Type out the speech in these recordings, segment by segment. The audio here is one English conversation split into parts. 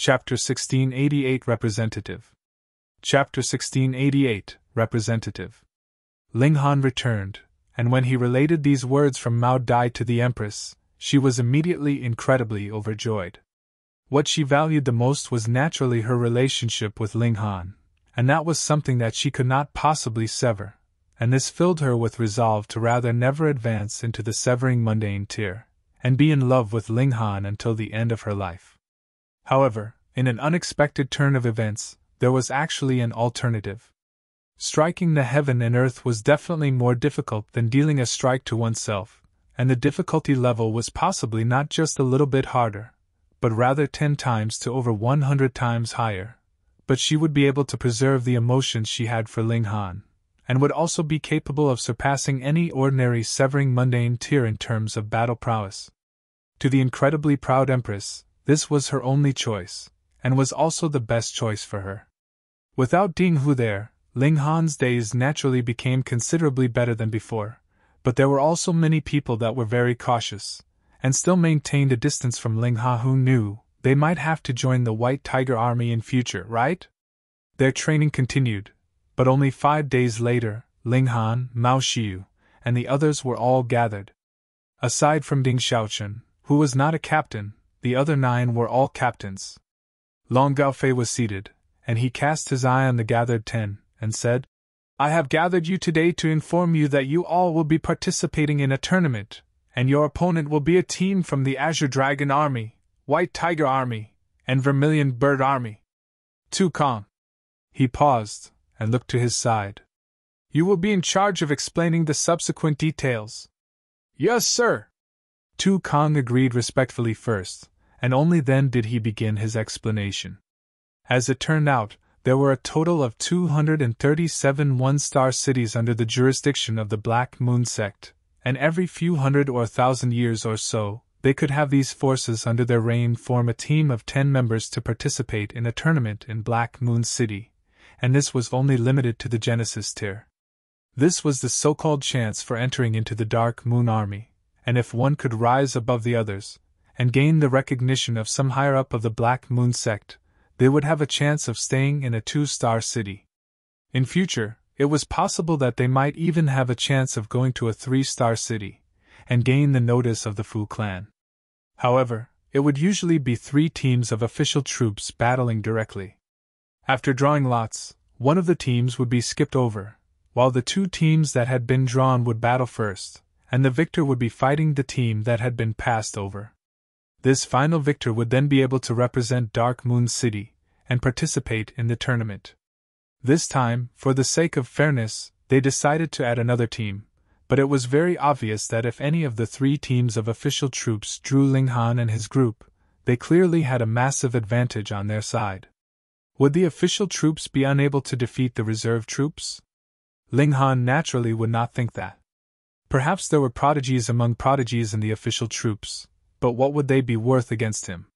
Chapter 1688 Representative. Chapter 1688 Representative. Ling Han returned, and when he related these words from Mao Dai to the Empress, she was immediately incredibly overjoyed. What she valued the most was naturally her relationship with Ling Han, and that was something that she could not possibly sever, and this filled her with resolve to rather never advance into the severing mundane tier, and be in love with Ling Han until the end of her life. However, in an unexpected turn of events, there was actually an alternative. Striking the heaven and earth was definitely more difficult than dealing a strike to oneself, and the difficulty level was possibly not just a little bit harder, but rather 10 times to over 100 times higher. But she would be able to preserve the emotions she had for Ling Han, and would also be capable of surpassing any ordinary severing mundane tier in terms of battle prowess. To the incredibly proud Empress, this was her only choice, and was also the best choice for her. Without Ding Hu there, Ling Han's days naturally became considerably better than before, but there were also many people that were very cautious, and still maintained a distance from Ling Ha who knew they might have to join the White Tiger Army in future, right? Their training continued, but only 5 days later, Ling Han, Mao Xiu, and the others were all gathered. Aside from Ding Xiaochen, who was not a captain, the other 9 were all captains. Long Gaofei was seated, and he cast his eye on the gathered 10, and said, "I have gathered you today to inform you that you all will be participating in a tournament, and your opponent will be a team from the Azure Dragon Army, White Tiger Army, and Vermilion Bird Army. Tu Kong." He paused, and looked to his side. "You will be in charge of explaining the subsequent details." "Yes, sir." Tu Kong agreed respectfully first, and only then did he begin his explanation. As it turned out, there were a total of 237 one-star cities under the jurisdiction of the Black Moon sect, and every few hundred or 1,000 years or so, they could have these forces under their reign form a team of 10 members to participate in a tournament in Black Moon City, and this was only limited to the Genesis tier. This was the so-called chance for entering into the Dark Moon Army, and if one could rise above the others, and gain the recognition of some higher up of the Black Moon sect, they would have a chance of staying in a 2-star city. In future, it was possible that they might even have a chance of going to a 3-star city, and gain the notice of the Fu clan. However, it would usually be 3 teams of official troops battling directly. After drawing lots, one of the teams would be skipped over, while the 2 teams that had been drawn would battle first, and the victor would be fighting the team that had been passed over. This final victor would then be able to represent Dark Moon City, and participate in the tournament. This time, for the sake of fairness, they decided to add another team, but it was very obvious that if any of the 3 teams of official troops drew Ling Han and his group, they clearly had a massive advantage on their side. Would the official troops be unable to defeat the reserve troops? Ling Han naturally would not think that. Perhaps there were prodigies among prodigies in the official troops, but what would they be worth against him?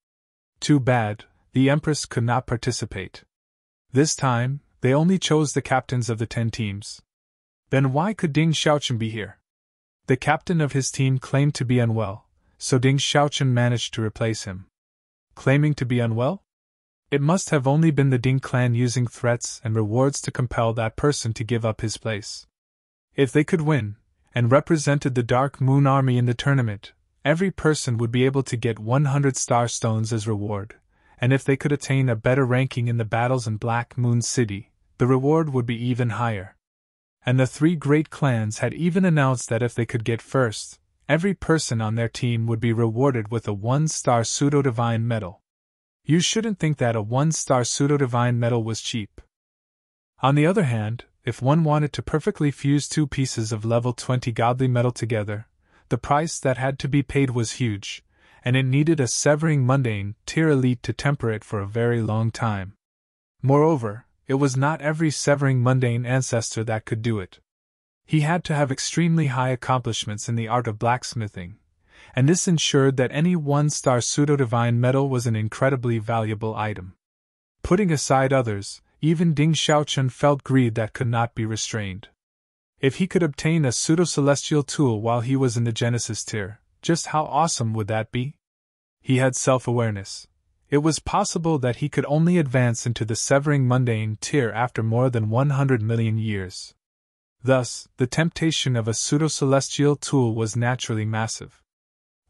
Too bad, the Empress could not participate. This time, they only chose the captains of the 10 teams. Then why could Ding Xiaochen be here? The captain of his team claimed to be unwell, so Ding Xiaochen managed to replace him. Claiming to be unwell? It must have only been the Ding clan using threats and rewards to compel that person to give up his place. If they could win, and represented the Dark Moon Army in the tournament, every person would be able to get 100 star stones as reward, and if they could attain a better ranking in the battles in Black Moon City, the reward would be even higher. And the 3 great clans had even announced that if they could get first, every person on their team would be rewarded with a 1-star pseudo-divine medal. You shouldn't think that a 1-star pseudo-divine medal was cheap. On the other hand, if one wanted to perfectly fuse 2 pieces of level 20 godly metal together, the price that had to be paid was huge, and it needed a severing mundane tier elite to temper it for a very long time. Moreover, it was not every severing mundane ancestor that could do it. He had to have extremely high accomplishments in the art of blacksmithing, and this ensured that any 1-star pseudo-divine metal was an incredibly valuable item. Putting aside others, even Ding Xiaochen felt greed that could not be restrained. If he could obtain a pseudo-celestial tool while he was in the Genesis tier, just how awesome would that be? He had self-awareness, it was possible that he could only advance into the severing mundane tier after more than 100 million years. Thus, the temptation of a pseudo-celestial tool was naturally massive.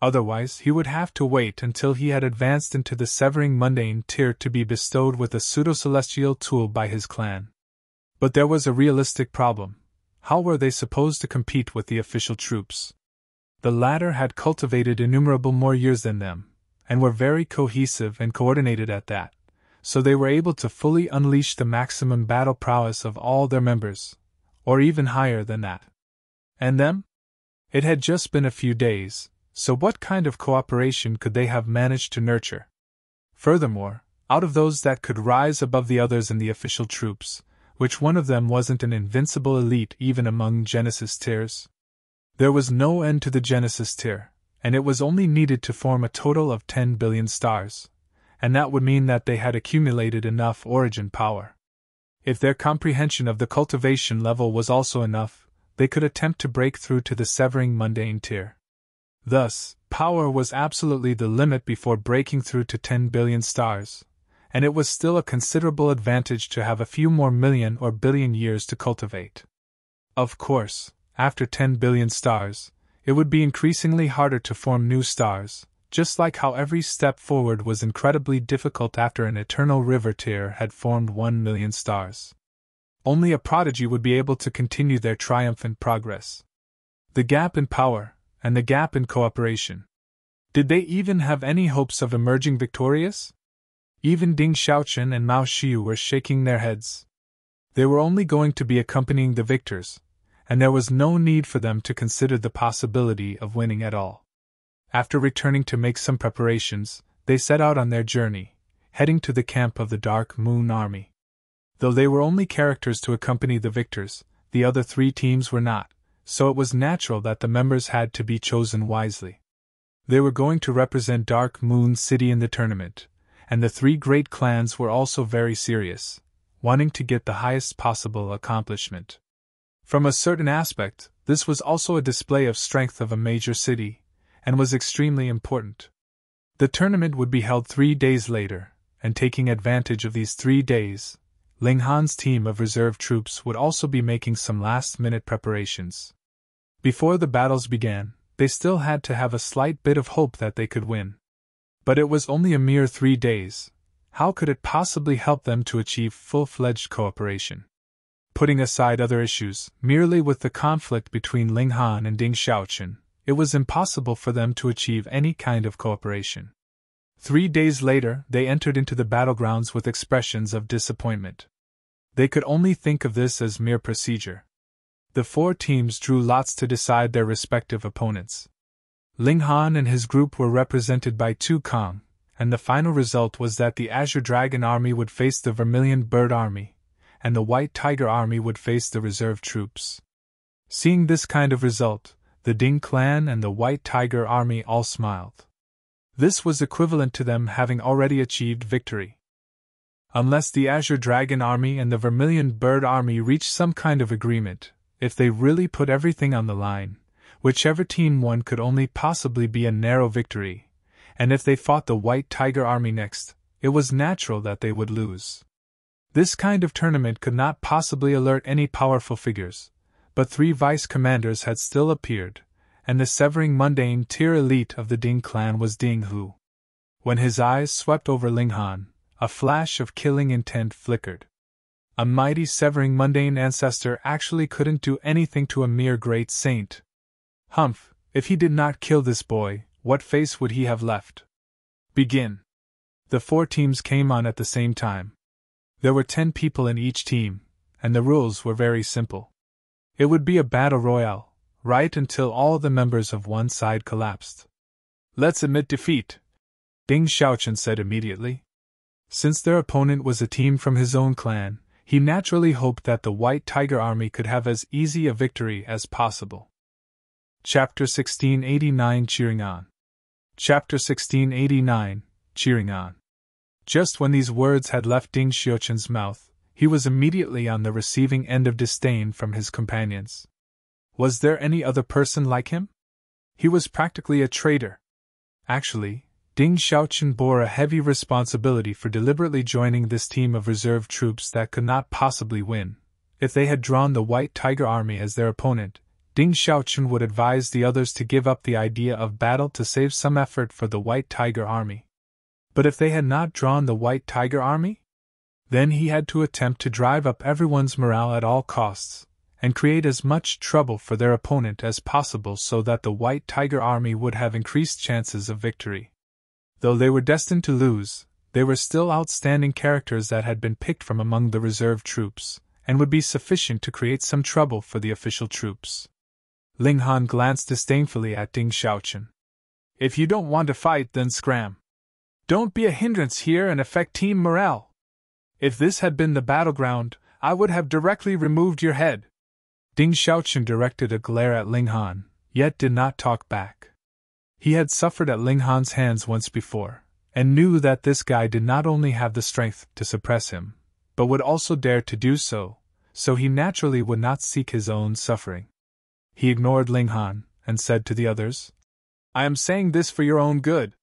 Otherwise, he would have to wait until he had advanced into the severing mundane tier to be bestowed with a pseudo-celestial tool by his clan. But there was a realistic problem. How were they supposed to compete with the official troops? The latter had cultivated innumerable more years than them, and were very cohesive and coordinated at that, so they were able to fully unleash the maximum battle prowess of all their members, or even higher than that. And them? It had just been a few days, so what kind of cooperation could they have managed to nurture? Furthermore, out of those that could rise above the others in the official troops, which one of them wasn't an invincible elite even among Genesis tiers? There was no end to the Genesis tier, and it was only needed to form a total of 10 billion stars, and that would mean that they had accumulated enough origin power. If their comprehension of the cultivation level was also enough, they could attempt to break through to the severing mundane tier. Thus, power was absolutely the limit before breaking through to 10 billion stars, and it was still a considerable advantage to have a few more million or billion years to cultivate. Of course, after 10 billion stars, it would be increasingly harder to form new stars, just like how every step forward was incredibly difficult after an eternal river tier had formed 1 million stars. Only a prodigy would be able to continue their triumphant progress. The gap in power, and the gap in cooperation. Did they even have any hopes of emerging victorious? Even Ding Xiaochen and Mao Xiu were shaking their heads. They were only going to be accompanying the victors, and there was no need for them to consider the possibility of winning at all. After returning to make some preparations, they set out on their journey, heading to the camp of the Dark Moon Army. Though they were only characters to accompany the victors, the other three teams were not, so it was natural that the members had to be chosen wisely. They were going to represent Dark Moon City in the tournament, and the three great clans were also very serious, wanting to get the highest possible accomplishment. From a certain aspect, this was also a display of strength of a major city, and was extremely important. The tournament would be held 3 days later, and taking advantage of these 3 days, Ling Han's team of reserve troops would also be making some last-minute preparations. Before the battles began, they still had to have a slight bit of hope that they could win. But it was only a mere 3 days. How could it possibly help them to achieve full-fledged cooperation? Putting aside other issues, merely with the conflict between Ling Han and Ding Xiaochen, it was impossible for them to achieve any kind of cooperation. 3 days later, they entered into the battlegrounds with expressions of disappointment. They could only think of this as mere procedure. The 4 teams drew lots to decide their respective opponents. Ling Han and his group were represented by Tu Kong, and the final result was that the Azure Dragon Army would face the Vermilion Bird Army, and the White Tiger Army would face the reserve troops. Seeing this kind of result, the Ding clan and the White Tiger Army all smiled. This was equivalent to them having already achieved victory. Unless the Azure Dragon Army and the Vermilion Bird Army reached some kind of agreement, if they really put everything on the line, whichever team won could only possibly be a narrow victory, and if they fought the White Tiger Army next, it was natural that they would lose. This kind of tournament could not possibly alert any powerful figures, but 3 vice-commanders had still appeared, and the severing mundane tier elite of the Ding clan was Ding Hu. When his eyes swept over Ling Han, a flash of killing intent flickered. A mighty severing mundane ancestor actually couldn't do anything to a mere great saint. Humph, if he did not kill this boy, what face would he have left? Begin. The 4 teams came on at the same time. There were 10 people in each team, and the rules were very simple. It would be a battle royale, right until all the members of one side collapsed. Let's admit defeat, Ding Xiaochen said immediately. Since their opponent was a team from his own clan, he naturally hoped that the White Tiger Army could have as easy a victory as possible. Chapter 1689 Cheering On. Chapter 1689 Cheering On. Just when these words had left Ding Xiaochen's mouth, he was immediately on the receiving end of disdain from his companions. Was there any other person like him? He was practically a traitor. Actually, Ding Xiaochen bore a heavy responsibility for deliberately joining this team of reserve troops that could not possibly win. If they had drawn the White Tiger Army as their opponent, Ding Xiaochen would advise the others to give up the idea of battle to save some effort for the White Tiger Army. But if they had not drawn the White Tiger Army? Then he had to attempt to drive up everyone's morale at all costs, and create as much trouble for their opponent as possible so that the White Tiger Army would have increased chances of victory. Though they were destined to lose, they were still outstanding characters that had been picked from among the reserve troops, and would be sufficient to create some trouble for the official troops. Ling Han glanced disdainfully at Ding Xiaochen. If you don't want to fight, then scram. Don't be a hindrance here and affect team morale. If this had been the battleground, I would have directly removed your head. Ding Xiaochen directed a glare at Ling Han, yet did not talk back. He had suffered at Ling Han's hands once before, and knew that this guy did not only have the strength to suppress him, but would also dare to do so he naturally would not seek his own suffering. He ignored Ling Han, and said to the others, I am saying this for your own good.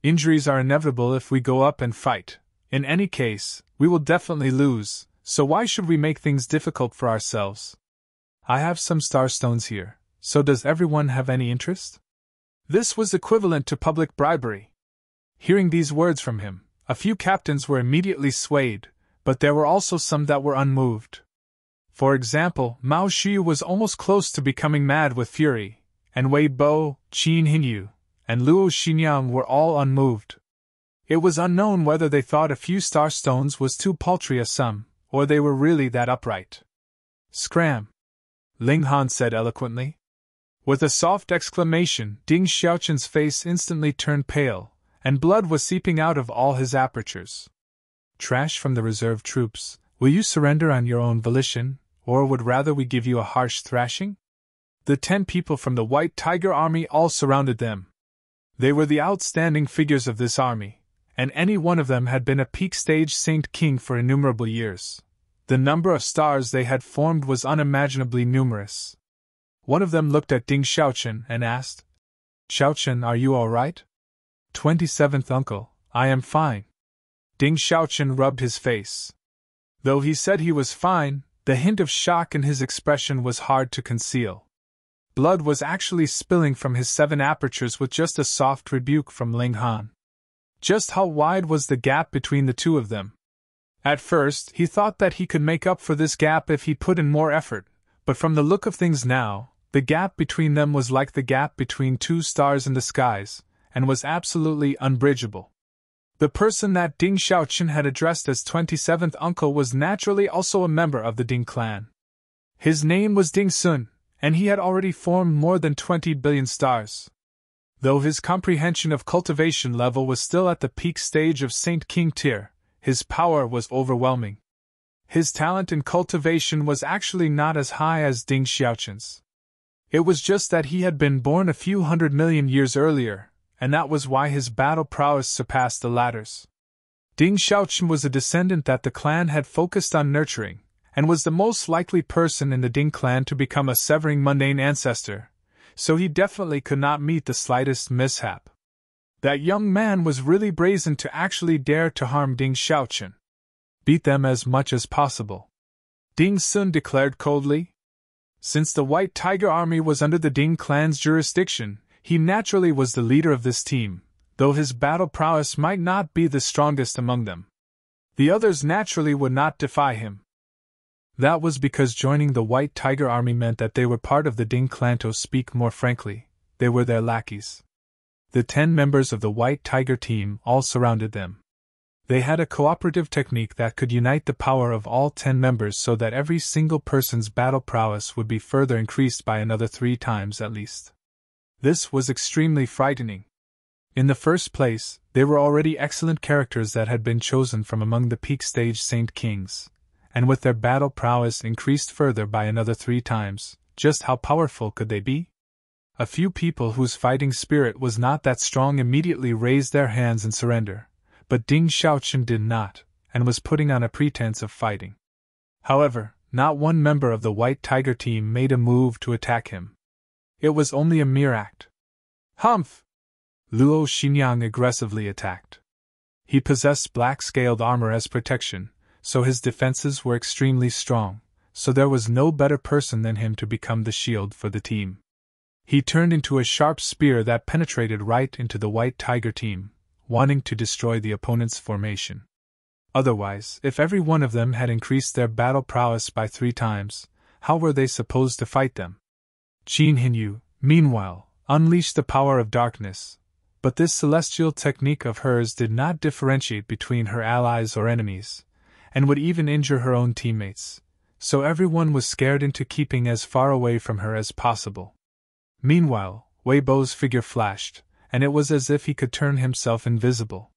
Injuries are inevitable if we go up and fight. In any case, we will definitely lose, so why should we make things difficult for ourselves? I have some star stones here, so does everyone have any interest? This was equivalent to public bribery. Hearing these words from him, a few captains were immediately swayed, but there were also some that were unmoved. For example, Mao Xiu was almost close to becoming mad with fury, and Wei Bo, Qin Hinyu, and Luo Xinjiang were all unmoved. It was unknown whether they thought a few star stones was too paltry a sum, or they were really that upright. Scram! Ling Han said eloquently. With a soft exclamation, Ding Xiaochen's face instantly turned pale, and blood was seeping out of all his apertures. Trash from the reserve troops, will you surrender on your own volition, or would rather we give you a harsh thrashing? The 10 people from the White Tiger Army all surrounded them. They were the outstanding figures of this army, and any one of them had been a peak stage Saint King for innumerable years. The number of stars they had formed was unimaginably numerous. One of them looked at Ding Xiaochen and asked, Xiaochen, are you all right? 27th uncle, I am fine. Ding Xiaochen rubbed his face. Though he said he was fine, the hint of shock in his expression was hard to conceal. Blood was actually spilling from his 7 apertures with just a soft rebuke from Ling Han. Just how wide was the gap between the two of them? At first, he thought that he could make up for this gap if he put in more effort, but from the look of things now, the gap between them was like the gap between 2 stars in the skies, and was absolutely unbridgeable. The person that Ding Xiaochen had addressed as 27th uncle was naturally also a member of the Ding clan. His name was Ding Sun, and he had already formed more than 20 billion stars. Though his comprehension of cultivation level was still at the peak stage of Saint King tier, his power was overwhelming. His talent in cultivation was actually not as high as Ding Xiaochen's. It was just that he had been born a few 100 million years earlier, and that was why his battle prowess surpassed the latter's. Ding Xiaochen was a descendant that the clan had focused on nurturing, and was the most likely person in the Ding clan to become a severing mundane ancestor, so he definitely could not meet the slightest mishap. That young man was really brazen to actually dare to harm Ding Xiaochen. Beat them as much as possible, Ding Sun declared coldly. Since the White Tiger Army was under the Ding clan's jurisdiction, he naturally was the leader of this team, though his battle prowess might not be the strongest among them. The others naturally would not defy him. That was because joining the White Tiger Army meant that they were part of the Ding clan. To speak more frankly, they were their lackeys. The 10 members of the White Tiger team all surrounded them. They had a cooperative technique that could unite the power of all 10 members so that every single person's battle prowess would be further increased by another 3 times at least. This was extremely frightening. In the first place, they were already excellent characters that had been chosen from among the peak stage Saint Kings, and with their battle prowess increased further by another 3 times, just how powerful could they be? A few people whose fighting spirit was not that strong immediately raised their hands in surrender, but Ding Xiaochen did not, and was putting on a pretense of fighting. However, not one member of the White Tiger team made a move to attack him. It was only a mere act. Humph! Luo Xinyang aggressively attacked. He possessed black-scaled armor as protection, so his defenses were extremely strong, so there was no better person than him to become the shield for the team. He turned into a sharp spear that penetrated right into the White Tiger team, wanting to destroy the opponent's formation. Otherwise, if every one of them had increased their battle prowess by 3 times, how were they supposed to fight them? Qin Hinyu, meanwhile, unleashed the power of darkness, but this celestial technique of hers did not differentiate between her allies or enemies, and would even injure her own teammates, so everyone was scared into keeping as far away from her as possible. Meanwhile, Weibo's figure flashed, and it was as if he could turn himself invisible.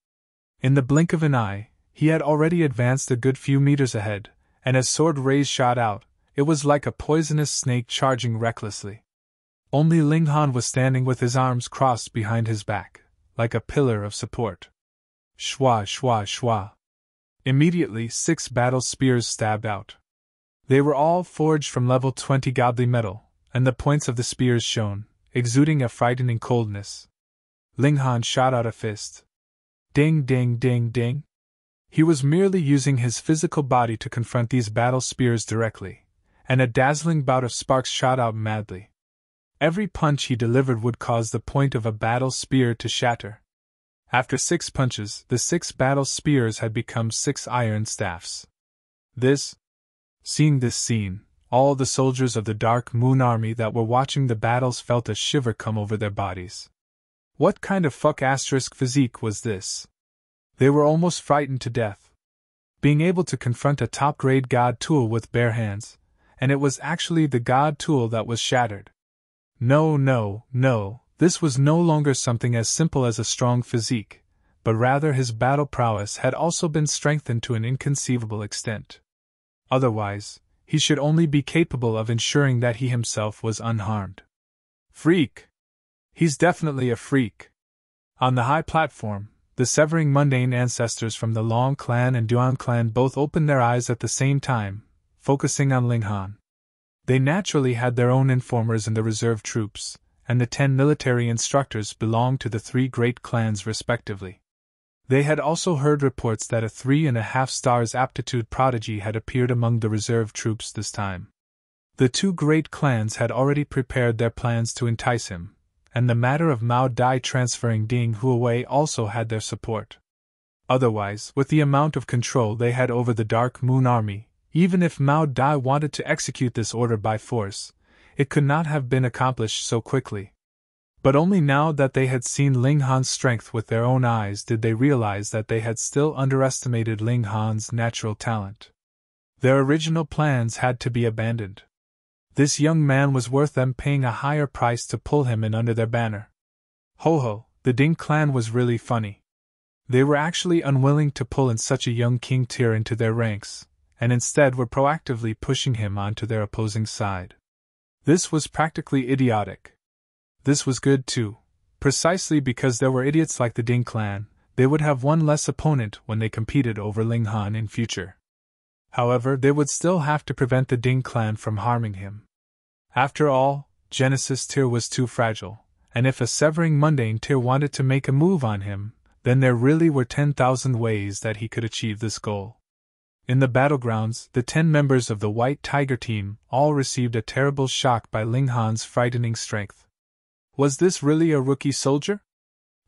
In the blink of an eye, he had already advanced a good few meters ahead, and as sword rays shot out, it was like a poisonous snake charging recklessly. Only Ling Han was standing with his arms crossed behind his back, like a pillar of support. Shwa, shwa, shwa. Immediately 6 battle spears stabbed out. They were all forged from level 20 godly metal, and the points of the spears shone, exuding a frightening coldness. Ling Han shot out a fist. Ding, ding, ding, ding. He was merely using his physical body to confront these battle spears directly, and a dazzling bout of sparks shot out madly. Every punch he delivered would cause the point of a battle spear to shatter. After 6 punches, the 6 battle spears had become 6 iron staffs. Seeing this scene, all the soldiers of the Dark Moon Army that were watching the battles felt a shiver come over their bodies. What kind of physique was this? They were almost frightened to death. Being able to confront a top-grade god tool with bare hands, and it was actually the god tool that was shattered. No, this was no longer something as simple as a strong physique, but rather his battle prowess had also been strengthened to an inconceivable extent. Otherwise, he should only be capable of ensuring that he himself was unharmed. Freak! He's definitely a freak. On the high platform, the severing mundane ancestors from the Long clan and Duan clan both opened their eyes at the same time, focusing on Ling Han. They naturally had their own informers in the reserve troops, and the 10 military instructors belonged to the 3 great clans respectively. They had also heard reports that a 3.5 stars aptitude prodigy had appeared among the reserve troops this time. The 2 great clans had already prepared their plans to entice him, and the matter of Mao Dai transferring Ding Hu away also had their support. Otherwise, with the amount of control they had over the Dark Moon Army, even if Mao Dai wanted to execute this order by force, it could not have been accomplished so quickly. But only now that they had seen Ling Han's strength with their own eyes did they realize that they had still underestimated Ling Han's natural talent. Their original plans had to be abandoned. This young man was worth them paying a higher price to pull him in under their banner. Ho, the Ding clan was really funny. They were actually unwilling to pull in such a young king tier into their ranks, and instead were proactively pushing him onto their opposing side. This was practically idiotic. This was good too. Precisely because there were idiots like the Ding clan, they would have one less opponent when they competed over Ling Han in future. However, they would still have to prevent the Ding clan from harming him. After all, Genesis tier was too fragile, and if a severing mundane tier wanted to make a move on him, then there really were 10,000 ways that he could achieve this goal. In the battlegrounds, the 10 members of the White Tiger team all received a terrible shock by Ling Han's frightening strength. Was this really a rookie soldier?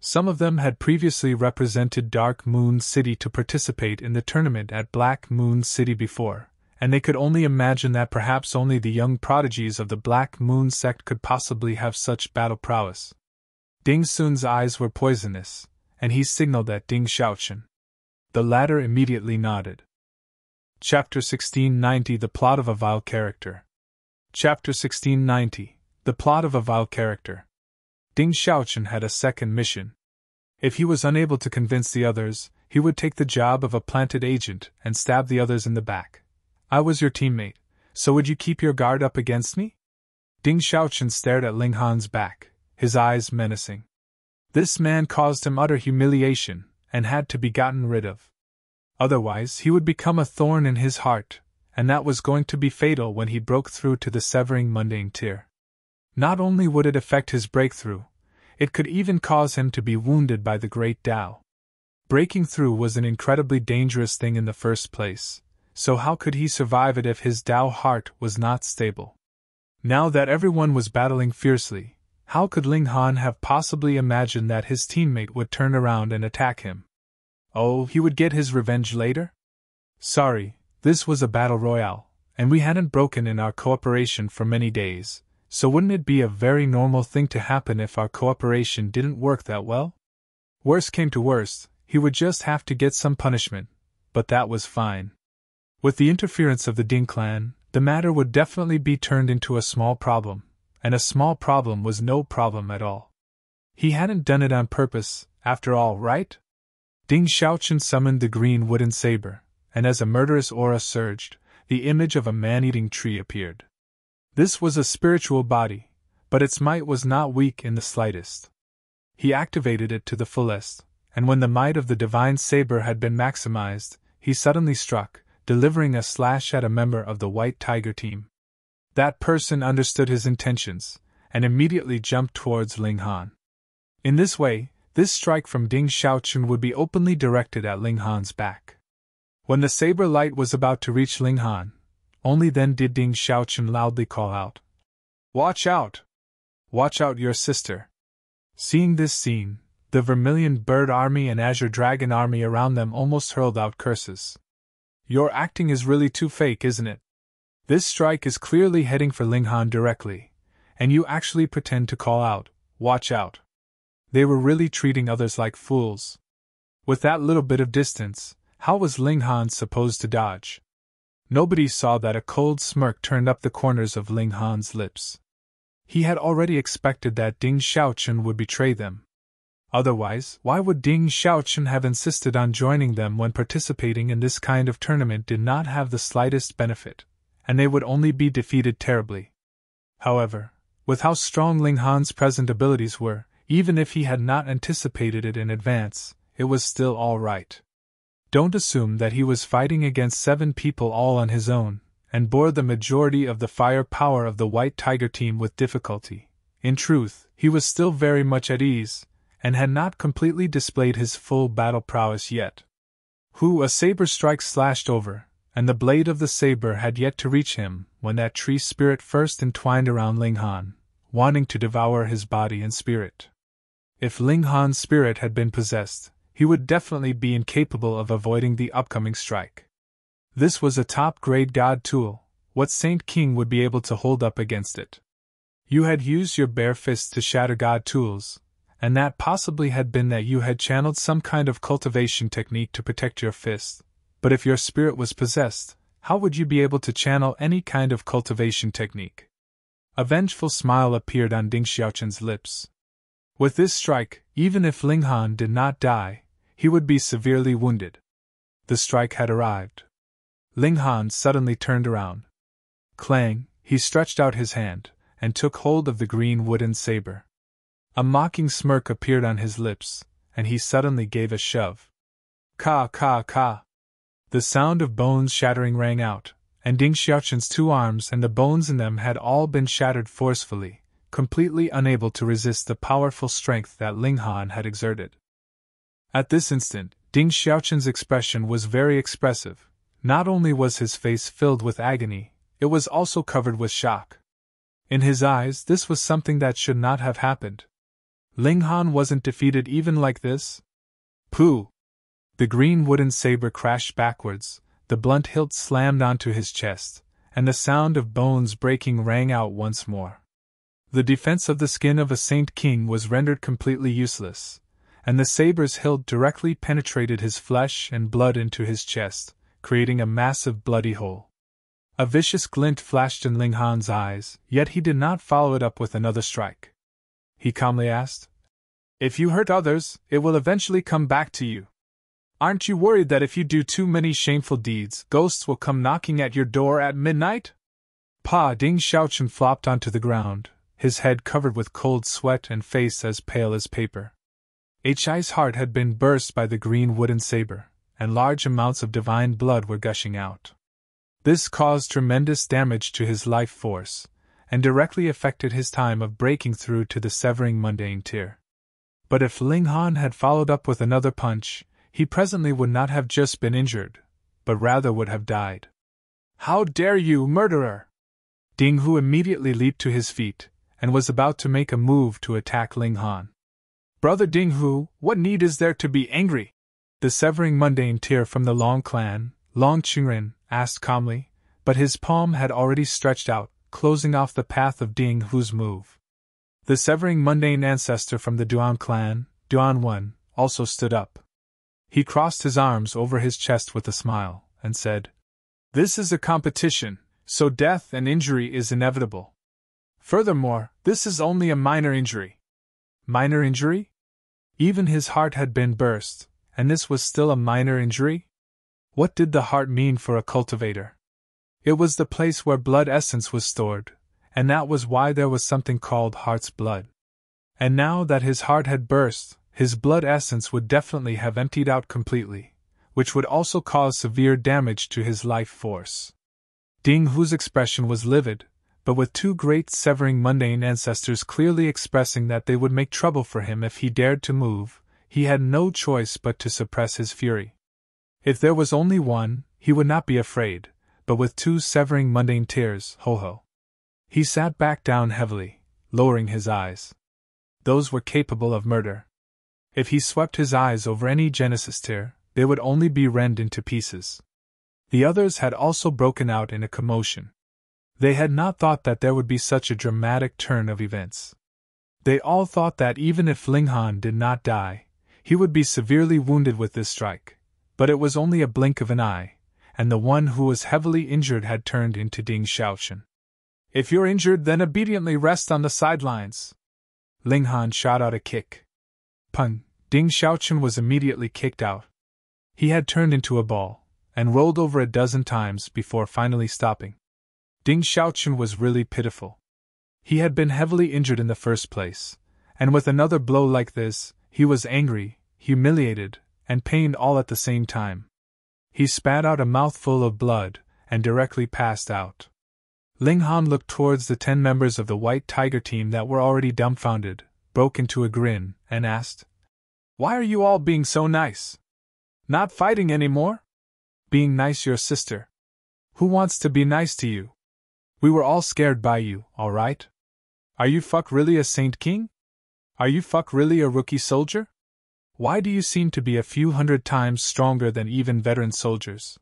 Some of them had previously represented Dark Moon City to participate in the tournament at Black Moon City before, and they could only imagine that perhaps only the young prodigies of the Black Moon sect could possibly have such battle prowess. Ding Sun's eyes were poisonous, and he signaled at Ding Xiaochen. The latter immediately nodded. Chapter 1690 The Plot of a Vile Character. Chapter 1690 The Plot of a Vile Character. Ding Xiaochen had a second mission. If he was unable to convince the others, he would take the job of a planted agent and stab the others in the back. I was your teammate, so would you keep your guard up against me? Ding Xiaochen stared at Ling Han's back, his eyes menacing. This man caused him utter humiliation, and had to be gotten rid of. Otherwise, he would become a thorn in his heart, and that was going to be fatal when he broke through to the severing mundane tier. Not only would it affect his breakthrough, It could even cause him to be wounded by the great Tao. Breaking through was an incredibly dangerous thing in the first place, so how could he survive it if his Tao heart was not stable? Now that everyone was battling fiercely, how could Ling Han have possibly imagined that his teammate would turn around and attack him? Oh, he would get his revenge later? Sorry, this was a battle royale, and we hadn't broken in our cooperation for many days, so wouldn't it be a very normal thing to happen if our cooperation didn't work that well? Worst came to worst, he would just have to get some punishment, but that was fine. With the interference of the Ding clan, the matter would definitely be turned into a small problem, and a small problem was no problem at all. He hadn't done it on purpose, after all, right? Ding Xiaochen summoned the green wooden saber, and as a murderous aura surged, the image of a man-eating tree appeared. This was a spiritual body, but its might was not weak in the slightest. He activated it to the fullest, and when the might of the divine saber had been maximized, he suddenly struck, delivering a slash at a member of the White Tiger team. That person understood his intentions, and immediately jumped towards Ling Han. In this way, this strike from Ding Xiaochen would be openly directed at Ling Han's back. When the saber light was about to reach Ling Han, only then did Ding Xiaochen loudly call out, "Watch out! Watch out, your sister!" Seeing this scene, the Vermilion Bird Army and Azure Dragon Army around them almost hurled out curses. Your acting is really too fake, isn't it? This strike is clearly heading for Ling Han directly, and you actually pretend to call out, "Watch out!" They were really treating others like fools. With that little bit of distance, how was Ling Han supposed to dodge? Nobody saw that a cold smirk turned up the corners of Ling Han's lips. He had already expected that Ding Xiaochen would betray them. Otherwise, why would Ding Xiaochen have insisted on joining them when participating in this kind of tournament did not have the slightest benefit, and they would only be defeated terribly? However, with how strong Ling Han's present abilities were, even if he had not anticipated it in advance, it was still all right. Don't assume that he was fighting against 7 people all on his own, and bore the majority of the fire power of the White Tiger team with difficulty. In truth, he was still very much at ease, and had not completely displayed his full battle prowess yet. A saber strike slashed over, and the blade of the saber had yet to reach him when that tree spirit first entwined around Ling Han, wanting to devour his body and spirit. If Ling Han's spirit had been possessed, he would definitely be incapable of avoiding the upcoming strike. This was a top-grade god tool. What Saint King would be able to hold up against it? You had used your bare fists to shatter god tools, and that possibly had been that you had channeled some kind of cultivation technique to protect your fist. But if your spirit was possessed, how would you be able to channel any kind of cultivation technique? A vengeful smile appeared on Ding Xiaochen's lips. With this strike, even if Ling Han did not die, he would be severely wounded. The strike had arrived. Ling Han suddenly turned around. Clang, he stretched out his hand, and took hold of the green wooden saber. A mocking smirk appeared on his lips, and he suddenly gave a shove. Ka ka ka! The sound of bones shattering rang out, and Ding Xiaochen's 2 arms and the bones in them had all been shattered forcefully, completely unable to resist the powerful strength that Ling Han had exerted. At this instant, Ding Xiaochen's expression was very expressive. Not only was his face filled with agony, it was also covered with shock. In his eyes, this was something that should not have happened. Ling Han wasn't defeated even like this? Pooh! The green wooden saber crashed backwards, the blunt hilt slammed onto his chest, and the sound of bones breaking rang out once more. The defense of the skin of a Saint King was rendered completely useless, and the saber's hilt directly penetrated his flesh and blood into his chest, creating a massive bloody hole. A vicious glint flashed in Ling Han's eyes, yet he did not follow it up with another strike. He calmly asked, "If you hurt others, it will eventually come back to you. Aren't you worried that if you do too many shameful deeds, ghosts will come knocking at your door at midnight?" Ding Xiaochen flopped onto the ground, his head covered with cold sweat and face as pale as paper. Hi's heart had been burst by the green wooden saber, and large amounts of divine blood were gushing out. This caused tremendous damage to his life force, and directly affected his time of breaking through to the severing mundane tier. But if Ling Han had followed up with another punch, he presently would not have just been injured, but rather would have died. "How dare you, murderer!" Ding Hu immediately leaped to his feet, and was about to make a move to attack Ling Han. "Brother Ding Hu, what need is there to be angry?" The severing mundane tear from the Long clan, Long Qingren, asked calmly, but his palm had already stretched out, closing off the path of Ding Hu's move. The severing mundane ancestor from the Duan clan, Duan Wen, also stood up. He crossed his arms over his chest with a smile, and said, "This is a competition, so death and injury is inevitable. Furthermore, this is only a minor injury." Minor injury? Even his heart had been burst, and this was still a minor injury? What did the heart mean for a cultivator? It was the place where blood essence was stored, and that was why there was something called heart's blood. And now that his heart had burst, his blood essence would definitely have emptied out completely, which would also cause severe damage to his life force. Ding Hu's expression was livid, but with two great severing mundane ancestors clearly expressing that they would make trouble for him if he dared to move, he had no choice but to suppress his fury. If there was only one, he would not be afraid, but with two severing mundane tears, ho-ho. He sat back down heavily, lowering his eyes. Those were capable of murder. If he swept his eyes over any Genesis tear, they would only be rent into pieces. The others had also broken out in a commotion. They had not thought that there would be such a dramatic turn of events. They all thought that even if Ling Han did not die, he would be severely wounded with this strike, but it was only a blink of an eye, and the one who was heavily injured had turned into Ding Xiaochen. "If you're injured, then obediently rest on the sidelines." Ling Han shot out a kick. Pun! Ding Xiaochen was immediately kicked out. He had turned into a ball, and rolled over a dozen times before finally stopping. Ding Xiaochen was really pitiful. He had been heavily injured in the first place, and with another blow like this, he was angry, humiliated, and pained all at the same time. He spat out a mouthful of blood, and directly passed out. Ling Han looked towards the 10 members of the White Tiger team that were already dumbfounded, broke into a grin, and asked, "Why are you all being so nice? Not fighting anymore? Being nice your sister. Who wants to be nice to you? We were all scared by you, alright? Are you fuck really a Saint King? Are you fuck really a rookie soldier? Why do you seem to be a few hundred times stronger than even veteran soldiers?"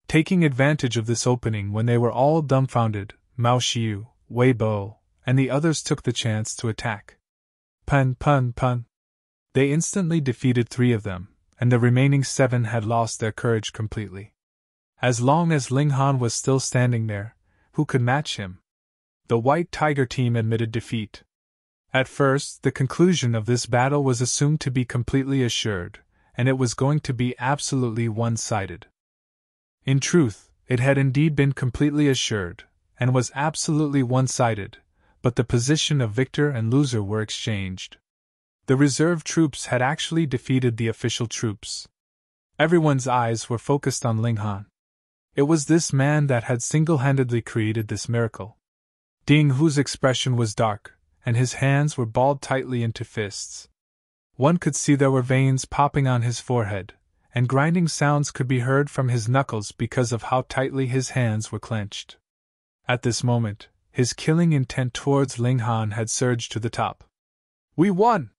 Taking advantage of this opening when they were all dumbfounded, Mao Xiu, Wei Bo, and the others took the chance to attack. Pun pun pun. They instantly defeated 3 of them, and the remaining 7 had lost their courage completely. As long as Ling Han was still standing there, who could match him? The White Tiger team admitted defeat. At first, the conclusion of this battle was assumed to be completely assured, and it was going to be absolutely one-sided. In truth, it had indeed been completely assured, and was absolutely one-sided, but the position of victor and loser were exchanged. The reserve troops had actually defeated the official troops. Everyone's eyes were focused on Ling Han. It was this man that had single-handedly created this miracle. Ding Hu's expression was dark, and his hands were balled tightly into fists. One could see there were veins popping on his forehead, and grinding sounds could be heard from his knuckles because of how tightly his hands were clenched. At this moment, his killing intent towards Ling Han had surged to the top. "We won!"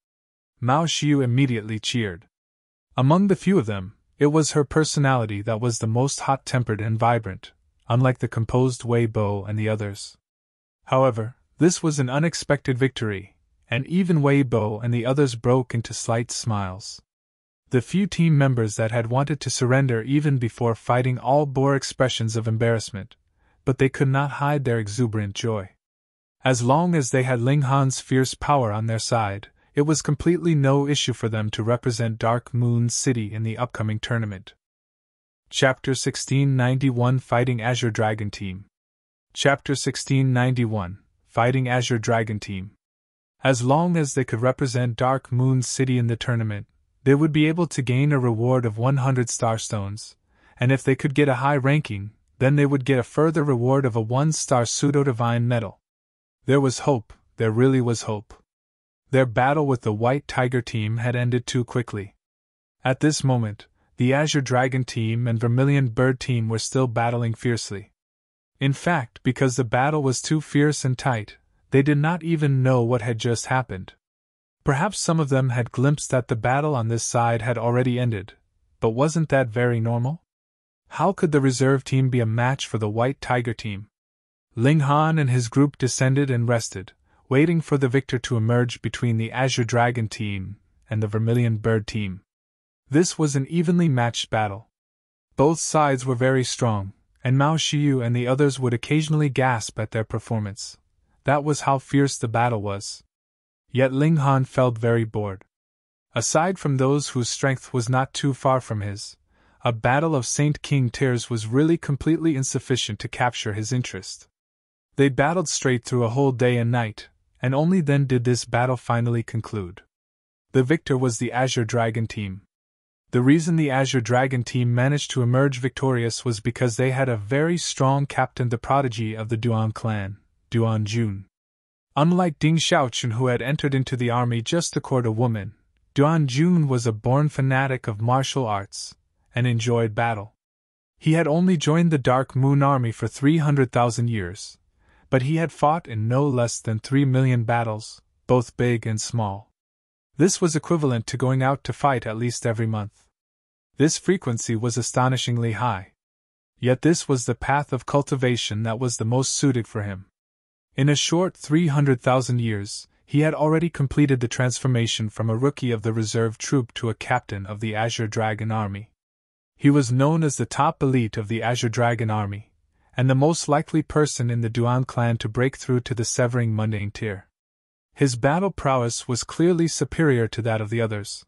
Mao Xiu immediately cheered. Among the few of them, it was her personality that was the most hot-tempered and vibrant, unlike the composed Wei Bo and the others. However, this was an unexpected victory, and even Wei Bo and the others broke into slight smiles. The few team members that had wanted to surrender even before fighting all bore expressions of embarrassment, but they could not hide their exuberant joy. As long as they had Ling Han's fierce power on their side, it was completely no issue for them to represent Dark Moon City in the upcoming tournament. Chapter 1691 Fighting Azure Dragon Team. Chapter 1691 Fighting Azure Dragon Team. As long as they could represent Dark Moon City in the tournament, they would be able to gain a reward of 100 starstones, and if they could get a high ranking, then they would get a further reward of a 1-star pseudo-divine medal. There was hope, there really was hope. Their battle with the White Tiger team had ended too quickly. At this moment, the Azure Dragon team and Vermilion Bird team were still battling fiercely. In fact, because the battle was too fierce and tight, they did not even know what had just happened. Perhaps some of them had glimpsed that the battle on this side had already ended, but wasn't that very normal? How could the reserve team be a match for the White Tiger team? Ling Han and his group descended and rested, waiting for the victor to emerge between the Azure Dragon team and the Vermilion Bird team. This was an evenly matched battle. Both sides were very strong, and Mao Xiu and the others would occasionally gasp at their performance. That was how fierce the battle was. Yet Ling Han felt very bored. Aside from those whose strength was not too far from his, a battle of Saint King Tears was really completely insufficient to capture his interest. They battled straight through a whole day and night, and only then did this battle finally conclude. The victor was the Azure Dragon team. The reason the Azure Dragon team managed to emerge victorious was because they had a very strong captain, the prodigy of the Duan clan, Duan Jun. Unlike Ding Xiaochun, who had entered into the army just to court a woman, Duan Jun was a born fanatic of martial arts, and enjoyed battle. He had only joined the Dark Moon Army for 300,000 years, but he had fought in no less than 3 million battles, both big and small. This was equivalent to going out to fight at least every month. This frequency was astonishingly high. Yet this was the path of cultivation that was the most suited for him. In a short 300,000 years, he had already completed the transformation from a rookie of the reserve troop to a captain of the Azure Dragon Army. He was known as the top elite of the Azure Dragon Army, and the most likely person in the Duan clan to break through to the Severing Mundane tier. His battle prowess was clearly superior to that of the others,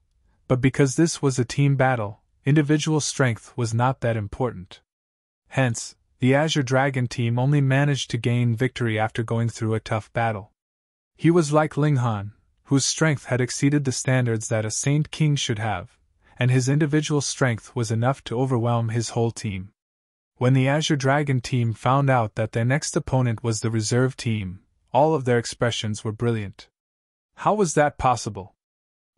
but because this was a team battle, individual strength was not that important. Hence, the Azure Dragon team only managed to gain victory after going through a tough battle. He was like Ling Han, whose strength had exceeded the standards that a Saint King should have, and his individual strength was enough to overwhelm his whole team. When the Azure Dragon team found out that their next opponent was the reserve team, all of their expressions were brilliant. How was that possible?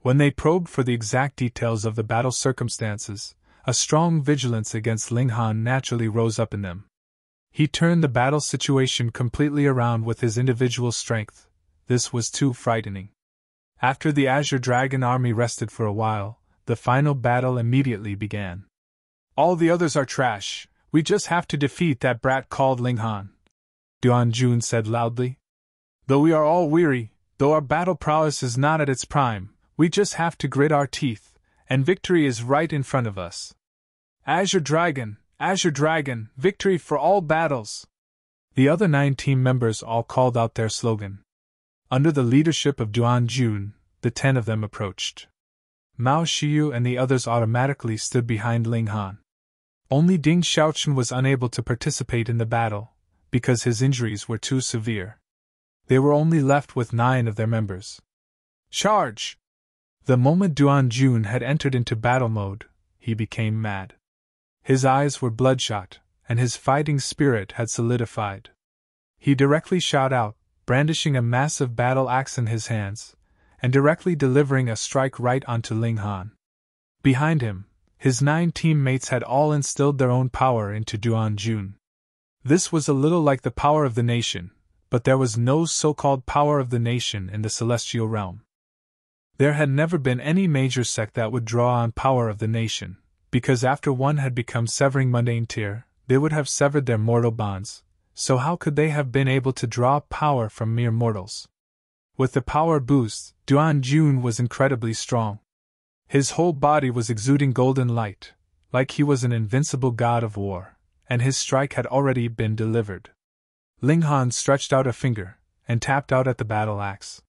When they probed for the exact details of the battle circumstances, a strong vigilance against Ling Han naturally rose up in them. He turned the battle situation completely around with his individual strength. This was too frightening. After the Azure Dragon army rested for a while, the final battle immediately began. "All the others are trash, we just have to defeat that brat called Ling Han," Duan Jun said loudly. "Though we are all weary, though our battle prowess is not at its prime, we just have to grit our teeth, and victory is right in front of us. Azure Dragon, victory for all battles!" The other 9 team members all called out their slogan. Under the leadership of Duan Jun, the 10 of them approached. Mao Xiu and the others automatically stood behind Ling Han. Only Ding Xiaochun was unable to participate in the battle, because his injuries were too severe. They were only left with 9 of their members. "Charge!" The moment Duan Jun had entered into battle mode, he became mad. His eyes were bloodshot, and his fighting spirit had solidified. He directly shot out, brandishing a massive battle axe in his hands, and directly delivering a strike right onto Ling Han. Behind him, his 9 teammates had all instilled their own power into Duan Jun. This was a little like the power of the nation, but there was no so-called power of the nation in the celestial realm. There had never been any major sect that would draw on power of the nation, because after one had become Severing Mundane tier, they would have severed their mortal bonds, so how could they have been able to draw power from mere mortals? With the power boost, Duan Jun was incredibly strong. His whole body was exuding golden light, like he was an invincible god of war, and his strike had already been delivered. Ling Han stretched out a finger, and tapped out at the battle axe.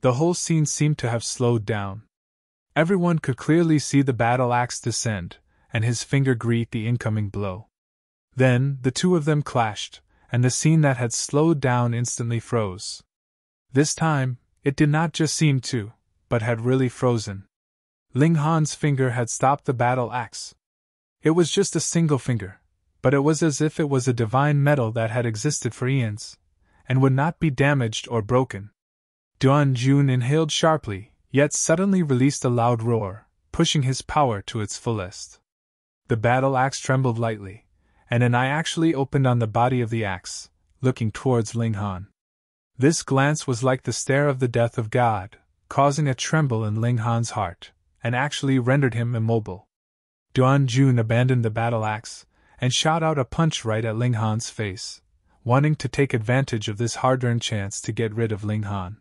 The whole scene seemed to have slowed down. Everyone could clearly see the battle axe descend, and his finger greet the incoming blow. Then, the two of them clashed, and the scene that had slowed down instantly froze. This time, it did not just seem to, but had really frozen. Ling Han's finger had stopped the battle axe. It was just a single finger, but it was as if it was a divine metal that had existed for eons, and would not be damaged or broken. Duan Jun inhaled sharply, yet suddenly released a loud roar, pushing his power to its fullest. The battle axe trembled lightly, and an eye actually opened on the body of the axe, looking towards Ling Han. This glance was like the stare of the death of God, causing a tremble in Ling Han's heart, and actually rendered him immobile. Duan Jun abandoned the battle axe, and shot out a punch right at Ling Han's face, wanting to take advantage of this hard-earned chance to get rid of Ling Han.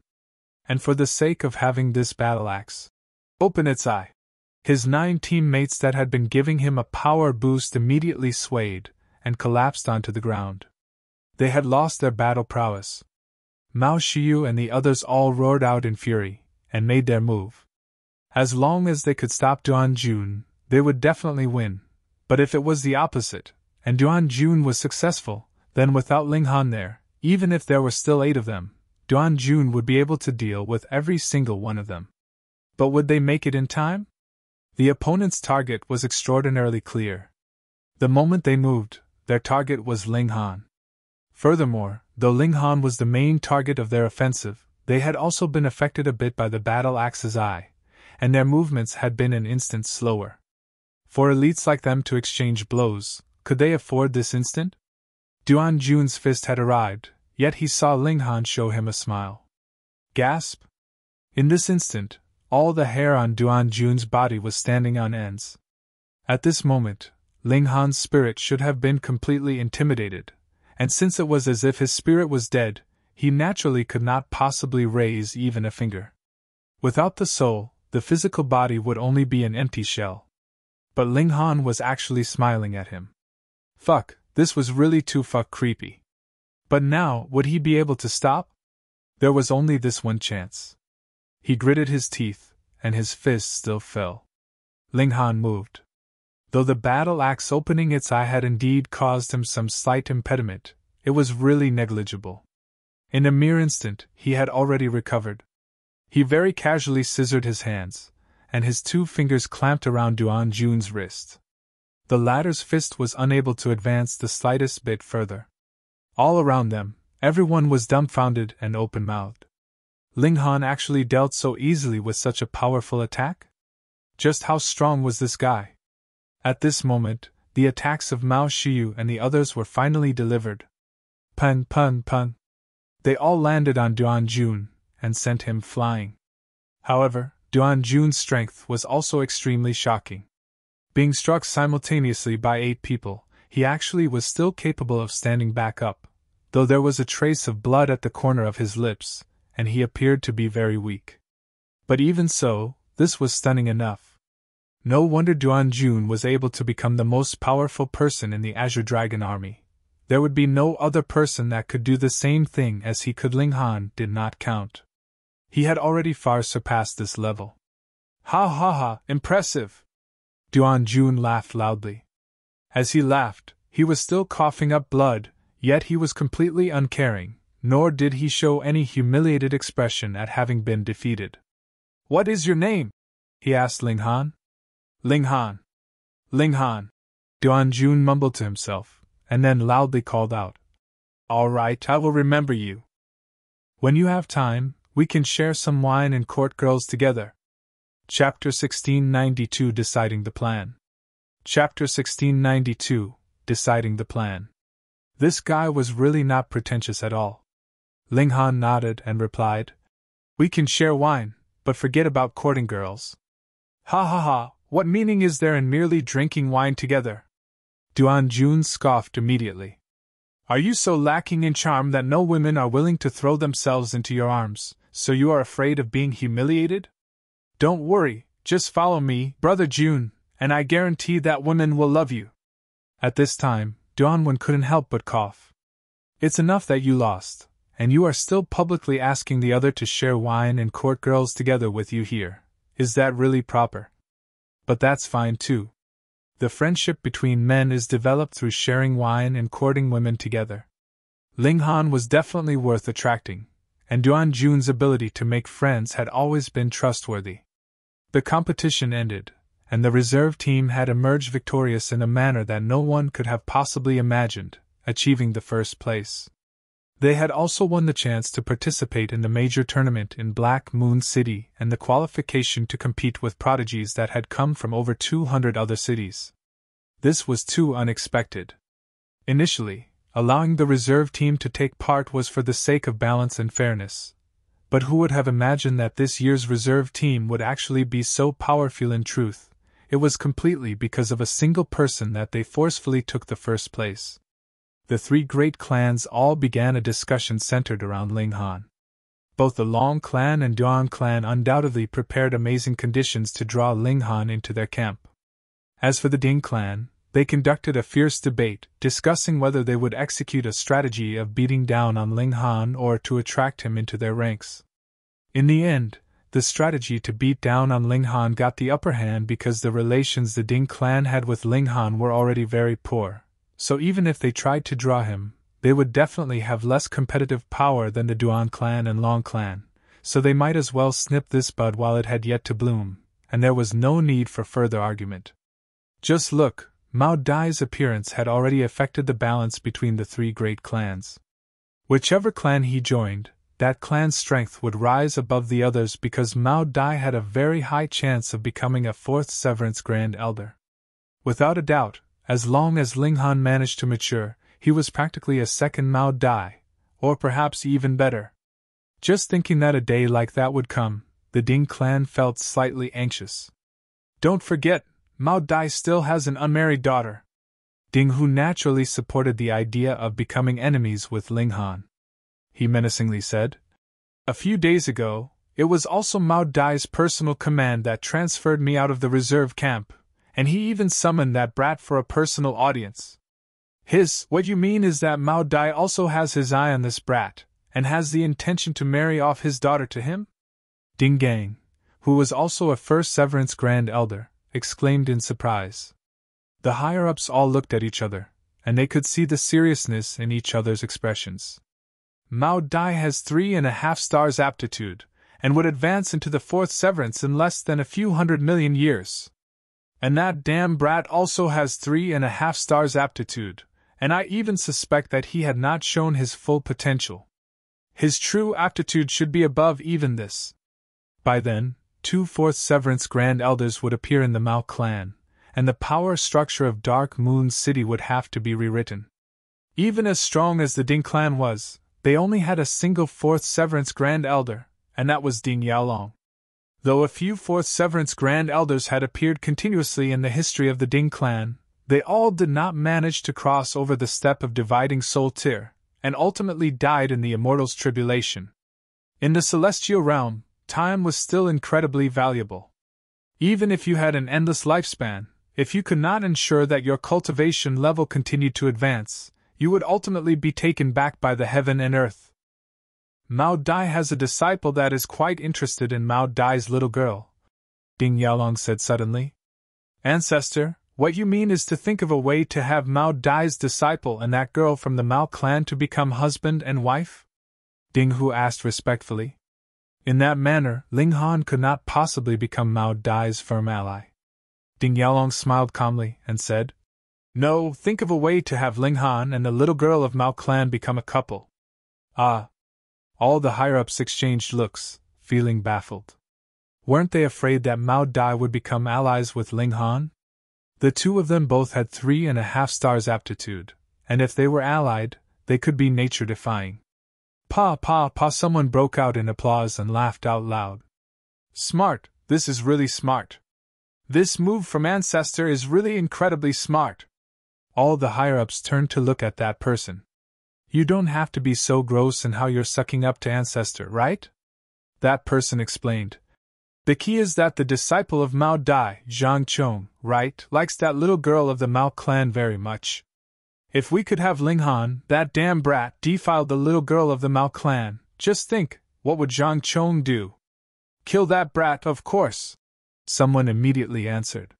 And for the sake of having this battle axe open its eye, his 9 teammates that had been giving him a power boost immediately swayed and collapsed onto the ground. They had lost their battle prowess. Mao Shiyu and the others all roared out in fury, and made their move. As long as they could stop Duan Jun, they would definitely win, but if it was the opposite, and Duan Jun was successful, then without Ling Han there, even if there were still 8 of them, Duan Jun would be able to deal with every single one of them. But would they make it in time? The opponent's target was extraordinarily clear. The moment they moved, their target was Ling Han. Furthermore, though Ling Han was the main target of their offensive, they had also been affected a bit by the battle axe's eye, and their movements had been an instant slower. For elites like them to exchange blows, could they afford this instant? Duan Jun's fist had arrived, yet he saw Ling Han show him a smile. Gasp! In this instant, all the hair on Duan Jun's body was standing on ends. At this moment, Ling Han's spirit should have been completely intimidated, and since it was as if his spirit was dead, he naturally could not possibly raise even a finger. Without the soul, the physical body would only be an empty shell. But Ling Han was actually smiling at him. Fuck, this was really too creepy. But now, would he be able to stop? There was only this one chance. He gritted his teeth, and his fist still fell. Ling Han moved. Though the battle axe opening its eye had indeed caused him some slight impediment, it was really negligible. In a mere instant, he had already recovered. He very casually scissored his hands, and his 2 fingers clamped around Duan Jun's wrist. The latter's fist was unable to advance the slightest bit further. All around them, everyone was dumbfounded and open-mouthed. Ling Han actually dealt so easily with such a powerful attack? Just how strong was this guy? At this moment, the attacks of Mao Shiyu and the others were finally delivered. Pun pun pun. They all landed on Duan Jun, and sent him flying. However, Duan Jun's strength was also extremely shocking. Being struck simultaneously by 8 people, he actually was still capable of standing back up, though there was a trace of blood at the corner of his lips, and he appeared to be very weak. But even so, this was stunning enough. No wonder Duan Jun was able to become the most powerful person in the Azure Dragon army. There would be no other person that could do the same thing as he could. Ling Han did not count. He had already far surpassed this level. Ha ha ha, impressive! Duan Jun laughed loudly. As he laughed, he was still coughing up blood, yet he was completely uncaring, nor did he show any humiliated expression at having been defeated. What is your name? He asked Ling Han. Ling Han. Ling Han. Duan Jun mumbled to himself, and then loudly called out. All right, I will remember you. When you have time, we can share some wine and court girls together. Chapter 1692 Deciding the Plan. Chapter 1692 Deciding the Plan. This guy was really not pretentious at all. Ling Han nodded and replied, We can share wine, but forget about courting girls. Ha ha ha, what meaning is there in merely drinking wine together? Duan Jun scoffed immediately. Are you so lacking in charm that no women are willing to throw themselves into your arms, so you are afraid of being humiliated? Don't worry, just follow me, Brother Jun, and I guarantee that women will love you. At this time, Duan Wen couldn't help but cough. It's enough that you lost, and you are still publicly asking the other to share wine and court girls together with you here. Is that really proper? But that's fine too. The friendship between men is developed through sharing wine and courting women together. Ling Han was definitely worth attracting, and Duan Jun's ability to make friends had always been trustworthy. The competition ended, and the reserve team had emerged victorious in a manner that no one could have possibly imagined, achieving the first place. They had also won the chance to participate in the major tournament in Black Moon City and the qualification to compete with prodigies that had come from over 200 other cities. This was too unexpected. Initially, allowing the reserve team to take part was for the sake of balance and fairness. But who would have imagined that this year's reserve team would actually be so powerful? In truth, it was completely because of a single person that they forcefully took the first place. The three great clans all began a discussion centered around Ling Han. Both the Long clan and Duan clan undoubtedly prepared amazing conditions to draw Ling Han into their camp. As for the Ding clan, they conducted a fierce debate, discussing whether they would execute a strategy of beating down on Ling Han or to attract him into their ranks. In the end, the strategy to beat down on Ling Han got the upper hand because the relations the Ding clan had with Ling Han were already very poor. So even if they tried to draw him, they would definitely have less competitive power than the Duan clan and Long clan, so they might as well snip this bud while it had yet to bloom, and there was no need for further argument. Just look, Mao Dai's appearance had already affected the balance between the three great clans. Whichever clan he joined, that clan's strength would rise above the others because Mao Dai had a very high chance of becoming a fourth Severance Grand Elder. Without a doubt, as long as Ling Han managed to mature, he was practically a second Mao Dai, or perhaps even better. Just thinking that a day like that would come, the Ding clan felt slightly anxious. Don't forget, Mao Dai still has an unmarried daughter. Ding Hu naturally supported the idea of becoming enemies with Ling Han. He menacingly said. A few days ago, it was also Mao Dai's personal command that transferred me out of the reserve camp, and he even summoned that brat for a personal audience. What you mean is that Mao Dai also has his eye on this brat, and has the intention to marry off his daughter to him? Ding Gang, who was also a first Severance Grand Elder, exclaimed in surprise. The higher-ups all looked at each other, and they could see the seriousness in each other's expressions. Mao Dai has 3.5 stars aptitude, and would advance into the fourth Severance in less than a few 100 million years. And that damn brat also has 3.5 stars aptitude, and I even suspect that he had not shown his full potential. His true aptitude should be above even this. By then, 2 fourth Severance Grand Elders would appear in the Mao clan, and the power structure of Dark Moon City would have to be rewritten. Even as strong as the Ding clan was, they only had a single fourth Severance Grand Elder, and that was Ding Yaolong. Though a few fourth Severance Grand Elders had appeared continuously in the history of the Ding clan, they all did not manage to cross over the step of dividing soul tier, and ultimately died in the Immortals' tribulation. In the celestial realm, time was still incredibly valuable. Even if you had an endless lifespan, if you could not ensure that your cultivation level continued to advance, you would ultimately be taken back by the heaven and earth. Mao Dai has a disciple that is quite interested in Mao Dai's little girl, Ding Yaolong said suddenly. Ancestor, what you mean is to think of a way to have Mao Dai's disciple and that girl from the Mao clan to become husband and wife? Ding Hu asked respectfully. In that manner, Ling Han could not possibly become Mao Dai's firm ally. Ding Yaolong smiled calmly and said, No, think of a way to have Ling Han and the little girl of Mao clan become a couple. Ah. All the higher-ups exchanged looks, feeling baffled. Weren't they afraid that Mao Dai would become allies with Ling Han? The two of them both had 3.5 stars aptitude, and if they were allied, they could be nature-defying. Pa, someone broke out in applause and laughed out loud. Smart, this is really smart. This move from Ancestor is really incredibly smart. All the higher-ups turned to look at that person. You don't have to be so gross in how you're sucking up to Ancestor, right? That person explained. The key is that the disciple of Mao Dai, Zhang Chong, right, likes that little girl of the Mao clan very much. If we could have Ling Han, that damn brat, defile the little girl of the Mao clan, just think, what would Zhang Chong do? Kill that brat, of course. Someone immediately answered.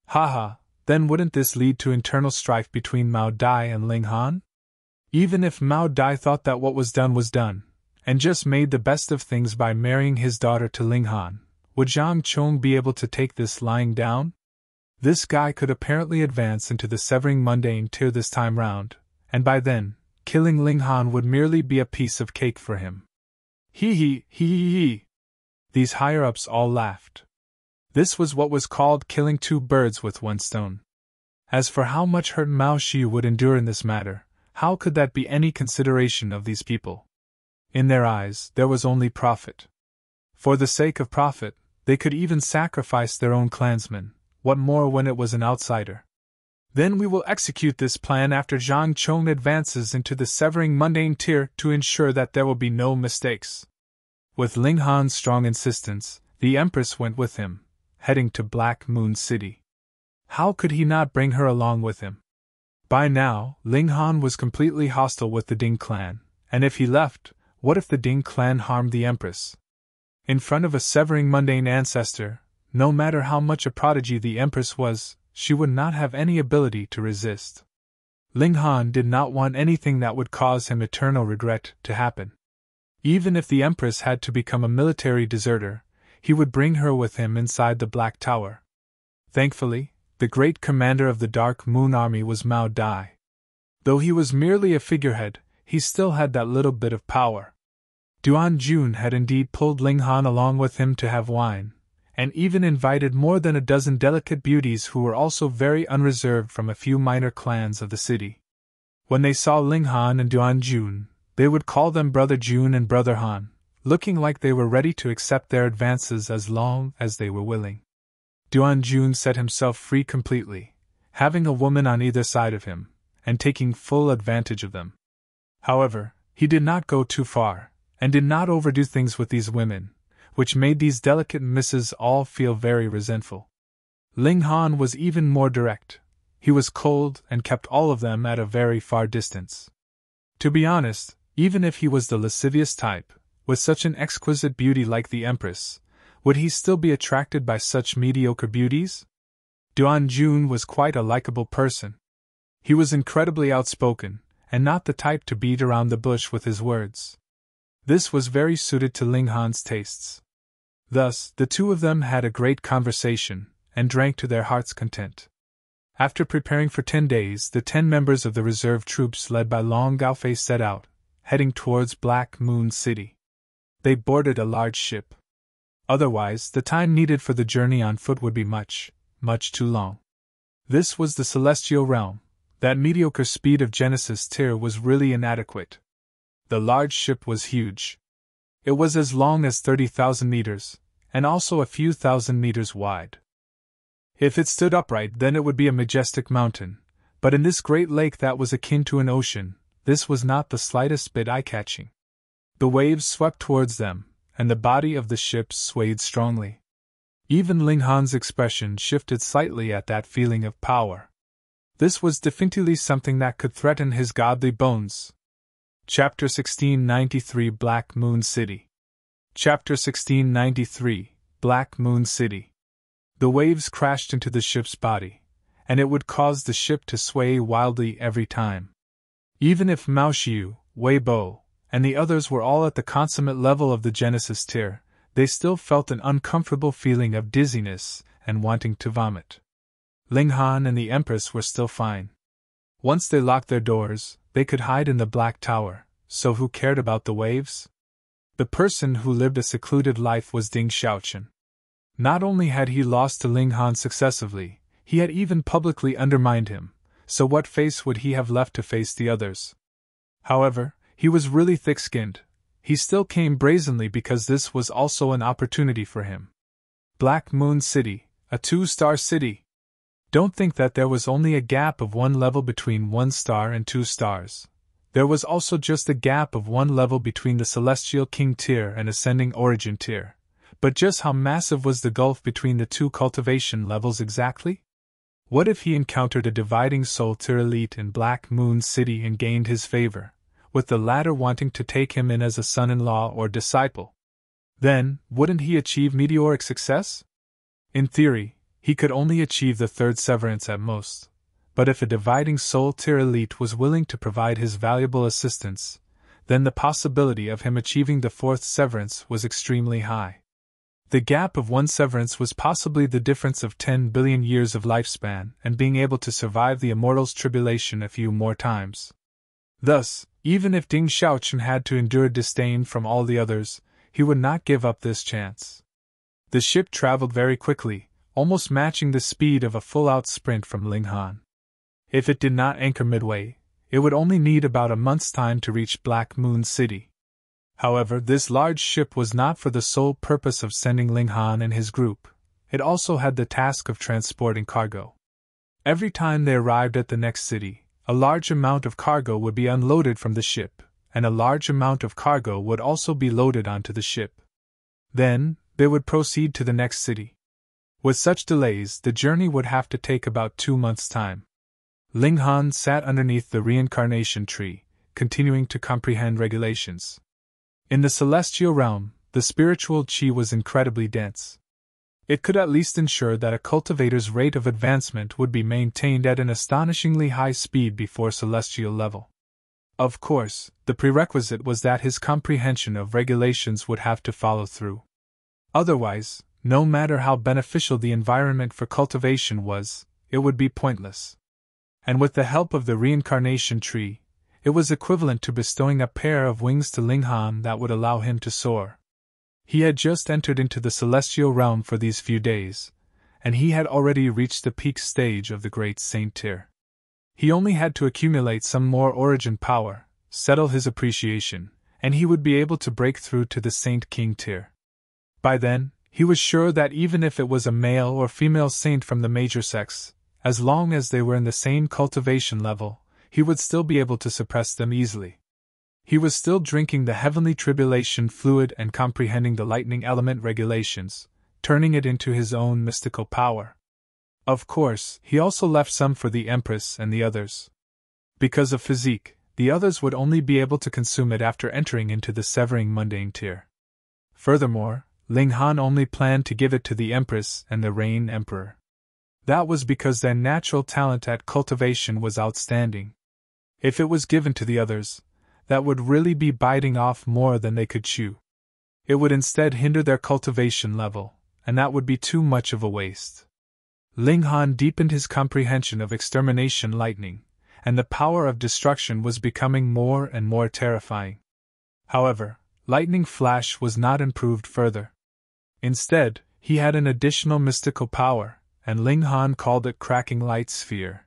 Haha, then wouldn't this lead to internal strife between Mao Dai and Ling Han? Even if Mao Dai thought that what was done, and just made the best of things by marrying his daughter to Ling Han, would Zhang Chong be able to take this lying down? This guy could apparently advance into the Severing Mundane tier this time round, and by then, killing Ling Han would merely be a piece of cake for him. Hee hee hee hee hee. These higher-ups all laughed. This was what was called killing two birds with one stone. As for how much hurt Mao Shi would endure in this matter, how could that be any consideration of these people? In their eyes, there was only profit. For the sake of profit, they could even sacrifice their own clansmen, what more when it was an outsider? Then we will execute this plan after Zhang Chong advances into the severing mundane tier to ensure that there will be no mistakes. With Ling Han's strong insistence, the Empress went with him, heading to Black Moon City. How could he not bring her along with him? By now, Ling Han was completely hostile with the Ding clan, and if he left, what if the Ding clan harmed the Empress? In front of a severing mundane ancestor, no matter how much a prodigy the Empress was, she would not have any ability to resist. Ling Han did not want anything that would cause him eternal regret to happen. Even if the Empress had to become a military deserter, he would bring her with him inside the Black Tower. Thankfully, the great commander of the Dark Moon Army was Mao Dai. Though he was merely a figurehead, he still had that little bit of power. Duan Jun had indeed pulled Ling Han along with him to have wine, and even invited more than a dozen delicate beauties who were also very unreserved from a few minor clans of the city. When they saw Ling Han and Duan Jun, they would call them Brother Jun and Brother Han, looking like they were ready to accept their advances as long as they were willing. Duan Jun set himself free completely, having a woman on either side of him, and taking full advantage of them. However, he did not go too far, and did not overdo things with these women, which made these delicate misses all feel very resentful. Ling Han was even more direct. He was cold and kept all of them at a very far distance. To be honest, even if he was the lascivious type, with such an exquisite beauty like the Empress, would he still be attracted by such mediocre beauties? Duan Jun was quite a likable person. He was incredibly outspoken, and not the type to beat around the bush with his words. This was very suited to Ling Han's tastes. Thus, the two of them had a great conversation, and drank to their heart's content. After preparing for 10 days, the 10 members of the reserve troops led by Long Gaofei set out, heading towards Black Moon City. They boarded a large ship. Otherwise, the time needed for the journey on foot would be much, much too long. This was the celestial realm. That mediocre speed of Genesis tier was really inadequate. The large ship was huge. It was as long as 30,000 meters, and also a few thousand meters wide. If it stood upright, then it would be a majestic mountain, but in this great lake that was akin to an ocean, this was not the slightest bit eye-catching. The waves swept towards them, and the body of the ship swayed strongly. Even Ling Han's expression shifted slightly at that feeling of power. This was definitely something that could threaten his godly bones. Chapter 1693 Black Moon City. Chapter 1693 Black Moon City. The waves crashed into the ship's body, and it would cause the ship to sway wildly every time. Even if Mao Xiu, Wei Bo, and the others were all at the consummate level of the Genesis tier, they still felt an uncomfortable feeling of dizziness and wanting to vomit. Ling Han and the Empress were still fine. Once they locked their doors, they could hide in the Black Tower, so who cared about the waves? The person who lived a secluded life was Ding Xiaochen. Not only had he lost to Ling Han successively, he had even publicly undermined him, so what face would he have left to face the others? However, he was really thick-skinned. He still came brazenly because this was also an opportunity for him. Black Moon City, a 2-star city. Don't think that there was only a gap of 1 level between 1 star and 2 stars. There was also just a gap of 1 level between the Celestial King tier and Ascending Origin tier. But just how massive was the gulf between the two cultivation levels exactly? What if he encountered a Dividing Soul tier elite in Black Moon City and gained his favor, with the latter wanting to take him in as a son-in-law or disciple? Then, wouldn't he achieve meteoric success? In theory, he could only achieve the 3rd severance at most, but if a Dividing Soul tier elite was willing to provide his valuable assistance, then the possibility of him achieving the 4th severance was extremely high. The gap of 1 severance was possibly the difference of 10 billion years of lifespan and being able to survive the immortal's tribulation a few more times. Thus, even if Ding Xiaochen had to endure disdain from all the others, he would not give up this chance. The ship traveled very quickly, almost matching the speed of a full-out sprint from Ling Han. If it did not anchor midway, it would only need about a month's time to reach Black Moon City. However, this large ship was not for the sole purpose of sending Ling Han and his group. It also had the task of transporting cargo. Every time they arrived at the next city, a large amount of cargo would be unloaded from the ship, and a large amount of cargo would also be loaded onto the ship. Then, they would proceed to the next city. With such delays, the journey would have to take about 2 months' time. Ling Han sat underneath the reincarnation tree, continuing to comprehend regulations. In the celestial realm, the spiritual qi was incredibly dense. It could at least ensure that a cultivator's rate of advancement would be maintained at an astonishingly high speed before celestial level. Of course, the prerequisite was that his comprehension of regulations would have to follow through. Otherwise, no matter how beneficial the environment for cultivation was, it would be pointless. And with the help of the reincarnation tree, it was equivalent to bestowing a pair of wings to Ling Han that would allow him to soar. He had just entered into the celestial realm for these few days, and he had already reached the peak stage of the Great Saint tier. He only had to accumulate some more origin power, settle his appreciation, and he would be able to break through to the Saint King tier. By then, he was sure that even if it was a male or female saint from the major sex, as long as they were in the same cultivation level, he would still be able to suppress them easily. He was still drinking the heavenly tribulation fluid and comprehending the lightning element regulations, turning it into his own mystical power. Of course, he also left some for the Empress and the others. Because of physique, the others would only be able to consume it after entering into the severing mundane tier. Furthermore, Ling Han only planned to give it to the Empress and the Rain Emperor. That was because their natural talent at cultivation was outstanding. If it was given to the others, that would really be biting off more than they could chew. It would instead hinder their cultivation level, and that would be too much of a waste. Ling Han deepened his comprehension of extermination lightning, and the power of destruction was becoming more and more terrifying. However, lightning flash was not improved further. Instead, he had an additional mystical power, and Ling Han called it cracking light sphere.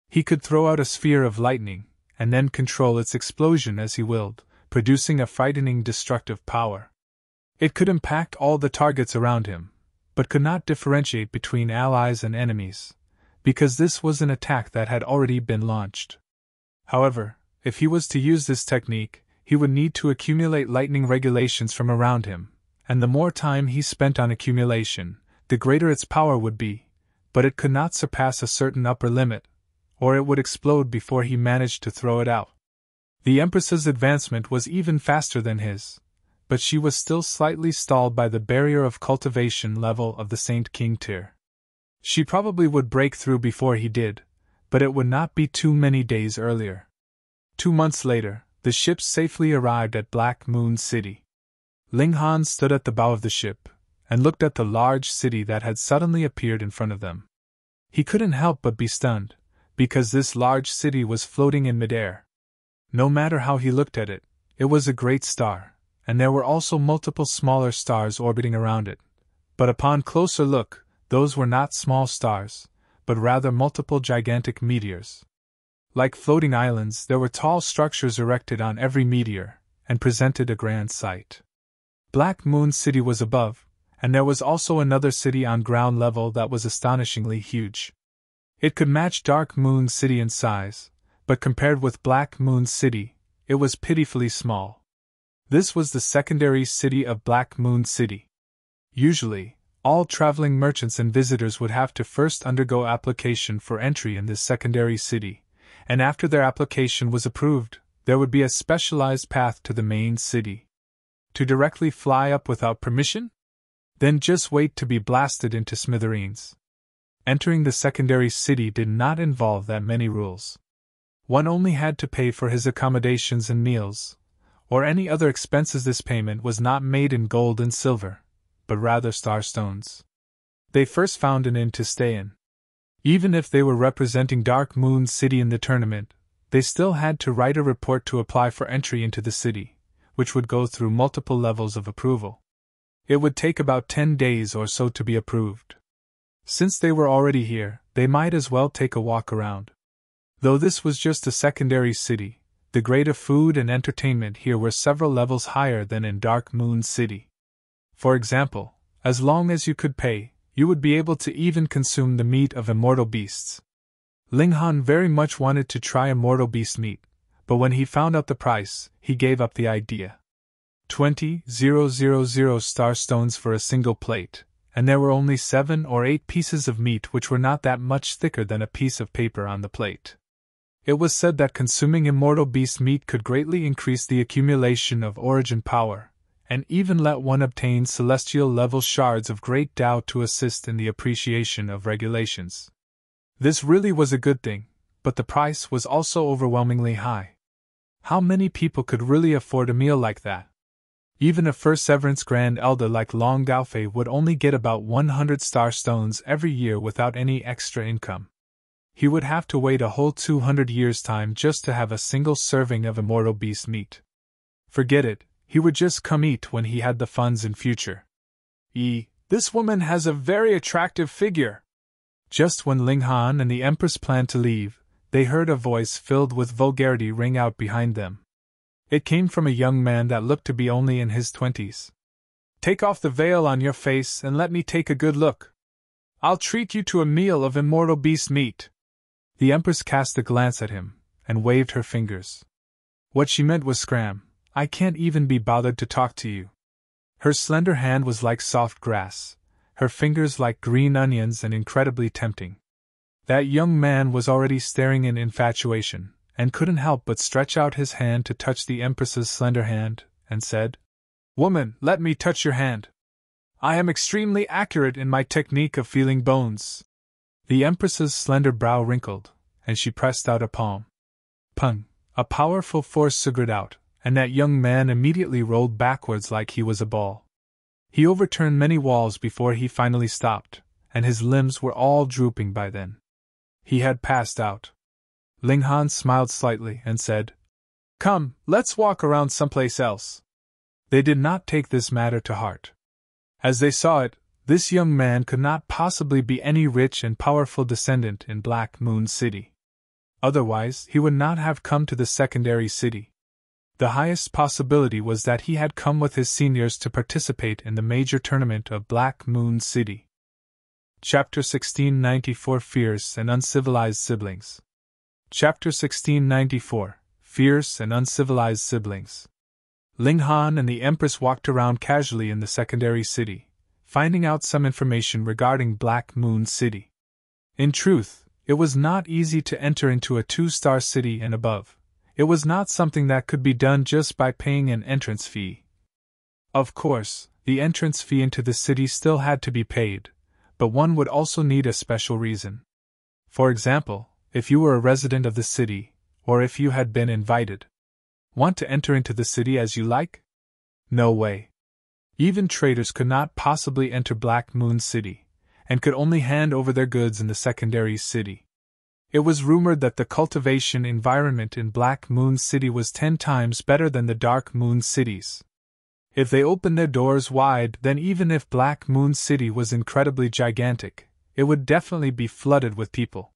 He could throw out a sphere of lightning, and then control its explosion as he willed, producing a frightening destructive power. It could impact all the targets around him, but could not differentiate between allies and enemies, because this was an attack that had already been launched. However, if he was to use this technique, he would need to accumulate lightning regulations from around him, and the more time he spent on accumulation, the greater its power would be, but it could not surpass a certain upper limit, or it would explode before he managed to throw it out. The Empress's advancement was even faster than his, but she was still slightly stalled by the barrier of cultivation level of the Saint King tier. She probably would break through before he did, but it would not be too many days earlier. 2 months later, the ship safely arrived at Black Moon City. Ling Han stood at the bow of the ship, and looked at the large city that had suddenly appeared in front of them. He couldn't help but be stunned, because this large city was floating in midair. No matter how he looked at it, it was a great star, and there were also multiple smaller stars orbiting around it. But upon closer look, those were not small stars, but rather multiple gigantic meteors. Like floating islands, there were tall structures erected on every meteor, and presented a grand sight. Black Moon City was above, and there was also another city on ground level that was astonishingly huge. It could match Dark Moon City in size, but compared with Black Moon City, it was pitifully small. This was the secondary city of Black Moon City. Usually, all traveling merchants and visitors would have to first undergo application for entry in this secondary city, and after their application was approved, there would be a specialized path to the main city. To directly fly up without permission? Then just wait to be blasted into smithereens. Entering the secondary city did not involve that many rules. One only had to pay for his accommodations and meals, or any other expenses. This payment was not made in gold and silver, but rather starstones. They first found an inn to stay in. Even if they were representing Dark Moon City in the tournament, they still had to write a report to apply for entry into the city, which would go through multiple levels of approval. It would take about 10 days or so to be approved. Since they were already here, they might as well take a walk around. Though this was just a secondary city, the grade of food and entertainment here were several levels higher than in Dark Moon City. For example, as long as you could pay, you would be able to even consume the meat of immortal beasts. Ling Han very much wanted to try immortal beast meat, but when he found out the price, he gave up the idea. 20,000 star stones for a single plate, and there were only 7 or 8 pieces of meat which were not that much thicker than a piece of paper on the plate. It was said that consuming immortal beast meat could greatly increase the accumulation of origin power, and even let one obtain celestial-level shards of great Tao to assist in the appreciation of regulations. This really was a good thing, but the price was also overwhelmingly high. How many people could really afford a meal like that? Even a First Severance Grand Elder like Long Gaofei would only get about 100 star stones every year without any extra income. He would have to wait a whole 200 years' time just to have a single serving of immortal beast meat. Forget it, he would just come eat when he had the funds in future. This woman has a very attractive figure. Just when Ling Han and the Empress planned to leave, they heard a voice filled with vulgarity ring out behind them. It came from a young man that looked to be only in his 20s. Take off the veil on your face and let me take a good look. I'll treat you to a meal of immortal beast meat. The Empress cast a glance at him, and waved her fingers. What she meant was scram, I can't even be bothered to talk to you. Her slender hand was like soft grass, her fingers like green onions and incredibly tempting. That young man was already staring in infatuation, and couldn't help but stretch out his hand to touch the Empress's slender hand, and said, Woman, let me touch your hand. I am extremely accurate in my technique of feeling bones. The Empress's slender brow wrinkled, and she pressed out a palm. Pung! A powerful force surged out, and that young man immediately rolled backwards like he was a ball. He overturned many walls before he finally stopped, and his limbs were all drooping by then. He had passed out. Ling Han smiled slightly and said, Come, let's walk around someplace else. They did not take this matter to heart. As they saw it, this young man could not possibly be any rich and powerful descendant in Black Moon City. Otherwise, he would not have come to the secondary city. The highest possibility was that he had come with his seniors to participate in the major tournament of Black Moon City. Chapter 1694 Fierce and Uncivilized Siblings. Chapter 1694 Fierce and Uncivilized Siblings. Ling Han and the Empress walked around casually in the secondary city, finding out some information regarding Black Moon City. In truth, it was not easy to enter into a 2-star city and above. It was not something that could be done just by paying an entrance fee. Of course, the entrance fee into the city still had to be paid, but one would also need a special reason. For example, if you were a resident of the city, or if you had been invited. Want to enter into the city as you like? No way. Even traders could not possibly enter Black Moon City, and could only hand over their goods in the secondary city. It was rumored that the cultivation environment in Black Moon City was 10 times better than the Dark Moon cities. If they opened their doors wide, then even if Black Moon City was incredibly gigantic, it would definitely be flooded with people.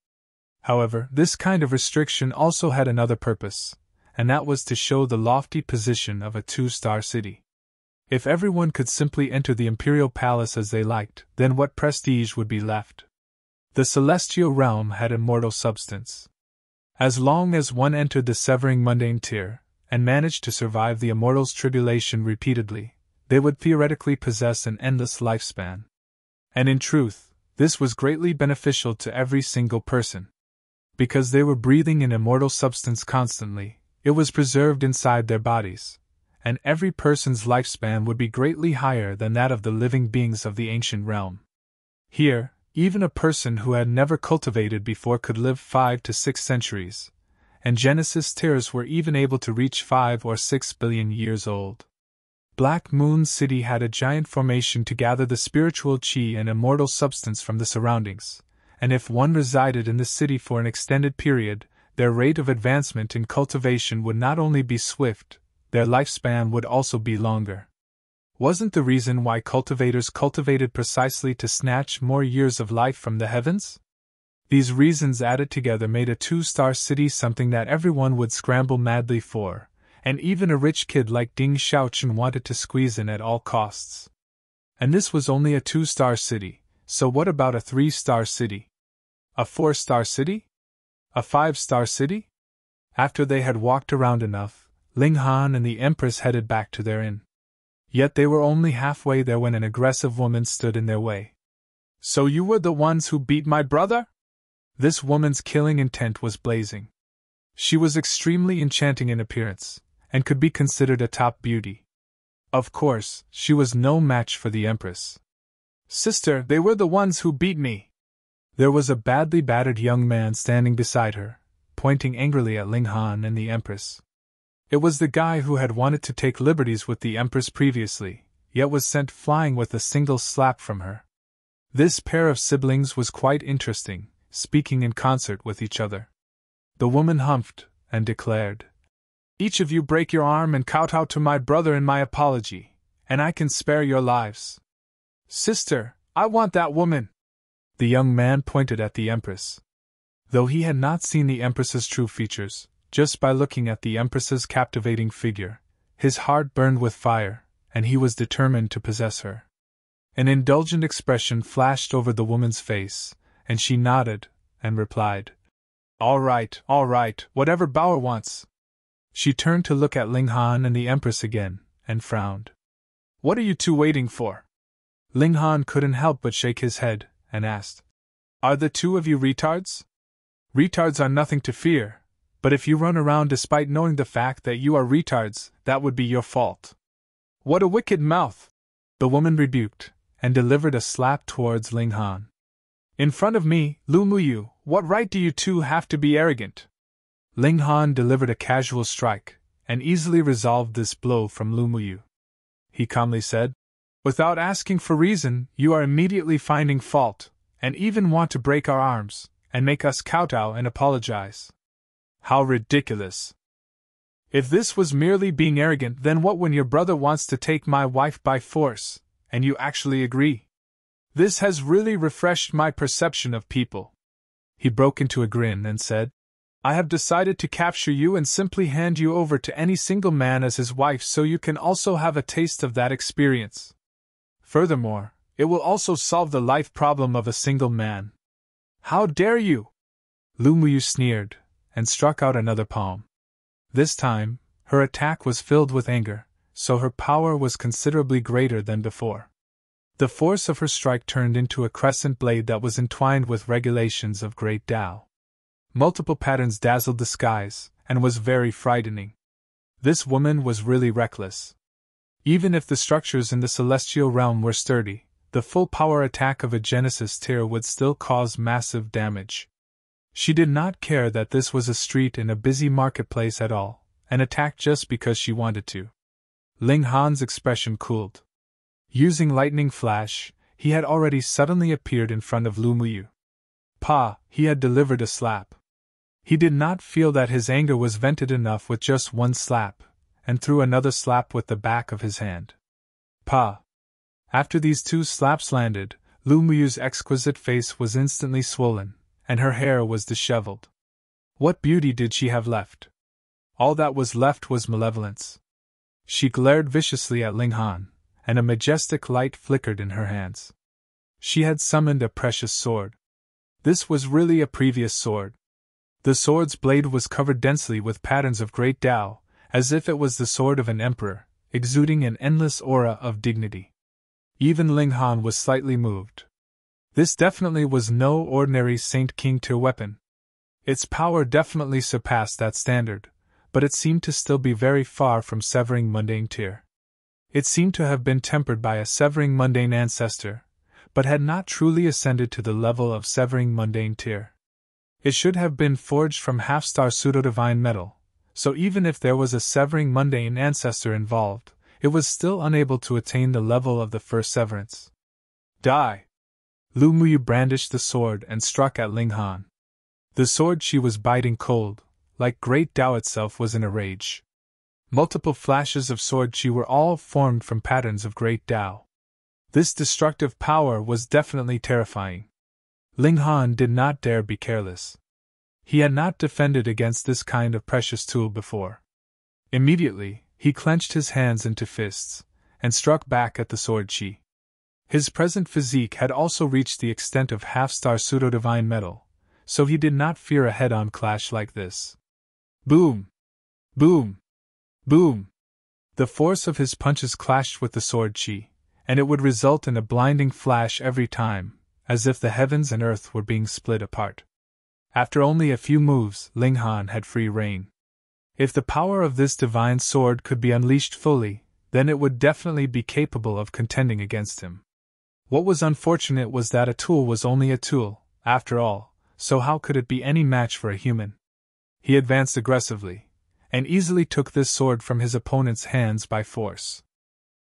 However, this kind of restriction also had another purpose, and that was to show the lofty position of a 2-star city. If everyone could simply enter the Imperial Palace as they liked, then what prestige would be left? The celestial realm had immortal substance. As long as one entered the severing mundane tier, and managed to survive the immortal's tribulation repeatedly, they would theoretically possess an endless lifespan. And in truth, this was greatly beneficial to every single person. Because they were breathing in immortal substance constantly, it was preserved inside their bodies, and every person's lifespan would be greatly higher than that of the living beings of the ancient realm. Here, even a person who had never cultivated before could live 5 to 6 centuries, and Genesis tiers were even able to reach 5 or 6 billion years old. Black Moon City had a giant formation to gather the spiritual chi and immortal substance from the surroundings, and if one resided in the city for an extended period, their rate of advancement in cultivation would not only be swift, their lifespan would also be longer. Wasn't the reason why cultivators cultivated precisely to snatch more years of life from the heavens? These reasons added together made a 2-star city something that everyone would scramble madly for, and even a rich kid like Ding Xiaochun wanted to squeeze in at all costs. And this was only a 2-star city, so what about a 3-star city? A 4-star city? A 5-star city? After they had walked around enough, Ling Han and the Empress headed back to their inn. Yet they were only halfway there when an aggressive woman stood in their way. "So you were the ones who beat my brother?" This woman's killing intent was blazing. She was extremely enchanting in appearance, and could be considered a top beauty. Of course, she was no match for the Empress. "Sister, they were the ones who beat me." There was a badly battered young man standing beside her, pointing angrily at Ling Han and the Empress. It was the guy who had wanted to take liberties with the Empress previously, yet was sent flying with a single slap from her. This pair of siblings was quite interesting, speaking in concert with each other. The woman humphed and declared, "Each of you break your arm and kowtow to my brother in my apology, and I can spare your lives." "Sister, I want that woman." The young man pointed at the Empress. Though he had not seen the Empress's true features, just by looking at the Empress's captivating figure, his heart burned with fire, and he was determined to possess her. An indulgent expression flashed over the woman's face, and she nodded and replied, all right, whatever Bauer wants." She turned to look at Ling Han and the Empress again, and frowned. "What are you two waiting for?" Ling Han couldn't help but shake his head, and asked, "Are the two of you retards?" "Retards are nothing to fear, but if you run around despite knowing the fact that you are retards, that would be your fault." "What a wicked mouth!" the woman rebuked, and delivered a slap towards Ling Han. "In front of me, Lu Muyu, what right do you two have to be arrogant?" Ling Han delivered a casual strike, and easily resolved this blow from Lu Muyu. He calmly said, "Without asking for reason, you are immediately finding fault, and even want to break our arms, and make us kowtow and apologize. How ridiculous! If this was merely being arrogant, then what when your brother wants to take my wife by force, and you actually agree? This has really refreshed my perception of people." He broke into a grin and said, "I have decided to capture you and simply hand you over to any single man as his wife so you can also have a taste of that experience. Furthermore, it will also solve the life problem of a single man." "How dare you!" Lu Muyu sneered, and struck out another palm. This time, her attack was filled with anger, so her power was considerably greater than before. The force of her strike turned into a crescent blade that was entwined with regulations of great Tao. Multiple patterns dazzled the skies, and was very frightening. This woman was really reckless. Even if the structures in the celestial realm were sturdy, the full power attack of a Genesis tier would still cause massive damage. She did not care that this was a street in a busy marketplace at all, and attacked just because she wanted to. Ling Han's expression cooled. Using lightning flash, he had already suddenly appeared in front of Lu Muyu. He had delivered a slap. He did not feel that his anger was vented enough with just one slap, and threw another slap with the back of his hand. After these two slaps landed, Lu Muyu's exquisite face was instantly swollen, and her hair was disheveled. What beauty did she have left? All that was left was malevolence. She glared viciously at Ling Han, and a majestic light flickered in her hands. She had summoned a precious sword. This was really a previous sword. The sword's blade was covered densely with patterns of great Tao, as if it was the sword of an emperor, exuding an endless aura of dignity. Even Ling Han was slightly moved. This definitely was no ordinary Saint King tier weapon. Its power definitely surpassed that standard, but it seemed to still be very far from severing mundane tier. It seemed to have been tempered by a severing mundane ancestor, but had not truly ascended to the level of severing mundane tier. It should have been forged from half-star pseudo-divine metal, so even if there was a severing mundane ancestor involved, it was still unable to attain the level of the first severance. Die! Lu Muyu brandished the sword and struck at Ling Han. The sword she was biting cold, like great Tao itself, was in a rage. Multiple flashes of sword chi were all formed from patterns of great Tao. This destructive power was definitely terrifying. Ling Han did not dare be careless. He had not defended against this kind of precious tool before. Immediately, he clenched his hands into fists, and struck back at the sword chi. His present physique had also reached the extent of half-star pseudo-divine metal, so he did not fear a head-on clash like this. Boom! Boom! Boom! The force of his punches clashed with the sword chi, and it would result in a blinding flash every time, as if the heavens and earth were being split apart. After only a few moves, Ling Han had free rein. If the power of this divine sword could be unleashed fully, then it would definitely be capable of contending against him. What was unfortunate was that a tool was only a tool, after all, so how could it be any match for a human? He advanced aggressively, and easily took this sword from his opponent's hands by force.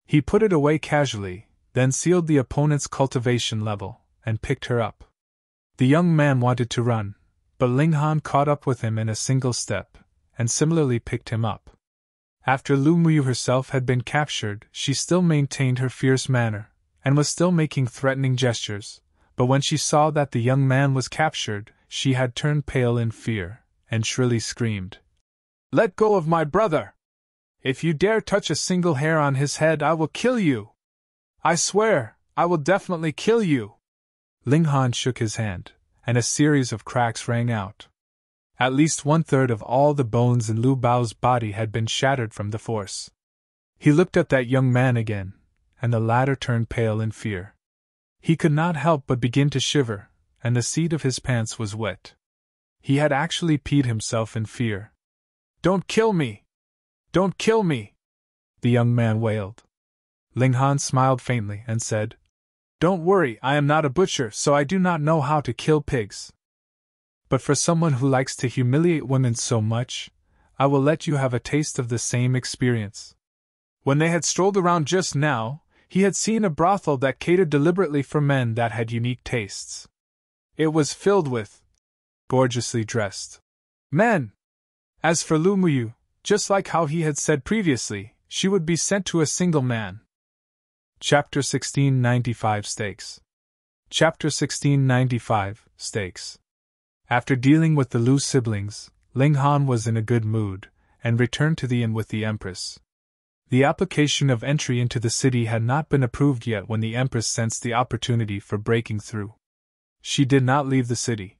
He put it away casually, then sealed the opponent's cultivation level, and picked her up. The young man wanted to run, but Ling Han caught up with him in a single step, and similarly picked him up. After Lu Muyu herself had been captured, she still maintained her fierce manner, and was still making threatening gestures, but when she saw that the young man was captured, she had turned pale in fear, and shrilly screamed, "Let go of my brother! If you dare touch a single hair on his head, I will kill you! I swear, I will definitely kill you!" Ling Han shook his hand, and a series of cracks rang out. At least 1/3 of all the bones in Lu Bao's body had been shattered from the force. He looked at that young man again, and the latter turned pale in fear. He could not help but begin to shiver, and the seat of his pants was wet. He had actually peed himself in fear. "Don't kill me! Don't kill me!" the young man wailed. Ling Han smiled faintly and said, "Don't worry, I am not a butcher, so I do not know how to kill pigs. But for someone who likes to humiliate women so much, I will let you have a taste of the same experience." When they had strolled around just now, he had seen a brothel that catered deliberately for men that had unique tastes. It was filled with gorgeously dressed men. As for Lu Muyu, just like how he had said previously, she would be sent to a single man. Chapter 1695 Stakes. Chapter 1695 Stakes. After dealing with the Lu siblings, Ling Han was in a good mood, and returned to the inn with the Empress. The application of entry into the city had not been approved yet when the Empress sensed the opportunity for breaking through. She did not leave the city.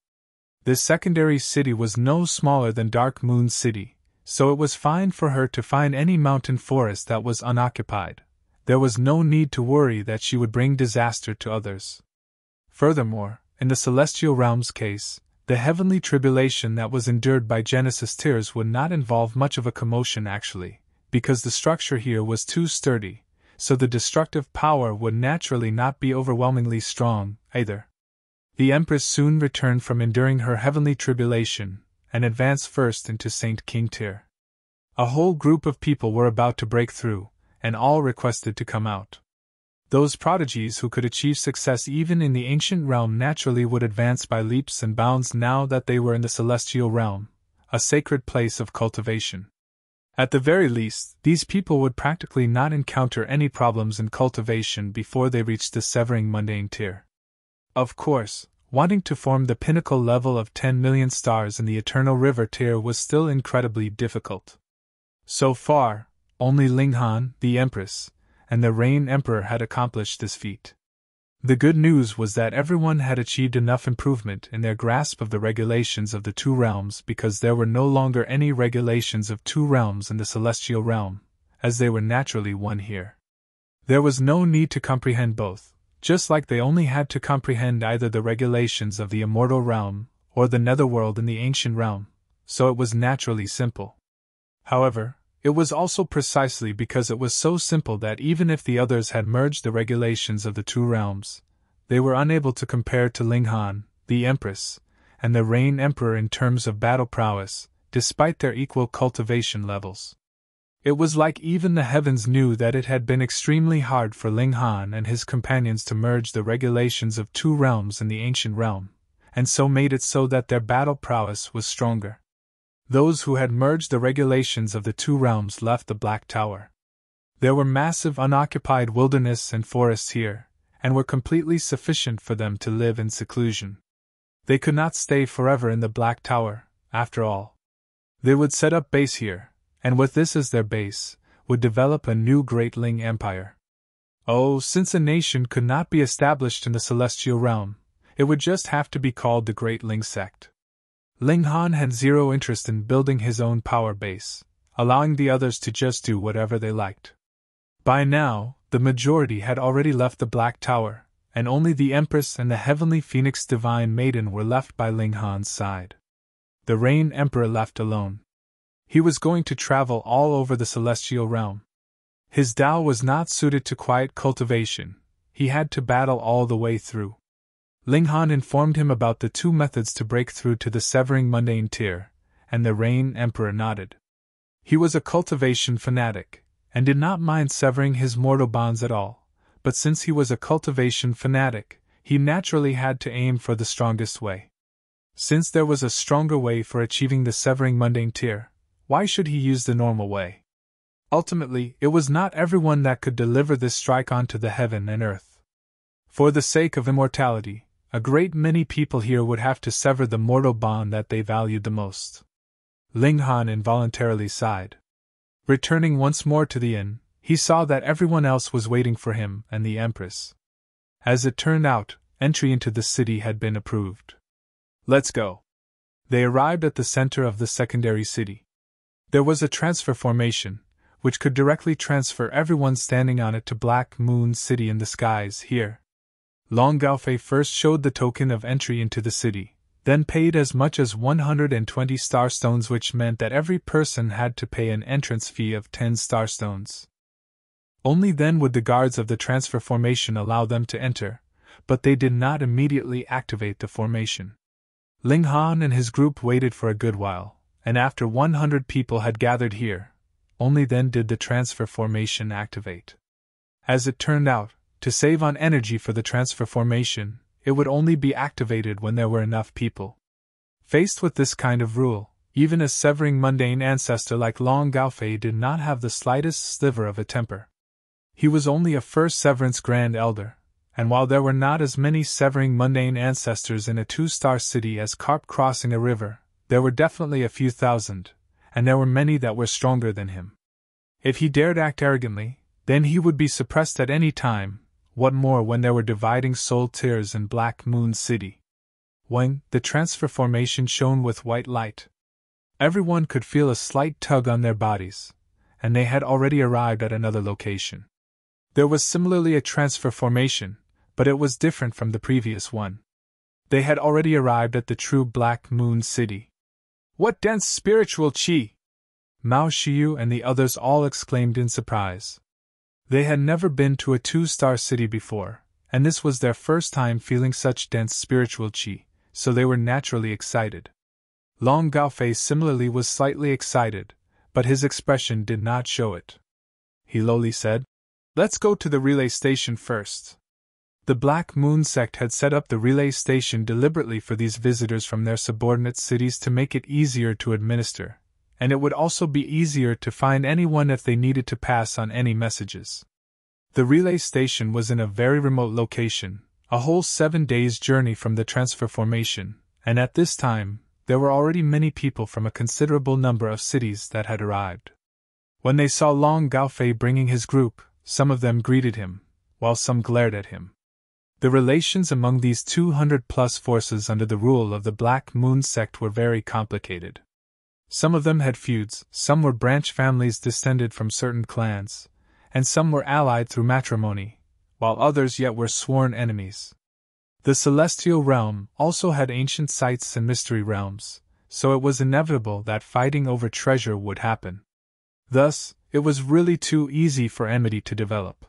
This secondary city was no smaller than Dark Moon City, so it was fine for her to find any mountain forest that was unoccupied. There was no need to worry that she would bring disaster to others. Furthermore, in the Celestial Realm's case, the heavenly tribulation that was endured by Genesis Tears would not involve much of a commotion actually, because the structure here was too sturdy, so the destructive power would naturally not be overwhelmingly strong, either. The Empress soon returned from enduring her heavenly tribulation, and advanced first into St. King Tyr. A whole group of people were about to break through, and all requested to come out. Those prodigies who could achieve success even in the ancient realm naturally would advance by leaps and bounds now that they were in the celestial realm, a sacred place of cultivation. At the very least, these people would practically not encounter any problems in cultivation before they reached the severing mundane tier. Of course, wanting to form the pinnacle level of 10 million stars in the Eternal River tier was still incredibly difficult. So far, only Ling Han, the Empress, and the Rain Emperor had accomplished this feat. The good news was that everyone had achieved enough improvement in their grasp of the regulations of the two realms because there were no longer any regulations of two realms in the celestial realm, as they were naturally one here. There was no need to comprehend both, just like they only had to comprehend either the regulations of the immortal realm or the netherworld in the ancient realm, so it was naturally simple. However, it was also precisely because it was so simple that even if the others had merged the regulations of the two realms, they were unable to compare to Ling Han, the Empress, and the Rain Emperor in terms of battle prowess, despite their equal cultivation levels. It was like even the heavens knew that it had been extremely hard for Ling Han and his companions to merge the regulations of two realms in the ancient realm, and so made it so that their battle prowess was stronger. Those who had merged the regulations of the two realms left the Black Tower. There were massive unoccupied wilderness and forests here, and were completely sufficient for them to live in seclusion. They could not stay forever in the Black Tower, after all. They would set up base here, and with this as their base, would develop a new Great Ling Empire. Oh, since a nation could not be established in the celestial realm, it would just have to be called the Great Ling Sect. Ling Han had zero interest in building his own power base, allowing the others to just do whatever they liked. By now, the majority had already left the Black Tower, and only the Empress and the Heavenly Phoenix Divine Maiden were left by Ling Han's side. The Rain Emperor left alone. He was going to travel all over the celestial realm. His Tao was not suited to quiet cultivation, he had to battle all the way through. Ling Han informed him about the two methods to break through to the severing mundane tier, and the Rain Emperor nodded. He was a cultivation fanatic, and did not mind severing his mortal bonds at all, but since he was a cultivation fanatic, he naturally had to aim for the strongest way. Since there was a stronger way for achieving the severing mundane tier, why should he use the normal way? Ultimately, it was not everyone that could deliver this strike onto the heaven and earth. For the sake of immortality, a great many people here would have to sever the mortal bond that they valued the most. Ling Han involuntarily sighed. Returning once more to the inn, he saw that everyone else was waiting for him and the Empress. As it turned out, entry into the city had been approved. Let's go. They arrived at the center of the secondary city. There was a transfer formation, which could directly transfer everyone standing on it to Black Moon City in the skies here. Long Gaofei first showed the token of entry into the city, then paid as much as 120 starstones, which meant that every person had to pay an entrance fee of 10 starstones. Only then would the guards of the transfer formation allow them to enter, but they did not immediately activate the formation. Ling Han and his group waited for a good while, and after 100 people had gathered here, only then did the transfer formation activate. As it turned out, to save on energy for the transfer formation, it would only be activated when there were enough people. Faced with this kind of rule, even a severing mundane ancestor like Long Gaofei did not have the slightest sliver of a temper. He was only a first severance Grand Elder, and while there were not as many severing mundane ancestors in a 2-star city as carp crossing a river, there were definitely a few thousand, and there were many that were stronger than him. If he dared act arrogantly, then he would be suppressed at any time, what more when there were dividing soul tiers in Black Moon City. When the transfer formation shone with white light, everyone could feel a slight tug on their bodies, and they had already arrived at another location. There was similarly a transfer formation, but it was different from the previous one. They had already arrived at the true Black Moon City. What dense spiritual qi! Mao Shiyu and the others all exclaimed in surprise. They had never been to a 2-star city before, and this was their first time feeling such dense spiritual qi, so they were naturally excited. Long Gaofei similarly was slightly excited, but his expression did not show it. He lowly said, "Let's go to the relay station first." The Black Moon sect had set up the relay station deliberately for these visitors from their subordinate cities to make it easier to administer, and it would also be easier to find anyone if they needed to pass on any messages. The relay station was in a very remote location, a whole 7 days' journey from the transfer formation, and at this time, there were already many people from a considerable number of cities that had arrived. When they saw Long Gaofei bringing his group, some of them greeted him, while some glared at him. The relations among these 200-plus forces under the rule of the Black Moon sect were very complicated. Some of them had feuds, some were branch families descended from certain clans, and some were allied through matrimony, while others yet were sworn enemies. The celestial realm also had ancient sites and mystery realms, so it was inevitable that fighting over treasure would happen. Thus, it was really too easy for enmity to develop.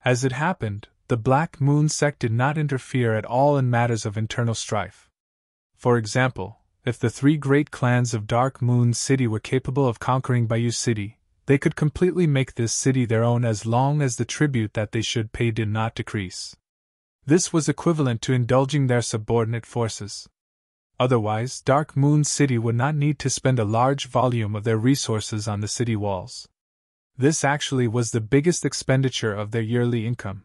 As it happened, the Black Moon sect did not interfere at all in matters of internal strife. For example, if the 3 great clans of Dark Moon City were capable of conquering Bayou City, they could completely make this city their own as long as the tribute that they should pay did not decrease. This was equivalent to indulging their subordinate forces. Otherwise, Dark Moon City would not need to spend a large volume of their resources on the city walls. This actually was the biggest expenditure of their yearly income.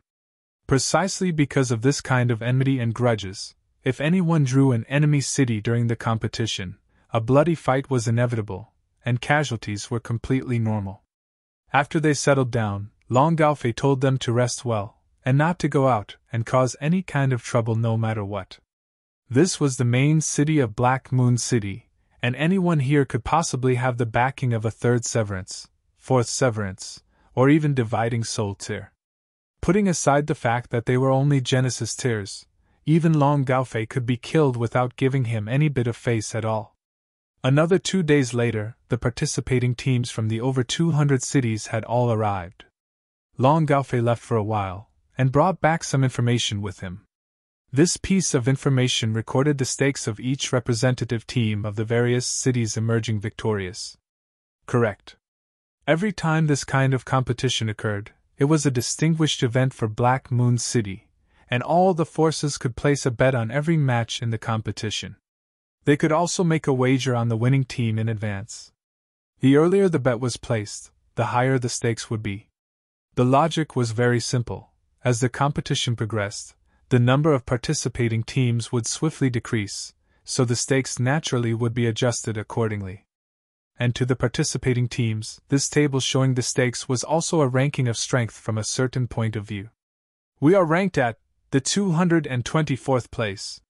Precisely because of this kind of enmity and grudges, if anyone drew an enemy city during the competition, a bloody fight was inevitable, and casualties were completely normal. After they settled down, Long Gaofei told them to rest well, and not to go out and cause any kind of trouble no matter what. This was the main city of Black Moon City, and anyone here could possibly have the backing of a third severance, fourth severance, or even dividing soul tier. Putting aside the fact that they were only Genesis tiers, even Long Gaofei could be killed without giving him any bit of face at all. Another 2 days later, the participating teams from the over 200 cities had all arrived. Long Gaofei left for a while, and brought back some information with him. This piece of information recorded the stakes of each representative team of the various cities emerging victorious. Correct. Every time this kind of competition occurred, it was a distinguished event for Black Moon City, and all the forces could place a bet on every match in the competition. They could also make a wager on the winning team in advance. The earlier the bet was placed, the higher the stakes would be. The logic was very simple. As the competition progressed, the number of participating teams would swiftly decrease, so the stakes naturally would be adjusted accordingly. And to the participating teams, this table showing the stakes was also a ranking of strength from a certain point of view. We are ranked at the 224th place.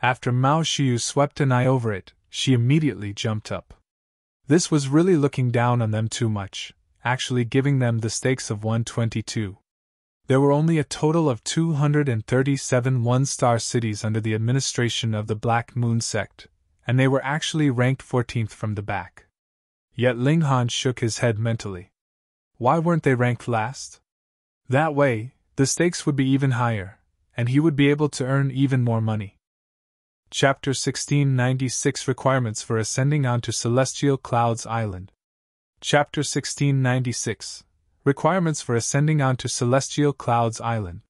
After Mao Xiu swept an eye over it, she immediately jumped up. This was really looking down on them too much, actually giving them the stakes of 122. There were only a total of 237 one-star cities under the administration of the Black Moon sect, and they were actually ranked 14th from the back. Yet Ling Han shook his head mentally. Why weren't they ranked last? That way, the stakes would be even higher, and he would be able to earn even more money. Chapter 1696 Requirements for Ascending onto Celestial Clouds Island. Chapter 1696 Requirements for Ascending onto Celestial Clouds Island.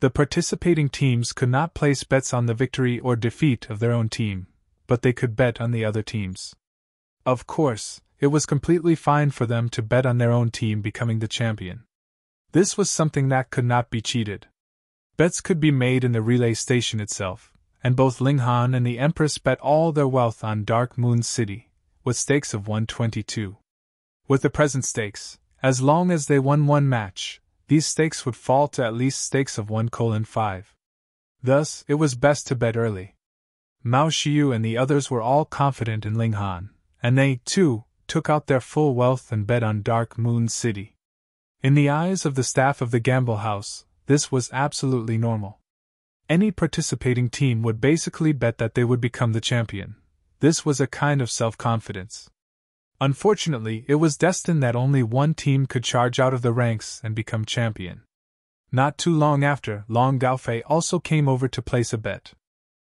The participating teams could not place bets on the victory or defeat of their own team, but they could bet on the other teams. Of course, it was completely fine for them to bet on their own team becoming the champion. This was something that could not be cheated. Bets could be made in the relay station itself, and both Ling Han and the Empress bet all their wealth on Dark Moon City, with stakes of 122. With the present stakes, as long as they won one match, these stakes would fall to at least stakes of 1:5. Thus, it was best to bet early. Mao Xiu and the others were all confident in Ling Han, and they, too, took out their full wealth and bet on Dark Moon City. In the eyes of the staff of the Gamble House, this was absolutely normal. Any participating team would basically bet that they would become the champion. This was a kind of self-confidence. Unfortunately, it was destined that only one team could charge out of the ranks and become champion. Not too long after, Long Gaofei also came over to place a bet.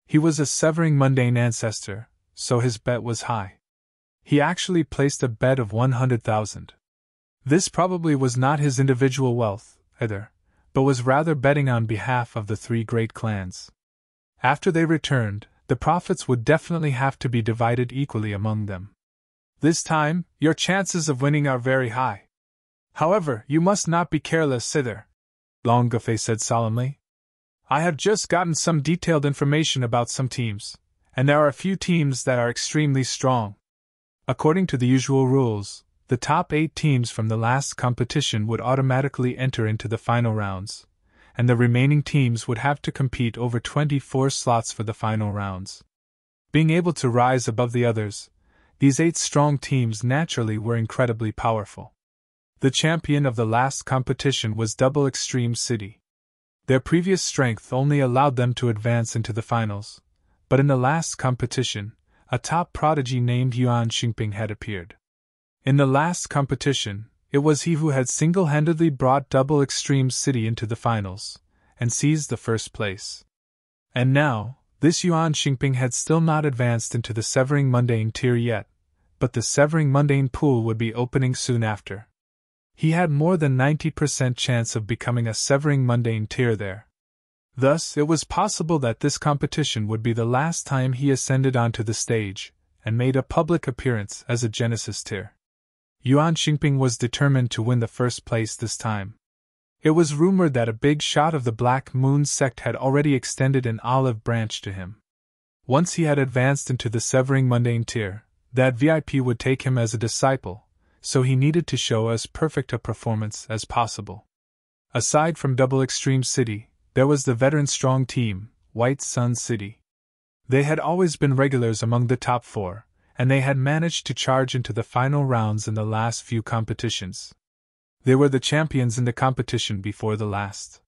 He was a severing mundane ancestor, so his bet was high. He actually placed a bet of 100,000. This probably was not his individual wealth, either, but was rather betting on behalf of the three great clans. After they returned, the profits would definitely have to be divided equally among them. This time, your chances of winning are very high. However, you must not be careless either, Long Gaofei said solemnly. I have just gotten some detailed information about some teams, and there are a few teams that are extremely strong. According to the usual rules, the top 8 teams from the last competition would automatically enter into the final rounds, and the remaining teams would have to compete over 24 slots for the final rounds. Being able to rise above the others, these 8 strong teams naturally were incredibly powerful. The champion of the last competition was Double Extreme City. Their previous strength only allowed them to advance into the finals, but in the last competition, a top prodigy named Yuan Xingping had appeared. In the last competition, it was he who had single-handedly brought Double Extreme City into the finals, and seized the first place. And now, this Yuan Xingping had still not advanced into the Severing Mundane tier yet, but the Severing Mundane pool would be opening soon after. He had more than 90% chance of becoming a Severing Mundane tier there. Thus, it was possible that this competition would be the last time he ascended onto the stage and made a public appearance as a Genesis tier. Yuan Xingping was determined to win the first place this time. It was rumored that a big shot of the Black Moon sect had already extended an olive branch to him. Once he had advanced into the Severing Mundane tier, that VIP would take him as a disciple, so he needed to show as perfect a performance as possible. Aside from Double Extreme City, there was the veteran strong team, White Sun City. They had always been regulars among the top 4, and they had managed to charge into the final rounds in the last few competitions. They were the champions in the competition before the last.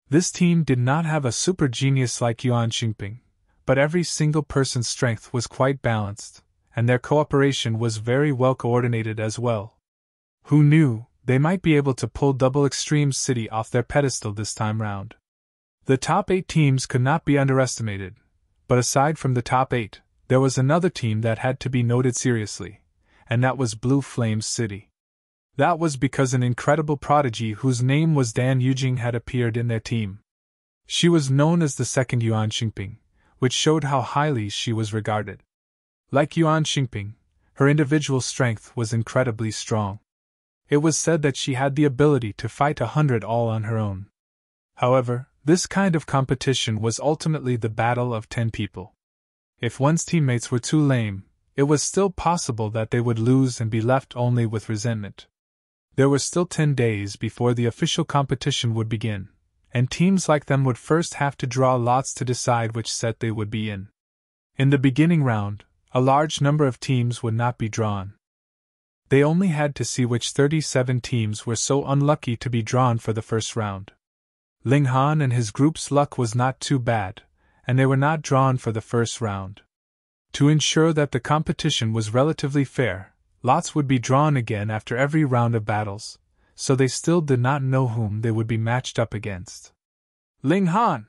This team did not have a super genius like Yuan Xingping, but every single person's strength was quite balanced, and their cooperation was very well coordinated as well. Who knew, they might be able to pull Double Extreme City off their pedestal this time round. The top 8 teams could not be underestimated, but aside from the top 8, there was another team that had to be noted seriously, and that was Blue Flames City. That was because an incredible prodigy whose name was Dan Yujing had appeared in their team. She was known as the second Yuan Xingping, which showed how highly she was regarded. Like Yuan Xingping, her individual strength was incredibly strong. It was said that she had the ability to fight 100 all on her own. However, this kind of competition was ultimately the battle of 10 people. If one's teammates were too lame, it was still possible that they would lose and be left only with resentment. There were still 10 days before the official competition would begin, and teams like them would first have to draw lots to decide which set they would be in. In the beginning round, a large number of teams would not be drawn. They only had to see which 37 teams were so unlucky to be drawn for the first round. Ling Han and his group's luck was not too bad, and they were not drawn for the first round. To ensure that the competition was relatively fair, lots would be drawn again after every round of battles, so they still did not know whom they would be matched up against. Ling Han,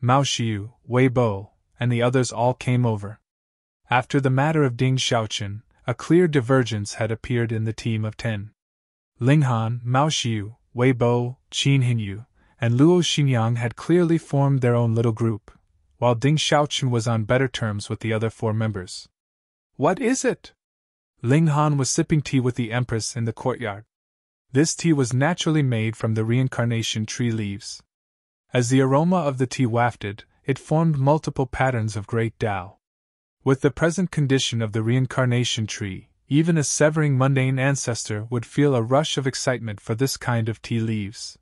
Mao Xiu, Wei Bo, and the others all came over. After the matter of Ding Xiaochen, a clear divergence had appeared in the team of 10. Ling Han, Mao Xiu, Wei Bo, Qin Hinyu, and Luo Xinyang had clearly formed their own little group, while Ding Xiaochen was on better terms with the other 4 members. What is it? Ling Han was sipping tea with the Empress in the courtyard. This tea was naturally made from the reincarnation tree leaves. As the aroma of the tea wafted, it formed multiple patterns of great Tao. With the present condition of the reincarnation tree, even a severing mundane ancestor would feel a rush of excitement for this kind of tea leaves.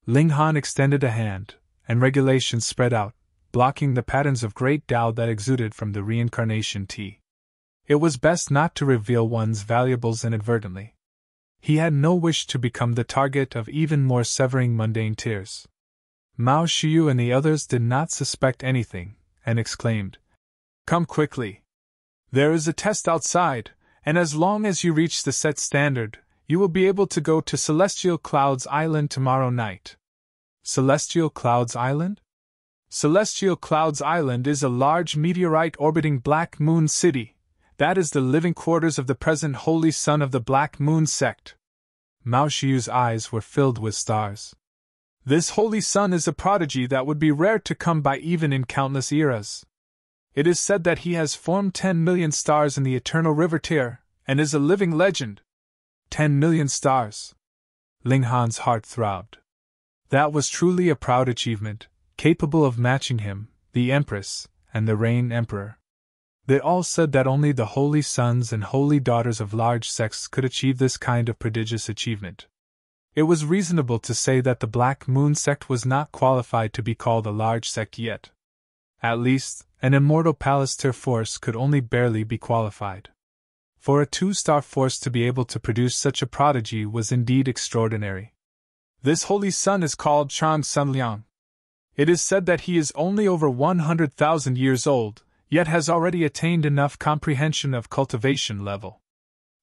Ling Han extended a hand, and regulations spread out, blocking the patterns of great Tao that exuded from the reincarnation tea. It was best not to reveal one's valuables inadvertently. He had no wish to become the target of even more severing mundane tears. Mao Xiu and the others did not suspect anything, and exclaimed, "Come quickly! There is a test outside, and as long as you reach the set standard, you will be able to go to Celestial Clouds Island tomorrow night." Celestial Clouds Island? Celestial Clouds Island is a large meteorite orbiting Black Moon City. That is the living quarters of the present Holy Son of the Black Moon sect. Mao Xiu's eyes were filled with stars. This Holy Son is a prodigy that would be rare to come by even in countless eras. It is said that he has formed 10 million stars in the Eternal River tier, and is a living legend. 10 million stars. Ling Han's heart throbbed. That was truly a proud achievement, capable of matching him, the Empress, and the Rain Emperor. They all said that only the holy sons and holy daughters of large sects could achieve this kind of prodigious achievement. It was reasonable to say that the Black Moon sect was not qualified to be called a large sect yet. At least, an Immortal Palace tier force could only barely be qualified. For a 2-star force to be able to produce such a prodigy was indeed extraordinary. This holy son is called Chang Sunliang. It is said that he is only over 100,000 years old, yet has already attained enough comprehension of cultivation level.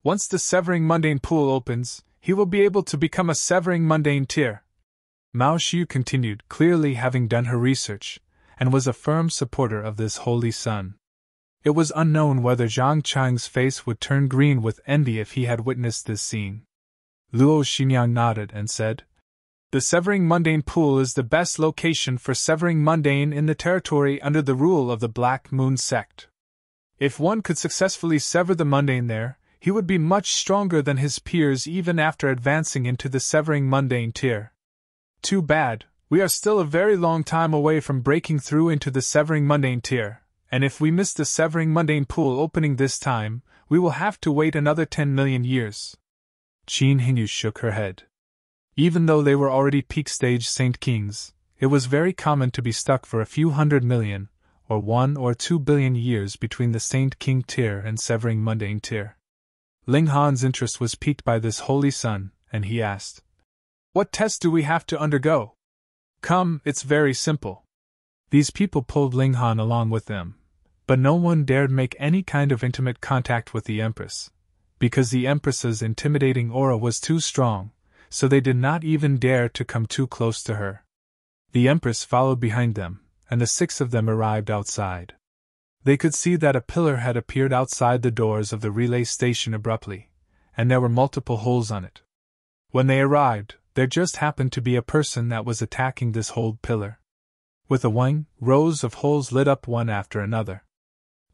Once the Severing Mundane pool opens, he will be able to become a Severing Mundane tier. Mao Xiu continued, clearly having done her research, and was a firm supporter of this holy son. It was unknown whether Zhang Chang's face would turn green with envy if he had witnessed this scene. Luo Xinyang nodded and said, The severing mundane pool is the best location for severing mundane in the territory under the rule of the Black Moon sect. If one could successfully sever the mundane there, he would be much stronger than his peers even after advancing into the severing mundane tier. Too bad, we are still a very long time away from breaking through into the severing mundane tier, and if we miss the severing mundane pool opening this time, we will have to wait another 10 million years. Qin Hingyu shook her head. Even though they were already peak stage Saint Kings, it was very common to be stuck for a few 100 million, or 1 or 2 billion years between the Saint King tier and severing mundane tier. Ling Han's interest was piqued by this holy sun, and he asked, "What test do we have to undergo?" "Come, it's very simple." These people pulled Ling Han along with them, but no one dared make any kind of intimate contact with the Empress, because the Empress's intimidating aura was too strong, so they did not even dare to come too close to her. The Empress followed behind them, and the 6 of them arrived outside. They could see that a pillar had appeared outside the doors of the relay station abruptly, and there were multiple holes on it. When they arrived, there just happened to be a person that was attacking this holed pillar. With a wing, rows of holes lit up one after another.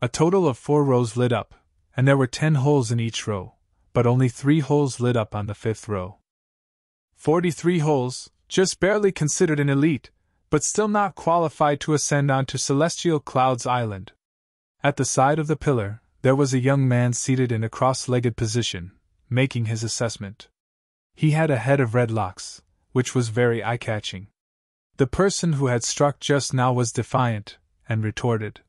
A total of 4 rows lit up, and there were 10 holes in each row, but only 3 holes lit up on the 5th row. 43 holes, just barely considered an elite, but still not qualified to ascend onto Celestial Clouds Island. At the side of the pillar, there was a young man seated in a cross-legged position, making his assessment. He had a head of red locks, which was very eye-catching. The person who had struck just now was defiant, and retorted,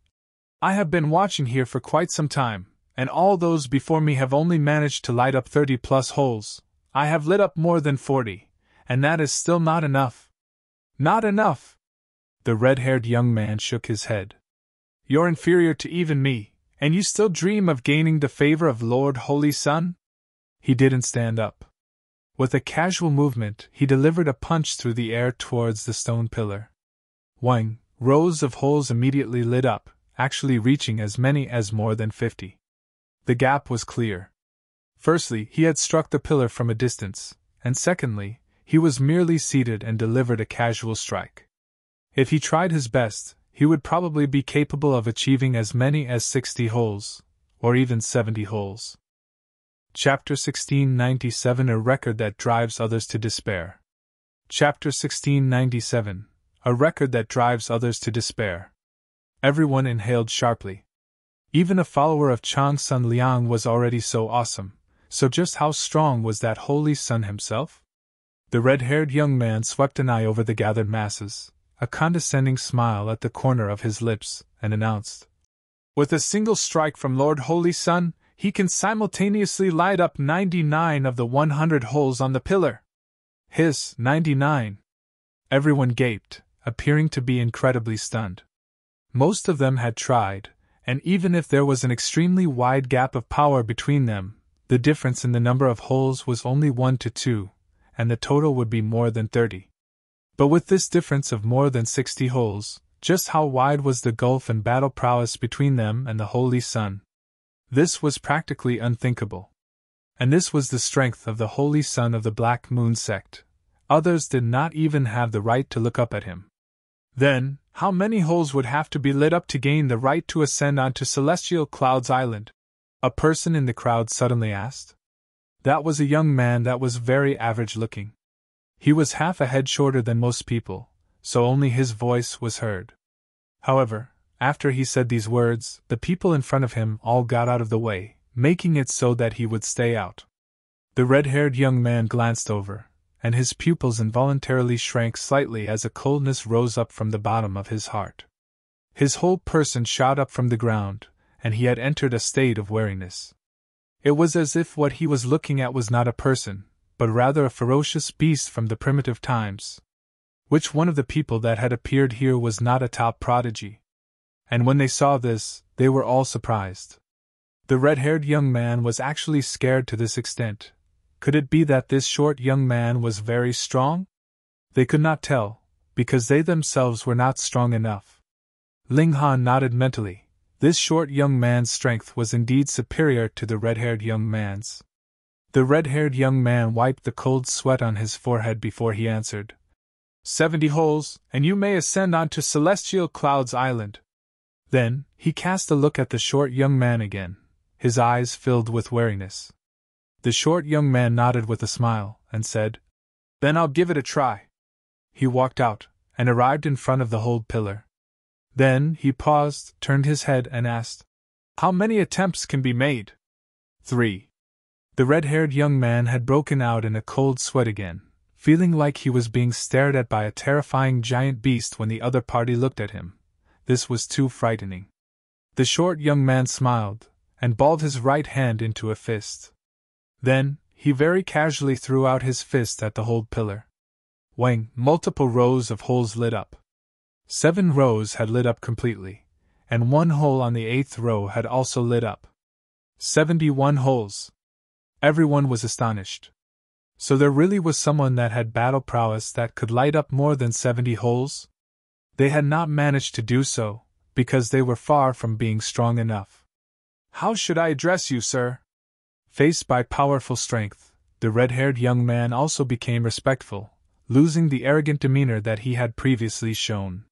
"I have been watching here for quite some time, and all those before me have only managed to light up 30+ holes. I have lit up more than 40, and that is still not enough." "Not enough!" The red-haired young man shook his head. "You're inferior to even me, and you still dream of gaining the favor of Lord Holy Sun?" He didn't stand up. With a casual movement, he delivered a punch through the air towards the stone pillar. Wang, rows of holes immediately lit up, actually reaching as many as more than 50. The gap was clear. Firstly, he had struck the pillar from a distance, and secondly, he was merely seated and delivered a casual strike. If he tried his best, he would probably be capable of achieving as many as 60 holes, or even 70 holes. Chapter 1697 A Record That Drives Others to Despair. Chapter 1697 A Record That Drives Others to Despair. Everyone inhaled sharply. Even a follower of Chang Sun Liang was already so awesome, so just how strong was that holy sun himself? The red-haired young man swept an eye over the gathered masses, a condescending smile at the corner of his lips, and announced, "With a single strike from Lord Holy Sun, he can simultaneously light up 99 of the 100 holes on the pillar." Hiss, 99. Everyone gaped, appearing to be incredibly stunned. Most of them had tried, and even if there was an extremely wide gap of power between them, the difference in the number of holes was only 1 to 2, and the total would be more than 30. But with this difference of more than 60 holes, just how wide was the gulf in battle prowess between them and the Holy Sun? This was practically unthinkable. And this was the strength of the Holy Sun of the Black Moon sect. Others did not even have the right to look up at him. Then, how many holes would have to be lit up to gain the right to ascend onto Celestial Clouds Island? A person in the crowd suddenly asked. That was a young man that was very average-looking. He was half a head shorter than most people, so only his voice was heard. However, after he said these words, the people in front of him all got out of the way, making it so that he would stay out. The red-haired young man glanced over, and his pupils involuntarily shrank slightly as a coldness rose up from the bottom of his heart. His whole person shot up from the ground, and he had entered a state of wariness. It was as if what he was looking at was not a person, but rather a ferocious beast from the primitive times. Which one of the people that had appeared here was not a top prodigy? And when they saw this, they were all surprised. The red-haired young man was actually scared to this extent. Could it be that this short young man was very strong? They could not tell, because they themselves were not strong enough. Ling Han nodded mentally. This short young man's strength was indeed superior to the red-haired young man's. The red-haired young man wiped the cold sweat on his forehead before he answered, 70 holes, and you may ascend onto Celestial Clouds Island. Then, he cast a look at the short young man again, his eyes filled with wariness. The short young man nodded with a smile, and said, "Then I'll give it a try." He walked out, and arrived in front of the hold pillar. Then, he paused, turned his head, and asked, "How many attempts can be made?" 3. The red-haired young man had broken out in a cold sweat again, feeling like he was being stared at by a terrifying giant beast when the other party looked at him. This was too frightening. The short young man smiled, and balled his right hand into a fist. Then, he very casually threw out his fist at the hold pillar. Whang! Multiple rows of holes lit up. 7 rows had lit up completely, and 1 hole on the 8th row had also lit up. 71 holes. Everyone was astonished. So there really was someone that had battle prowess that could light up more than 70 holes? They had not managed to do so, because they were far from being strong enough. "How should I address you, sir?" Faced by powerful strength, the red-haired young man also became respectful, losing the arrogant demeanor that he had previously shown.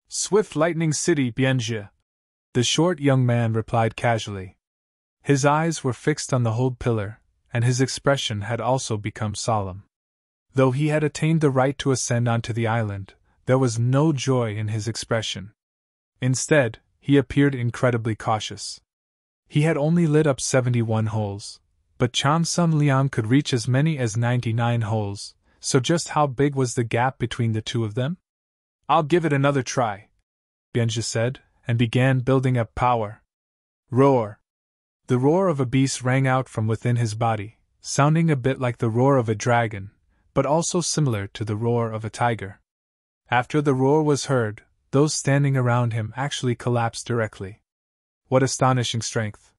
"Swift Lightning City, Bienje," the short young man replied casually. His eyes were fixed on the hold pillar, and his expression had also become solemn. Though he had attained the right to ascend onto the island, there was no joy in his expression. Instead, he appeared incredibly cautious. He had only lit up 71 holes, but Chang Sun Liang could reach as many as 99 holes, so just how big was the gap between the two of them? "I'll give it another try," Bienje said, and began building up power. Roar! The roar of a beast rang out from within his body, sounding a bit like the roar of a dragon, but also similar to the roar of a tiger. After the roar was heard, those standing around him actually collapsed directly. What astonishing strength!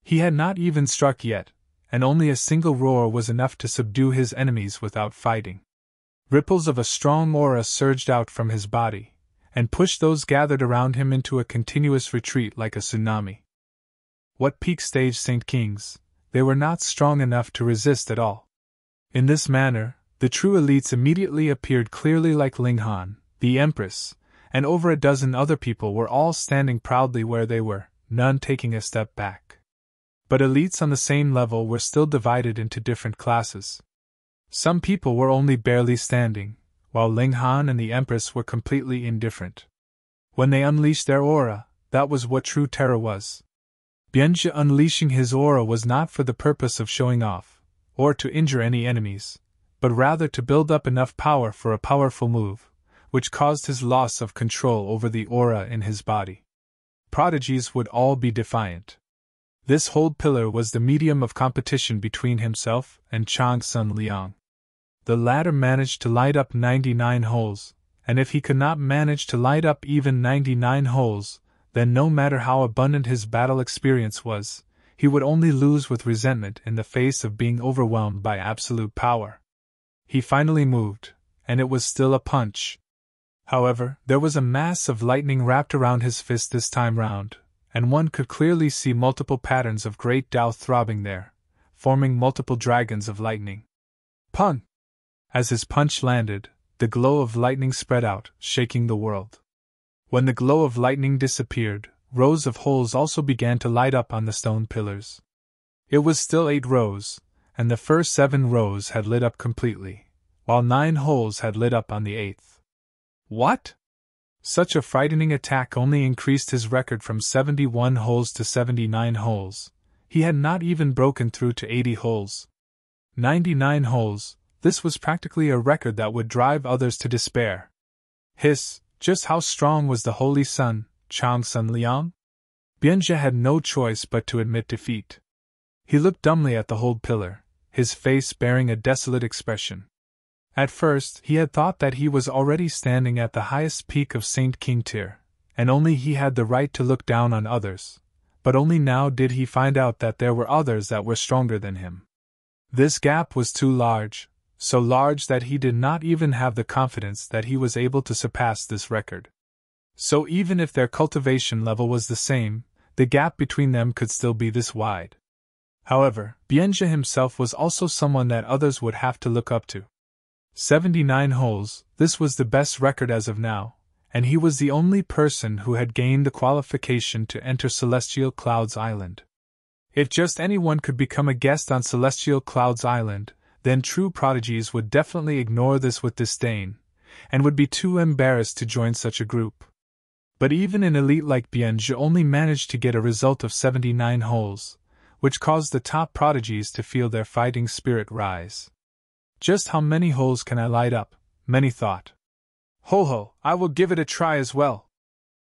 He had not even struck yet, and only a single roar was enough to subdue his enemies without fighting. Ripples of a strong aura surged out from his body, and pushed those gathered around him into a continuous retreat like a tsunami. What peak stage Saint Kings, they were not strong enough to resist at all. In this manner, the true elites immediately appeared clearly like Ling Han, the Empress, and over a dozen other people were all standing proudly where they were, none taking a step back. But elites on the same level were still divided into different classes. Some people were only barely standing, while Ling Han and the Empress were completely indifferent. When they unleashed their aura, that was what true terror was. Bienje unleashing his aura was not for the purpose of showing off, or to injure any enemies, but rather to build up enough power for a powerful move, which caused his loss of control over the aura in his body. Prodigies would all be defiant. This hold pillar was the medium of competition between himself and Chang Sun Liang. The latter managed to light up 99 holes, and if he could not manage to light up even 99 holes, then no matter how abundant his battle experience was, he would only lose with resentment in the face of being overwhelmed by absolute power. He finally moved, and it was still a punch. However, there was a mass of lightning wrapped around his fist this time round, and one could clearly see multiple patterns of great Tao throbbing there, forming multiple dragons of lightning. Pun! As his punch landed, the glow of lightning spread out, shaking the world. When the glow of lightning disappeared, rows of holes also began to light up on the stone pillars. It was still 8 rows, and the first 7 rows had lit up completely, while 9 holes had lit up on the 8th. What? Such a frightening attack only increased his record from 71 holes to 79 holes. He had not even broken through to 80 holes. 99 holes, this was practically a record that would drive others to despair. Hiss! Just how strong was the Holy Sun, Chang Sun Liang? Bienje had no choice but to admit defeat. He looked dumbly at the hold pillar, his face bearing a desolate expression. At first, he had thought that he was already standing at the highest peak of Saint King tier, and only he had the right to look down on others, but only now did he find out that there were others that were stronger than him. This gap was too large, so large that he did not even have the confidence that he was able to surpass this record. So even if their cultivation level was the same, the gap between them could still be this wide. However, Bienje himself was also someone that others would have to look up to. 79 holes, this was the best record as of now, and he was the only person who had gained the qualification to enter Celestial Clouds Island. If just anyone could become a guest on Celestial Clouds Island, then true prodigies would definitely ignore this with disdain, and would be too embarrassed to join such a group. But even an elite like Bienje only managed to get a result of 79 holes, which caused the top prodigies to feel their fighting spirit rise. Just how many holes can I light up? Many thought. Ho, I will give it a try as well.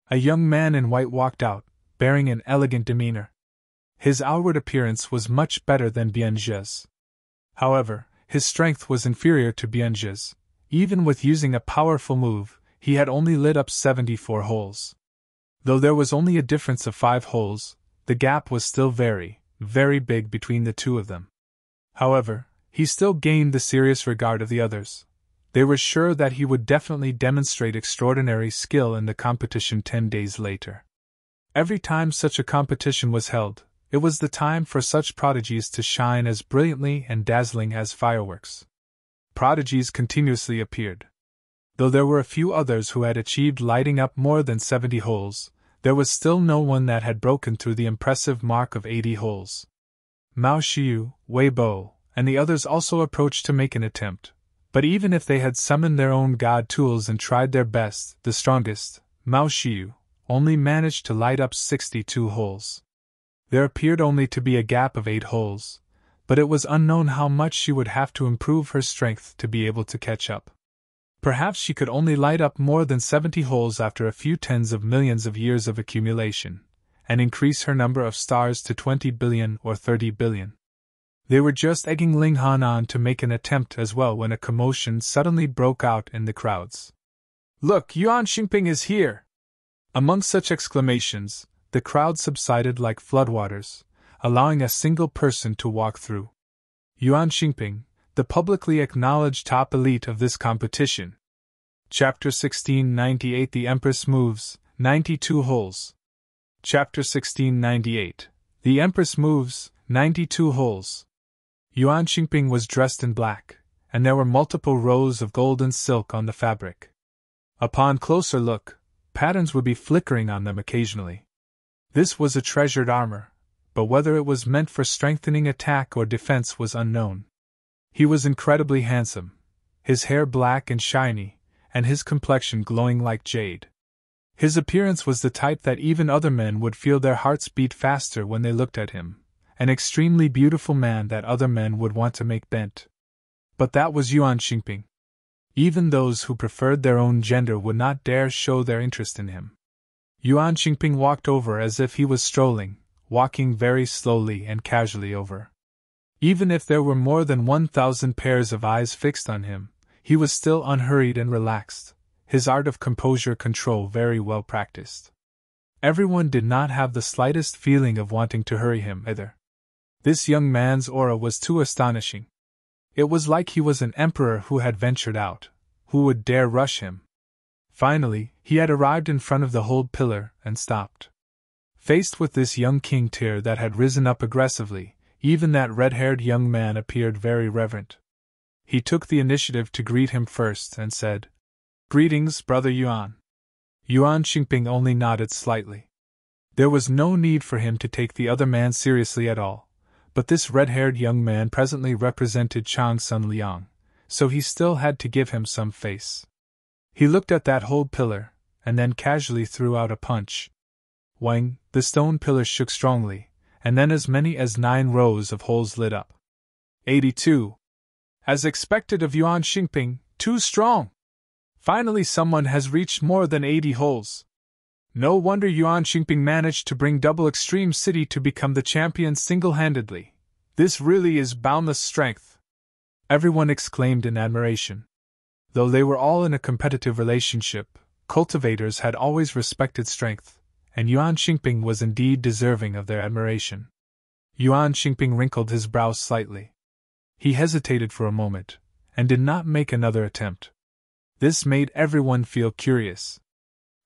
A young man in white walked out, bearing an elegant demeanor. His outward appearance was much better than Bienje's. However, his strength was inferior to Bienje's. Even with using a powerful move, he had only lit up 74 holes. Though there was only a difference of 5 holes, the gap was still very, very big between the two of them. However, he still gained the serious regard of the others. They were sure that he would definitely demonstrate extraordinary skill in the competition 10 days later. Every time such a competition was held, it was the time for such prodigies to shine as brilliantly and dazzling as fireworks. Prodigies continuously appeared. Though there were a few others who had achieved lighting up more than 70 holes, there was still no one that had broken through the impressive mark of 80 holes. Mao Xiu, Wei Bo, and the others also approached to make an attempt, but even if they had summoned their own god tools and tried their best, the strongest, Mao Xiu, only managed to light up 62 holes. There appeared only to be a gap of 8 holes, but it was unknown how much she would have to improve her strength to be able to catch up. Perhaps she could only light up more than 70 holes after a few tens of millions of years of accumulation, and increase her number of stars to 20 billion or 30 billion. They were just egging Ling Han on to make an attempt as well when a commotion suddenly broke out in the crowds. Look, Yuan Xingping is here! Among such exclamations, the crowd subsided like floodwaters, allowing a single person to walk through. Yuan Xingping, the publicly acknowledged top elite of this competition. Chapter 1698 The Empress moves, 92 holes. Chapter 1698 The Empress moves, 92 holes. Yuan Xingping was dressed in black, and there were multiple rows of golden silk on the fabric. Upon closer look, patterns would be flickering on them occasionally. This was a treasured armor, but whether it was meant for strengthening attack or defense was unknown. He was incredibly handsome, his hair black and shiny, and his complexion glowing like jade. His appearance was the type that even other men would feel their hearts beat faster when they looked at him, an extremely beautiful man that other men would want to make bent. But that was Yuan Xingping. Even those who preferred their own gender would not dare show their interest in him. Yuan Xingping walked over as if he was strolling, walking very slowly and casually over. Even if there were more than 1,000 pairs of eyes fixed on him, he was still unhurried and relaxed, his art of composure control very well practiced. Everyone did not have the slightest feeling of wanting to hurry him either. This young man's aura was too astonishing. It was like he was an emperor who had ventured out. Who would dare rush him? Finally, he had arrived in front of the hold pillar and stopped. Faced with this young king tier that had risen up aggressively, even that red-haired young man appeared very reverent. He took the initiative to greet him first and said, "Greetings, Brother Yuan." Yuan Xingping only nodded slightly. There was no need for him to take the other man seriously at all, but this red-haired young man presently represented Chang Sun Liang, so he still had to give him some face. He looked at that hold pillar, and then casually threw out a punch. Wang, the stone pillar shook strongly, and then as many as 9 rows of holes lit up. 82. As expected of Yuan Xingping, too strong. Finally someone has reached more than 80 holes. No wonder Yuan Xingping managed to bring Double Extreme City to become the champion single-handedly. This really is boundless strength. Everyone exclaimed in admiration. Though they were all in a competitive relationship, cultivators had always respected strength, and Yuan Xingping was indeed deserving of their admiration. Yuan Xingping wrinkled his brow slightly. He hesitated for a moment, and did not make another attempt. This made everyone feel curious.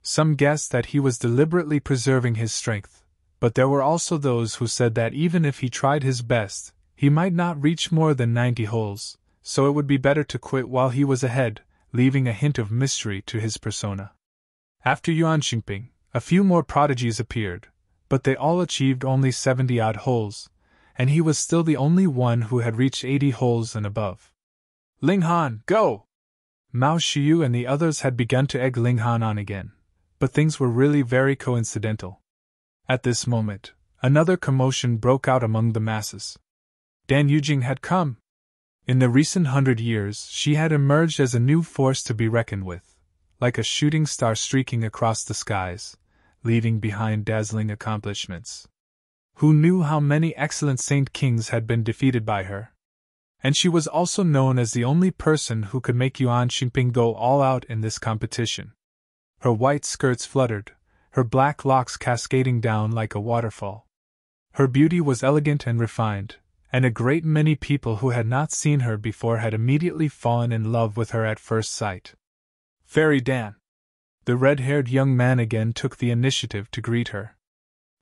Some guessed that he was deliberately preserving his strength, but there were also those who said that even if he tried his best, he might not reach more than 90 holes, so it would be better to quit while he was ahead, leaving a hint of mystery to his persona. After Yuan Xingping, a few more prodigies appeared, but they all achieved only 70-odd holes, and he was still the only one who had reached 80 holes and above. Ling Han, go! Mao Shiyu and the others had begun to egg Ling Han on again, but things were really very coincidental. At this moment, another commotion broke out among the masses. Dan Yujing had come. In the recent 100 years, she had emerged as a new force to be reckoned with, like a shooting star streaking across the skies, leaving behind dazzling accomplishments. Who knew how many excellent Saint Kings had been defeated by her? And she was also known as the only person who could make Yuan Xingping go all out in this competition. Her white skirts fluttered, her black locks cascading down like a waterfall. Her beauty was elegant and refined, and a great many people who had not seen her before had immediately fallen in love with her at first sight. Fairy Dan! The red-haired young man again took the initiative to greet her.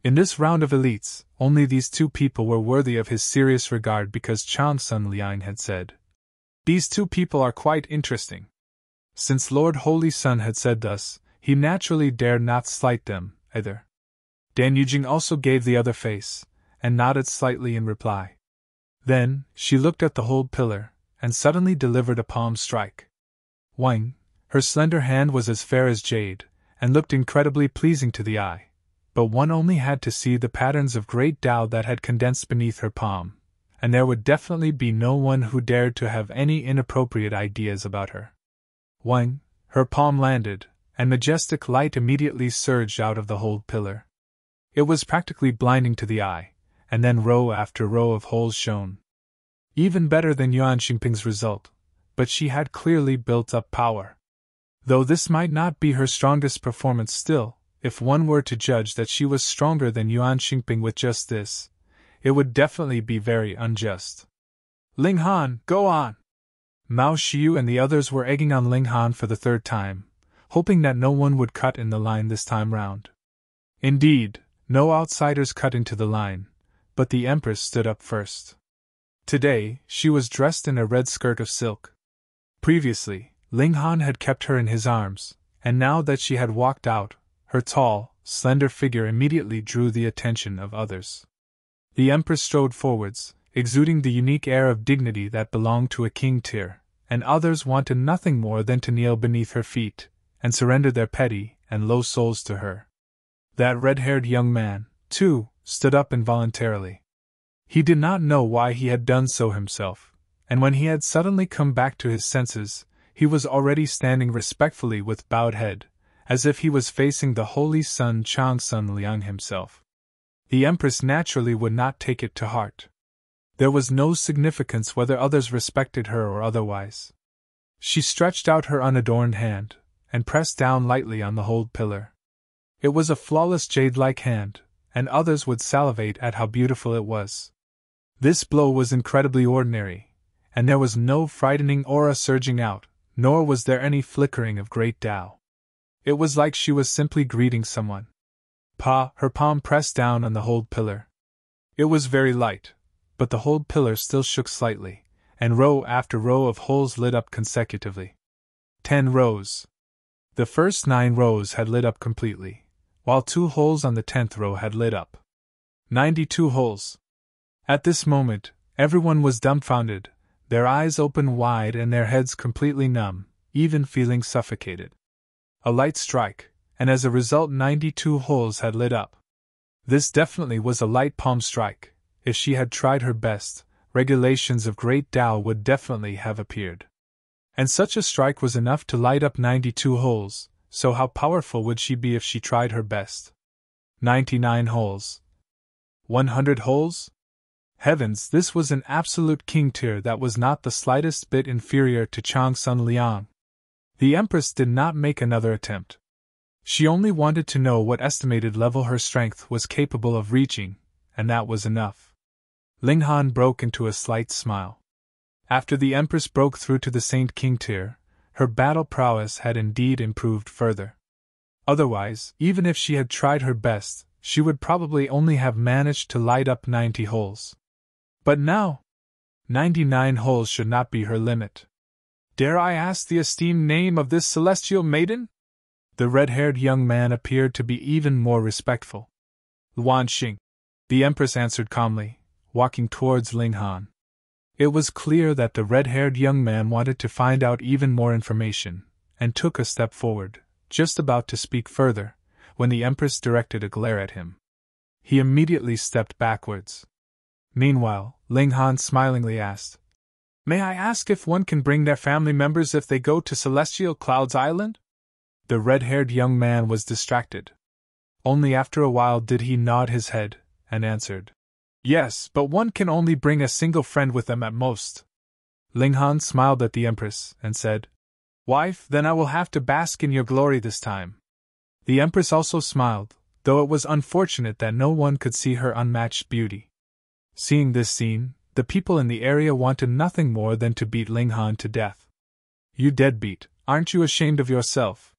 In this round of elites, only these two people were worthy of his serious regard because Chang Sun Liang had said, "These two people are quite interesting." Since Lord Holy Sun had said thus, he naturally dared not slight them, either. Dan Yujing also gave the other face, and nodded slightly in reply. Then, she looked at the whole pillar, and suddenly delivered a palm strike. Wang, her slender hand was as fair as jade, and looked incredibly pleasing to the eye, but one only had to see the patterns of great Tao that had condensed beneath her palm, and there would definitely be no one who dared to have any inappropriate ideas about her. Wang, her palm landed, and majestic light immediately surged out of the whole pillar. It was practically blinding to the eye, and then row after row of holes shone. Even better than Yuan Xingping's result, but she had clearly built up power. Though this might not be her strongest performance still, if one were to judge that she was stronger than Yuan Xingping with just this, it would definitely be very unjust. Ling Han, go on! Mao Shiyu and the others were egging on Ling Han for the third time, hoping that no one would cut in the line this time round. Indeed, no outsiders cut into the line, but the Empress stood up first. Today, she was dressed in a red skirt of silk. Previously, Ling Han had kept her in his arms, and now that she had walked out, her tall, slender figure immediately drew the attention of others. The Empress strode forwards, exuding the unique air of dignity that belonged to a king tier, and others wanted nothing more than to kneel beneath her feet, and surrender their petty and low souls to her. That red-haired young man, too, stood up involuntarily. He did not know why he had done so himself, and when he had suddenly come back to his senses, he was already standing respectfully with bowed head, as if he was facing the Holy Sun Chang Sun Liang himself. The Empress naturally would not take it to heart. There was no significance whether others respected her or otherwise. She stretched out her unadorned hand, and pressed down lightly on the whole pillar. It was a flawless jade-like hand, and others would salivate at how beautiful it was. This blow was incredibly ordinary, and there was no frightening aura surging out, nor was there any flickering of great Tao. It was like she was simply greeting someone. Her palm pressed down on the whole pillar. It was very light, but the whole pillar still shook slightly, and row after row of holes lit up consecutively. 10 rows. The first 9 rows had lit up completely, while 2 holes on the 10th row had lit up. 92 holes. At this moment, everyone was dumbfounded, their eyes open wide and their heads completely numb, even feeling suffocated. A light strike, and as a result 92 holes had lit up. This definitely was a light palm strike. If she had tried her best, regulations of great Tao would definitely have appeared. And such a strike was enough to light up 92 holes, so how powerful would she be if she tried her best? 99 holes. 100 holes? Heavens, this was an absolute king tier that was not the slightest bit inferior to Chang Sun Liang. The Empress did not make another attempt. She only wanted to know what estimated level her strength was capable of reaching, and that was enough. Ling Han broke into a slight smile. After the Empress broke through to the Saint King tier, her battle prowess had indeed improved further. Otherwise, even if she had tried her best, she would probably only have managed to light up 90 holes. But now, 99 holes should not be her limit. Dare I ask the esteemed name of this celestial maiden? The red-haired young man appeared to be even more respectful. Luan Xing, the Empress answered calmly, walking towards Ling Han. It was clear that the red-haired young man wanted to find out even more information, and took a step forward, just about to speak further, when the Empress directed a glare at him. He immediately stepped backwards. Meanwhile, Ling Han smilingly asked, "May I ask if one can bring their family members if they go to Celestial Clouds Island?" The red-haired young man was distracted. Only after a while did he nod his head, and answered, "Yes, but one can only bring a single friend with them at most." Ling Han smiled at the Empress, and said, "Wife, then I will have to bask in your glory this time." The Empress also smiled, though it was unfortunate that no one could see her unmatched beauty. Seeing this scene, the people in the area wanted nothing more than to beat Ling Han to death. "You deadbeat, aren't you ashamed of yourself?"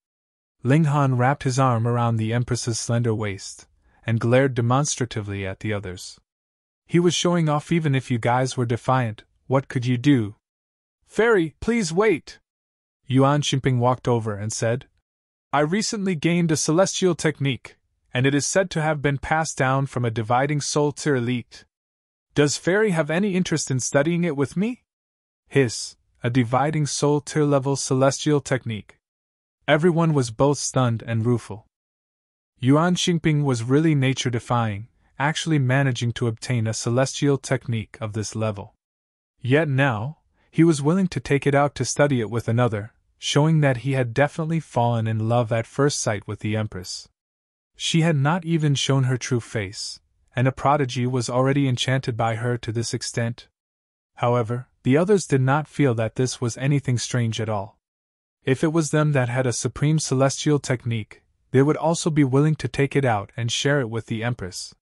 Ling Han wrapped his arm around the Empress's slender waist, and glared demonstratively at the others. He was showing off. Even if you guys were defiant, what could you do? "Fairy, please wait!" Yuan Xinping walked over and said, "I recently gained a celestial technique, and it is said to have been passed down from a dividing soul tier elite. Does Fairy have any interest in studying it with me?" Hiss, a dividing soul tier level celestial technique. Everyone was both stunned and rueful. Yuan Xinping was really nature-defying, actually managing to obtain a celestial technique of this level. Yet now, he was willing to take it out to study it with another, showing that he had definitely fallen in love at first sight with the Empress. She had not even shown her true face, and a prodigy was already enchanted by her to this extent. However, the others did not feel that this was anything strange at all. If it was them that had a supreme celestial technique, they would also be willing to take it out and share it with the Empress.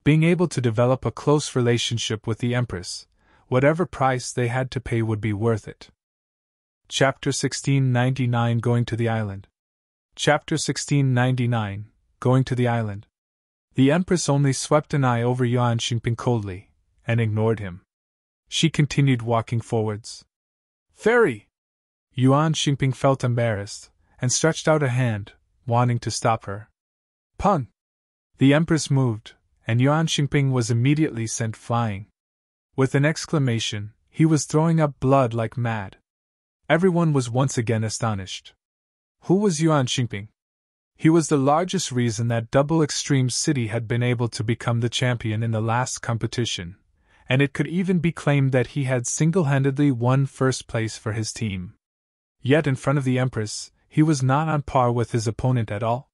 Being able to develop a close relationship with the Empress, whatever price they had to pay would be worth it. Chapter 1699 Going to the Island. Chapter 1699 Going to the Island. The Empress only swept an eye over Yuan Xinping coldly, and ignored him. She continued walking forwards. "Fairy!" Yuan Xinping felt embarrassed, and stretched out a hand, wanting to stop her. "Pun!" The Empress moved, and Yuan Xinping was immediately sent flying. With an exclamation, he was throwing up blood like mad. Everyone was once again astonished. Who was Yuan Xinping? He was the largest reason that Double Extreme City had been able to become the champion in the last competition, and it could even be claimed that he had single-handedly won first place for his team. Yet in front of the Empress, he was not on par with his opponent at all.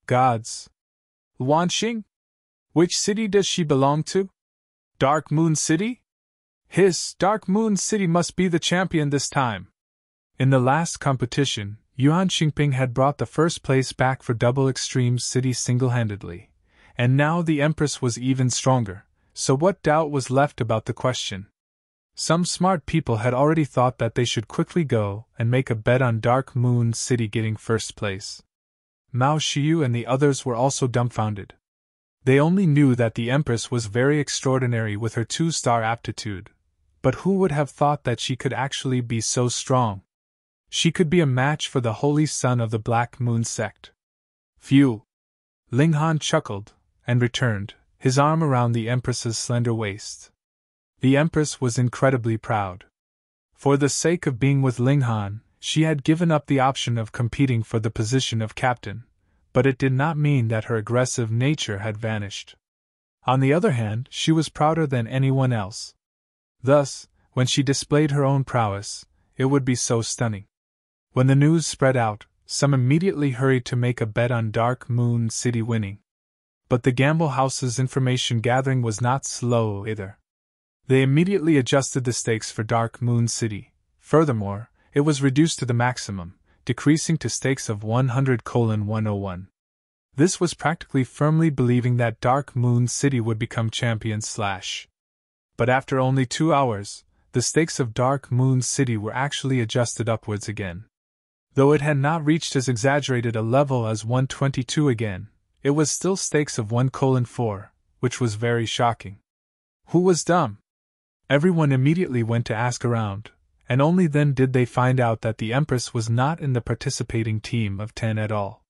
Gods! Luan Xing? Which city does she belong to? Dark Moon City? Hiss, Dark Moon City must be the champion this time. In the last competition, Yuan Xinping had brought the first place back for Double Extreme City single-handedly, and now the Empress was even stronger, so what doubt was left about the question? Some smart people had already thought that they should quickly go and make a bet on Dark Moon City getting first place. Mao Xiu and the others were also dumbfounded. They only knew that the Empress was very extraordinary with her 2-star aptitude, but who would have thought that she could actually be so strong? She could be a match for the Holy Son of the Black Moon sect. Phew! Ling Han chuckled, and returned, his arm around the Empress's slender waist. The Empress was incredibly proud. For the sake of being with Ling Han, she had given up the option of competing for the position of captain, but it did not mean that her aggressive nature had vanished. On the other hand, she was prouder than anyone else. Thus, when she displayed her own prowess, it would be so stunning. When the news spread out, some immediately hurried to make a bet on Dark Moon City winning. But the gamble house's information gathering was not slow either. They immediately adjusted the stakes for Dark Moon City. Furthermore, it was reduced to the maximum, decreasing to stakes of 100:101. This was practically firmly believing that Dark Moon City would become champion / But after only 2 hours, the stakes of Dark Moon City were actually adjusted upwards again. Though it had not reached as exaggerated a level as 122 again, it was still stakes of 1:4, which was very shocking. Who was dumb? Everyone immediately went to ask around, and only then did they find out that the Empress was not in the participating team of 10 at all.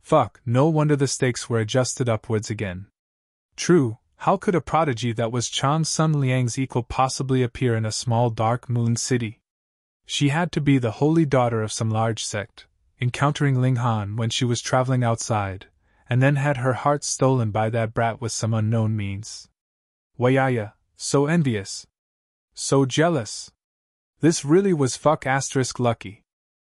Fuck, no wonder the stakes were adjusted upwards again. True, how could a prodigy that was Chan Sun Liang's equal possibly appear in a small dark moon city? She had to be the holy daughter of some large sect, encountering Ling Han when she was traveling outside, and then had her heart stolen by that brat with some unknown means. Wayaya, so envious. So jealous. This really was lucky.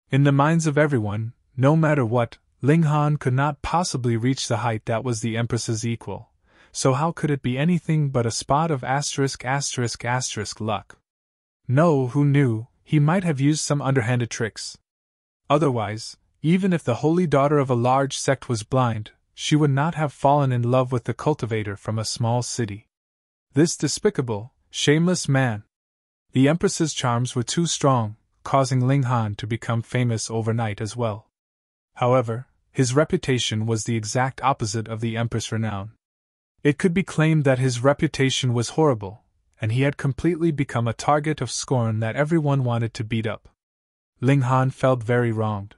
In the minds of everyone, no matter what, Ling Han could not possibly reach the height that was the Empress's equal, so how could it be anything but a spot of luck? No, who knew, he might have used some underhanded tricks. Otherwise, even if the holy daughter of a large sect was blind, she would not have fallen in love with the cultivator from a small city. This despicable, shameless man. The Empress's charms were too strong, causing Ling Han to become famous overnight as well. However, his reputation was the exact opposite of the Empress' renown. It could be claimed that his reputation was horrible, and he had completely become a target of scorn that everyone wanted to beat up. Ling Han felt very wronged.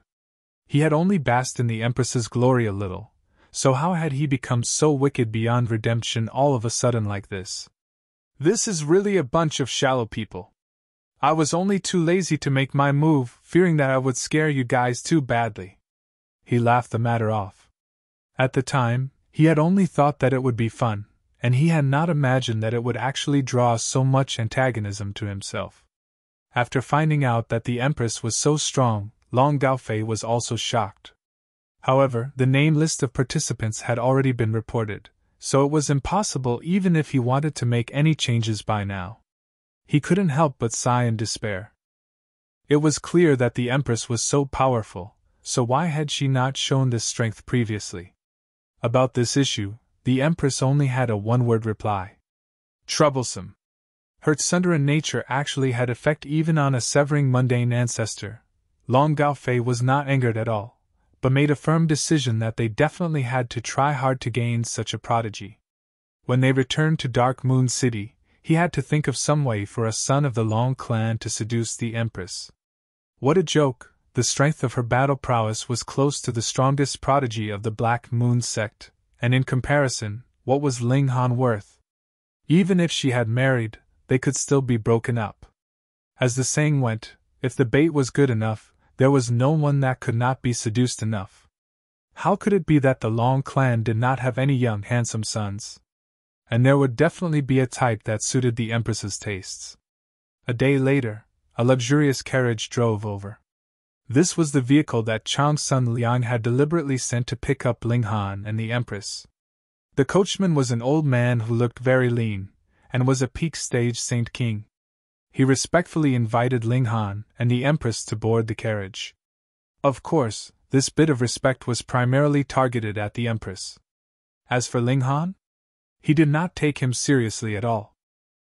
He had only basked in the Empress's glory a little, so how had he become so wicked beyond redemption all of a sudden like this? This is really a bunch of shallow people. I was only too lazy to make my move, fearing that I would scare you guys too badly. He laughed the matter off. At the time, he had only thought that it would be fun, and he had not imagined that it would actually draw so much antagonism to himself. After finding out that the Empress was so strong, Long Gaofei was also shocked. However, the name list of participants had already been reported, so it was impossible even if he wanted to make any changes by now. He couldn't help but sigh in despair. It was clear that the Empress was so powerful, so why had she not shown this strength previously? About this issue, the Empress only had a one-word reply. Troublesome. Her tsundere nature actually had effect even on a severing mundane ancestor. Long Gaofei was not angered at all, but made a firm decision that they definitely had to try hard to gain such a prodigy. When they returned to Dark Moon City, he had to think of some way for a son of the Long clan to seduce the Empress. What a joke! The strength of her battle prowess was close to the strongest prodigy of the Black Moon sect, and in comparison, what was Ling Han worth? Even if she had married, they could still be broken up. As the saying went, if the bait was good enough, there was no one that could not be seduced enough. How could it be that the Long clan did not have any young handsome sons? And there would definitely be a type that suited the Empress's tastes. A day later, a luxurious carriage drove over. This was the vehicle that Chang Sun Liang had deliberately sent to pick up Ling Han and the Empress. The coachman was an old man who looked very lean, and was a peak stage Saint King. He respectfully invited Ling Han and the Empress to board the carriage. Of course, this bit of respect was primarily targeted at the Empress. As for Ling Han, he did not take him seriously at all.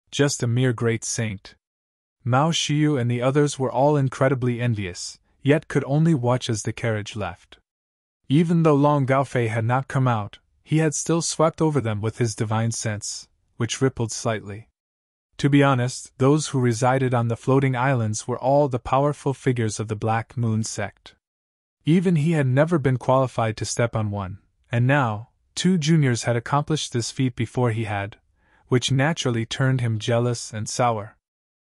Just a mere great saint. Mao Shiyu and the others were all incredibly envious, yet could only watch as the carriage left. Even though Long Gaofei had not come out, he had still swept over them with his divine sense, which rippled slightly. To be honest, those who resided on the floating islands were all the powerful figures of the Black Moon sect. Even he had never been qualified to step on one, and now, 2 juniors had accomplished this feat before he had, which naturally turned him jealous and sour.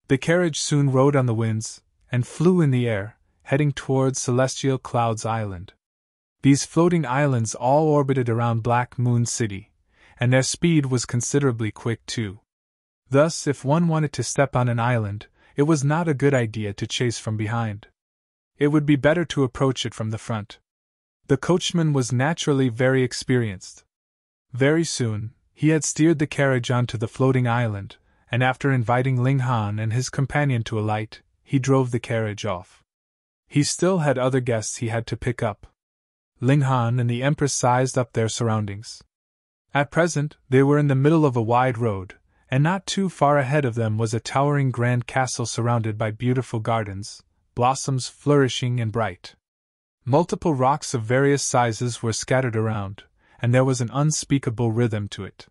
The carriage soon rode on the winds, and flew in the air, heading towards Celestial Clouds Island. These floating islands all orbited around Black Moon City, and their speed was considerably quick too. Thus, if one wanted to step on an island, it was not a good idea to chase from behind. It would be better to approach it from the front. The coachman was naturally very experienced. Very soon, he had steered the carriage onto the floating island, and after inviting Ling Han and his companion to alight, he drove the carriage off. He still had other guests he had to pick up. Ling Han and the Empress sized up their surroundings. At present, they were in the middle of a wide road, and not too far ahead of them was a towering grand castle surrounded by beautiful gardens, blossoms flourishing and bright. Multiple rocks of various sizes were scattered around, and there was an unspeakable rhythm to it.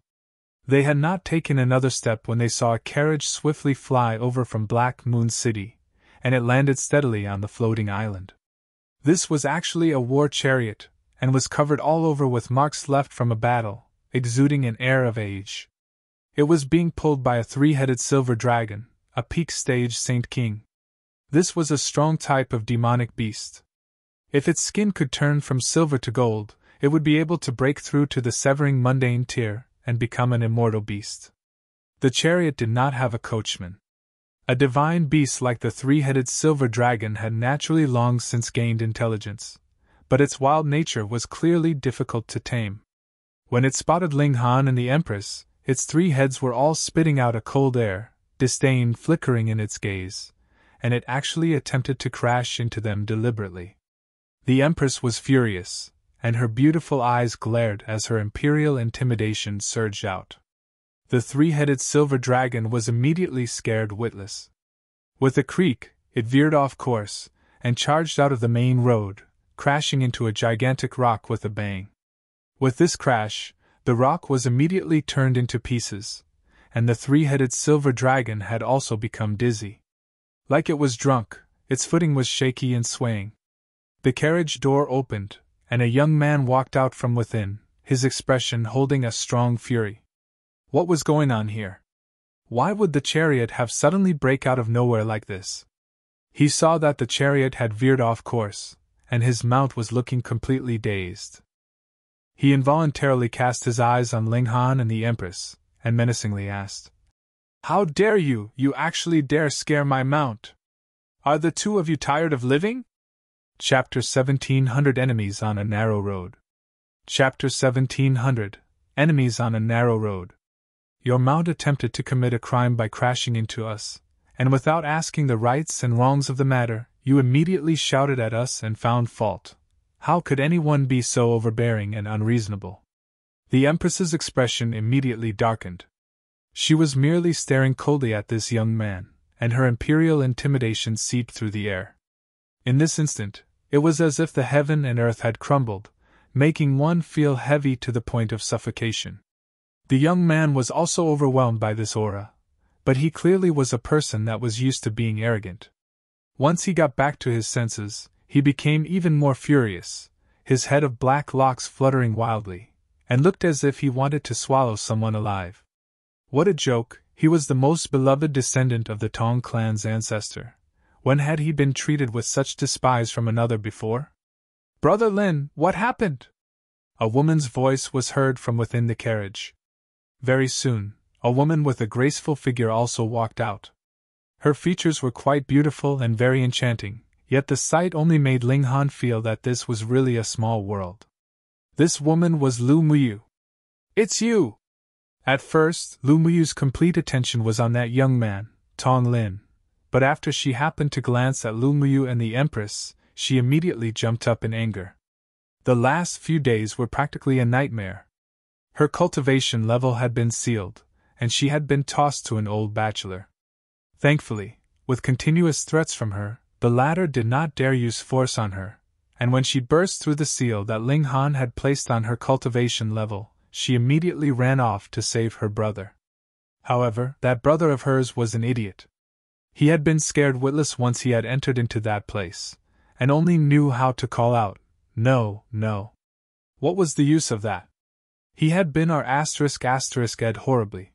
They had not taken another step when they saw a carriage swiftly fly over from Black Moon City, and it landed steadily on the floating island. This was actually a war chariot, and was covered all over with marks left from a battle, exuding an air of age. It was being pulled by a three-headed silver dragon, a peak-stage Saint King. This was a strong type of demonic beast. If its skin could turn from silver to gold, it would be able to break through to the severing mundane tier and become an immortal beast. The chariot did not have a coachman. A divine beast like the three-headed silver dragon had naturally long since gained intelligence, but its wild nature was clearly difficult to tame. When it spotted Ling Han and the Empress, its three heads were all spitting out a cold air, disdain flickering in its gaze, and it actually attempted to crash into them deliberately. The Empress was furious, and her beautiful eyes glared as her imperial intimidation surged out. The three-headed silver dragon was immediately scared witless. With a creak, it veered off course, and charged out of the main road, crashing into a gigantic rock with a bang. With this crash, the rock was immediately turned into pieces, and the three-headed silver dragon had also become dizzy. Like it was drunk, its footing was shaky and swaying. The carriage door opened, and a young man walked out from within, his expression holding a strong fury. What was going on here? Why would the chariot have suddenly break out of nowhere like this? He saw that the chariot had veered off course, and his mount was looking completely dazed. He involuntarily cast his eyes on Ling Han and the Empress, and menacingly asked, "How dare you? You actually dare scare my mount? Are the two of you tired of living?" Chapter 1700 Enemies on a Narrow Road. Chapter 1700 Enemies on a Narrow Road. Your mount attempted to commit a crime by crashing into us, and without asking the rights and wrongs of the matter, you immediately shouted at us and found fault. How could anyone be so overbearing and unreasonable? The Empress's expression immediately darkened. She was merely staring coldly at this young man, and her imperial intimidation seeped through the air. In this instant, it was as if the heaven and earth had crumbled, making one feel heavy to the point of suffocation. The young man was also overwhelmed by this aura, but he clearly was a person that was used to being arrogant. Once he got back to his senses, he became even more furious, his head of black locks fluttering wildly, and looked as if he wanted to swallow someone alive. What a joke! He was the most beloved descendant of the Tong clan's ancestor. When had he been treated with such despise from another before? "Brother Lin, what happened?" A woman's voice was heard from within the carriage. Very soon, a woman with a graceful figure also walked out. Her features were quite beautiful and very enchanting, yet the sight only made Ling Han feel that this was really a small world. This woman was Lu Muyu. "It's you!" At first, Lu Muyu's complete attention was on that young man, Tong Lin, but after she happened to glance at Lu Muyu and the Empress, she immediately jumped up in anger. The last few days were practically a nightmare. Her cultivation level had been sealed, and she had been tossed to an old bachelor. Thankfully, with continuous threats from her, the latter did not dare use force on her, and when she burst through the seal that Ling Han had placed on her cultivation level, she immediately ran off to save her brother. However, that brother of hers was an idiot. He had been scared witless once he had entered into that place, and only knew how to call out, "No, no." What was the use of that? He had been our **ed horribly.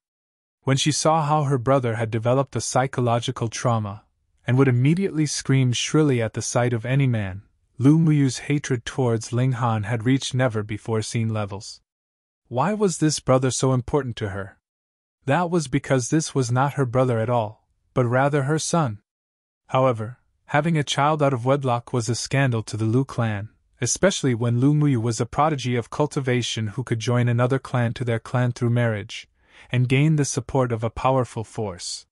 When she saw how her brother had developed a psychological trauma, and would immediately scream shrilly at the sight of any man, Lu Muyu's hatred towards Ling Han had reached never-before-seen levels. Why was this brother so important to her? That was because this was not her brother at all, but rather her son. However, having a child out of wedlock was a scandal to the Lu clan, especially when Lu Muyu was a prodigy of cultivation who could join another clan to their clan through marriage, and gain the support of a powerful force.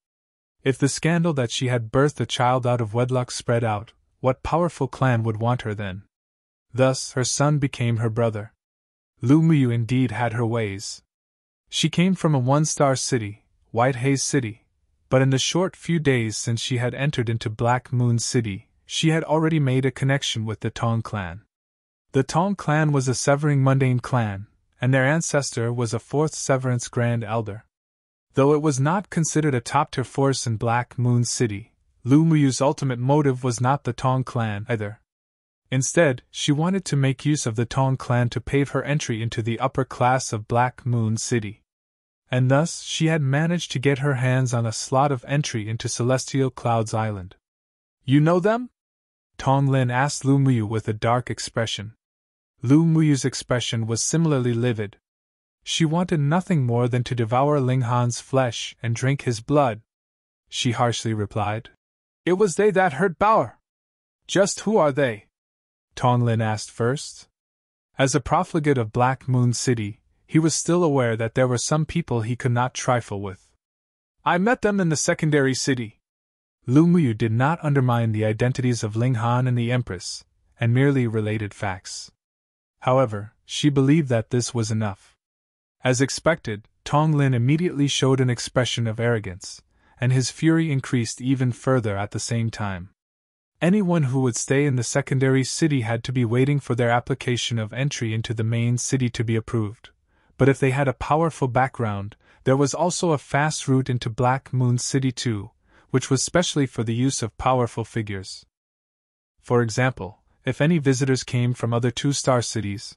If the scandal that she had birthed a child out of wedlock spread out, what powerful clan would want her then? Thus, her son became her brother. Lu Muyu indeed had her ways. She came from a one-star city, White Haze City, but in the short few days since she had entered into Black Moon City, she had already made a connection with the Tong clan. The Tong clan was a severing mundane clan, and their ancestor was a 4th Severance Grand Elder. Though it was not considered a top-tier force in Black Moon City, Lu Muyu's ultimate motive was not the Tong clan either. Instead, she wanted to make use of the Tong clan to pave her entry into the upper class of Black Moon City. And thus she had managed to get her hands on a slot of entry into Celestial Clouds Island. You know them? Tong Lin asked Lu Muyu with a dark expression. Lu Muyu's expression was similarly livid. She wanted nothing more than to devour Ling Han's flesh and drink his blood. She harshly replied. It was they that hurt Bauer. Just who are they? Tong Lin asked first. As a profligate of Black Moon City, he was still aware that there were some people he could not trifle with. I met them in the secondary city. Lu Muyu did not undermine the identities of Ling Han and the Empress, and merely related facts. However, she believed that this was enough. As expected, Tong Lin immediately showed an expression of arrogance, and his fury increased even further at the same time. Anyone who would stay in the secondary city had to be waiting for their application of entry into the main city to be approved. But if they had a powerful background, there was also a fast route into Black Moon City too, which was specially for the use of powerful figures. For example, if any visitors came from other 2-star cities,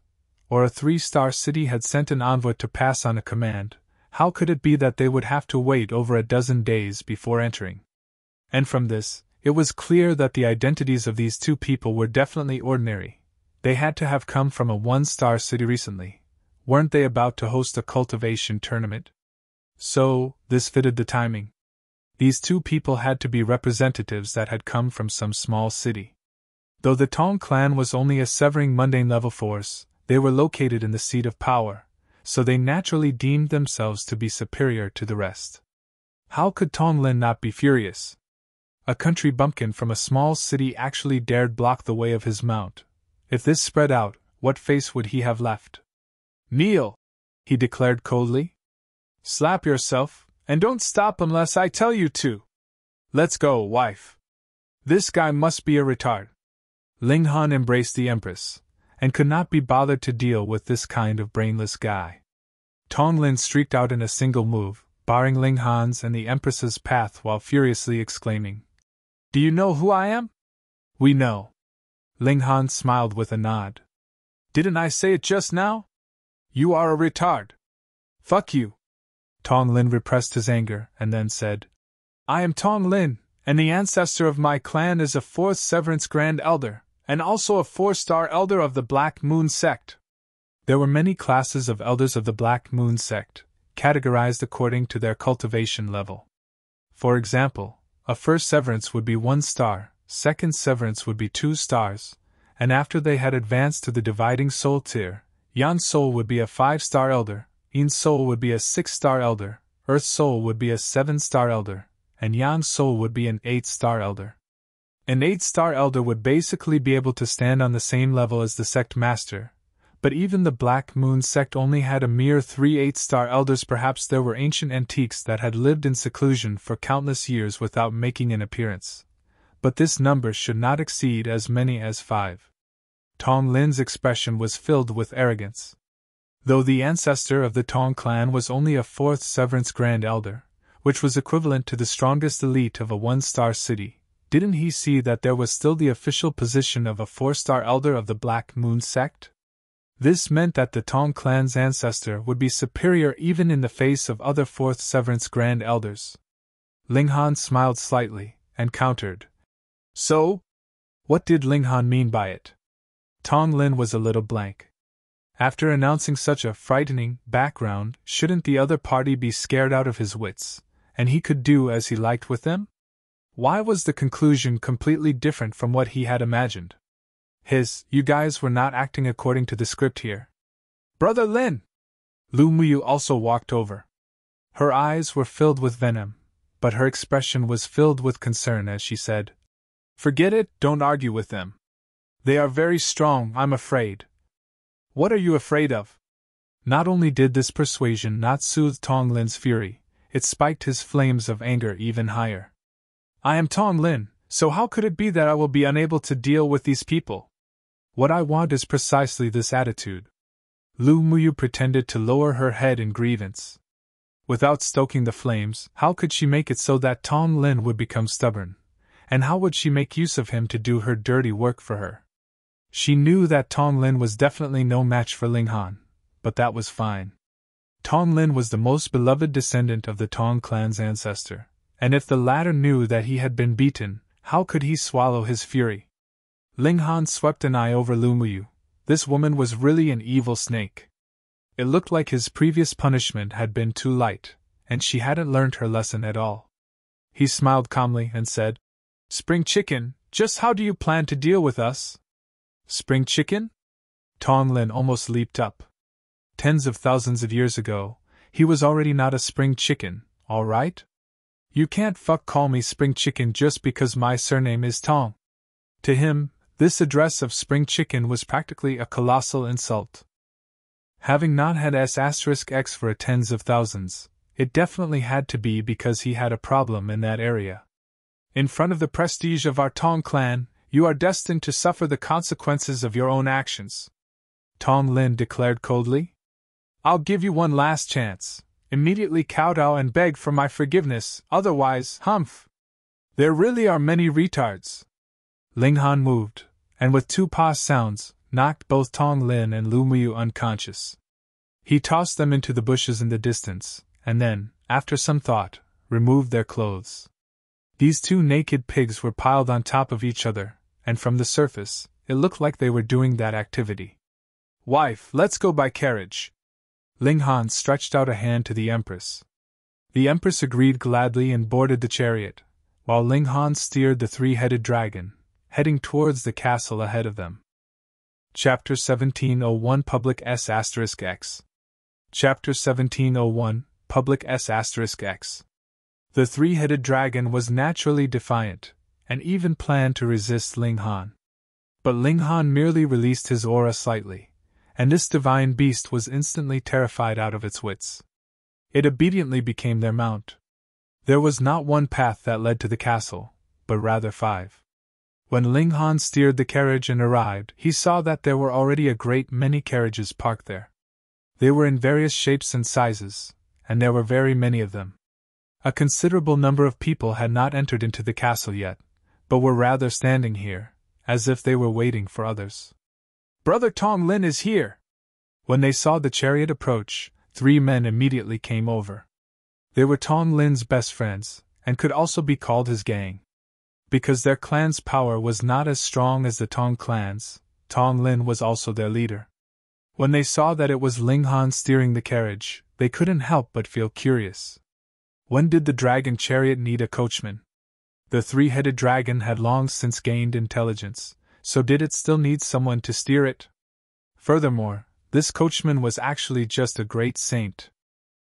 or a 3-star city had sent an envoy to pass on a command, how could it be that they would have to wait over a dozen days before entering? And from this, it was clear that the identities of these two people were definitely ordinary. They had to have come from a 1-star city recently. Weren't they about to host a cultivation tournament? So, this fitted the timing. These two people had to be representatives that had come from some small city. Though the Tong clan was only a severing mundane level force, they were located in the seat of power, so they naturally deemed themselves to be superior to the rest. How could Tong Lin not be furious? A country bumpkin from a small city actually dared block the way of his mount. If this spread out, what face would he have left? Kneel! He declared coldly. Slap yourself, and don't stop unless I tell you to. Let's go, wife. This guy must be a retard. Ling Han embraced the Empress, and could not be bothered to deal with this kind of brainless guy. Tong Lin streaked out in a single move, barring Ling Han's and the Empress's path while furiously exclaiming, Do you know who I am? We know. Ling Han smiled with a nod. Didn't I say it just now? You are a retard. Fuck you. Tong Lin repressed his anger and then said, I am Tong Lin, and the ancestor of my clan is a 4th Severance Grand Elder, and also a 4-star Elder of the Black Moon Sect. There were many classes of Elders of the Black Moon Sect, categorized according to their cultivation level. For example, a 1st Severance would be 1 star, 2nd Severance would be 2 stars, and after they had advanced to the Dividing Soul tier, Yan Soul would be a 5-star Elder, Yin Soul would be a 6-star Elder, Earth Soul would be a 7-star Elder, and Yang Soul would be an 8-star Elder. An 8-star Elder would basically be able to stand on the same level as the Sect Master, but even the Black Moon Sect only had a mere 3 8-star Elders. Perhaps there were ancient antiques that had lived in seclusion for countless years without making an appearance, but this number should not exceed as many as 5. Tong Lin's expression was filled with arrogance. Though the ancestor of the Tong clan was only a 4th Severance Grand Elder, which was equivalent to the strongest elite of a 1-star city, didn't he see that there was still the official position of a 4-star Elder of the Black Moon Sect? This meant that the Tong clan's ancestor would be superior even in the face of other 4th Severance Grand Elders. Ling Han smiled slightly, and countered. So? What did Ling Han mean by it? Tong Lin was a little blank. After announcing such a frightening background, shouldn't the other party be scared out of his wits, and he could do as he liked with them? Why was the conclusion completely different from what he had imagined? You guys were not acting according to the script here. Brother Lin! Lu Muyu also walked over. Her eyes were filled with venom, but her expression was filled with concern as she said, Forget it, don't argue with them. They are very strong, I'm afraid. What are you afraid of? Not only did this persuasion not soothe Tong Lin's fury, it spiked his flames of anger even higher. I am Tong Lin, so how could it be that I will be unable to deal with these people? What I want is precisely this attitude. Lu Muyu pretended to lower her head in grievance. Without stoking the flames, how could she make it so that Tong Lin would become stubborn? And how would she make use of him to do her dirty work for her? She knew that Tong Lin was definitely no match for Ling Han, but that was fine. Tong Lin was the most beloved descendant of the Tong clan's ancestor, and if the latter knew that he had been beaten, how could he swallow his fury? Ling Han swept an eye over Lu Muyu. This woman was really an evil snake. It looked like his previous punishment had been too light, and she hadn't learned her lesson at all. He smiled calmly and said, "Spring Chicken, just how do you plan to deal with us?" Spring Chicken? Tong Lin almost leaped up. Tens of thousands of years ago, he was already not a spring chicken, all right? You can't call me Spring Chicken just because my surname is Tong. To him, this address of Spring Chicken was practically a colossal insult. Having not had S*X for tens of thousands, it definitely had to be because he had a problem in that area. In front of the prestige of our Tong clan, you are destined to suffer the consequences of your own actions. Tong Lin declared coldly. I'll give you one last chance. Immediately kowtow and beg for my forgiveness, otherwise, humph. There really are many retards. Ling Han moved, and with two pa sounds, knocked both Tong Lin and Lu Muyu unconscious. He tossed them into the bushes in the distance, and then, after some thought, removed their clothes. These two naked pigs were piled on top of each other, and from the surface, it looked like they were doing that activity. Wife, let's go by carriage. Ling Han stretched out a hand to the Empress. The Empress agreed gladly and boarded the chariot, while Ling Han steered the three-headed dragon, heading towards the castle ahead of them. Chapter 1701 Public S*X. Chapter 1701 Public S*X. The three-headed dragon was naturally defiant, and even planned to resist Ling Han. But Ling Han merely released his aura slightly, and this divine beast was instantly terrified out of its wits. It obediently became their mount. There was not one path that led to the castle, but rather 5. When Ling Han steered the carriage and arrived, he saw that there were already a great many carriages parked there. They were in various shapes and sizes, and there were very many of them. A considerable number of people had not entered into the castle yet, but were rather standing here, as if they were waiting for others. Brother Tong Lin is here! When they saw the chariot approach, 3 men immediately came over. They were Tong Lin's best friends, and could also be called his gang. Because their clan's power was not as strong as the Tong clan's, Tong Lin was also their leader. When they saw that it was Ling Han steering the carriage, they couldn't help but feel curious. When did the dragon chariot need a coachman? The three-headed dragon had long since gained intelligence, so did it still need someone to steer it? Furthermore, this coachman was actually just a great saint.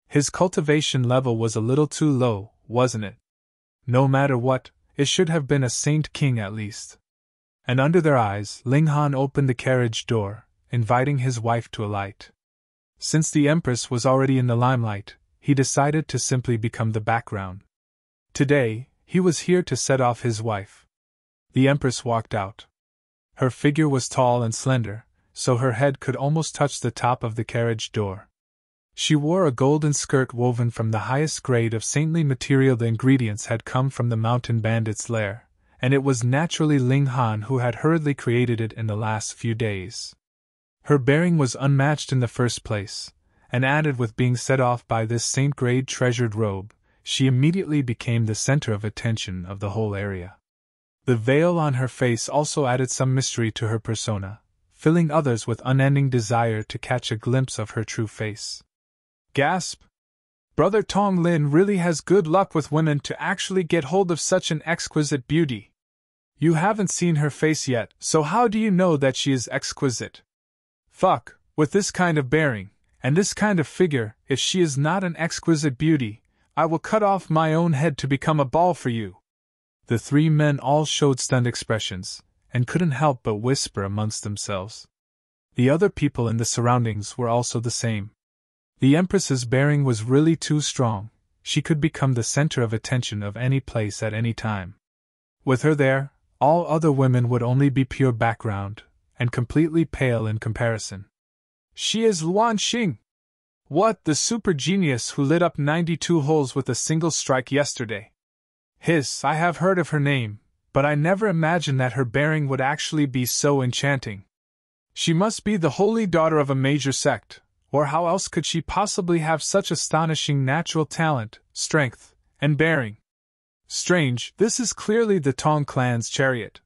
His cultivation level was a little too low, wasn't it? No matter what, it should have been a saint king at least. And under their eyes, Ling Han opened the carriage door, inviting his wife to alight. Since the Empress was already in the limelight, he decided to simply become the background. Today, he was here to set off his wife. The Empress walked out. Her figure was tall and slender, so her head could almost touch the top of the carriage door. She wore a golden skirt woven from the highest grade of saintly material. The ingredients had come from the mountain bandit's lair, and it was naturally Ling Han who had hurriedly created it in the last few days. Her bearing was unmatched in the first place, and added with being set off by this saint-grade treasured robe, she immediately became the center of attention of the whole area. The veil on her face also added some mystery to her persona, filling others with unending desire to catch a glimpse of her true face. Gasp! Brother Tong Lin really has good luck with women to actually get hold of such an exquisite beauty. You haven't seen her face yet, so how do you know that she is exquisite? Fuck, with this kind of bearing, and this kind of figure, if she is not an exquisite beauty, I will cut off my own head to become a ball for you. The 3 men all showed stunned expressions, and couldn't help but whisper amongst themselves. The other people in the surroundings were also the same. The Empress's bearing was really too strong. She could become the center of attention of any place at any time. With her there, all other women would only be pure background, and completely pale in comparison. She is Luan Xing. What, the super genius who lit up 92 holes with a single strike yesterday? I have heard of her name, but I never imagined that her bearing would actually be so enchanting. She must be the holy daughter of a major sect, or how else could she possibly have such astonishing natural talent, strength, and bearing? Strange, this is clearly the Tong clan's chariot.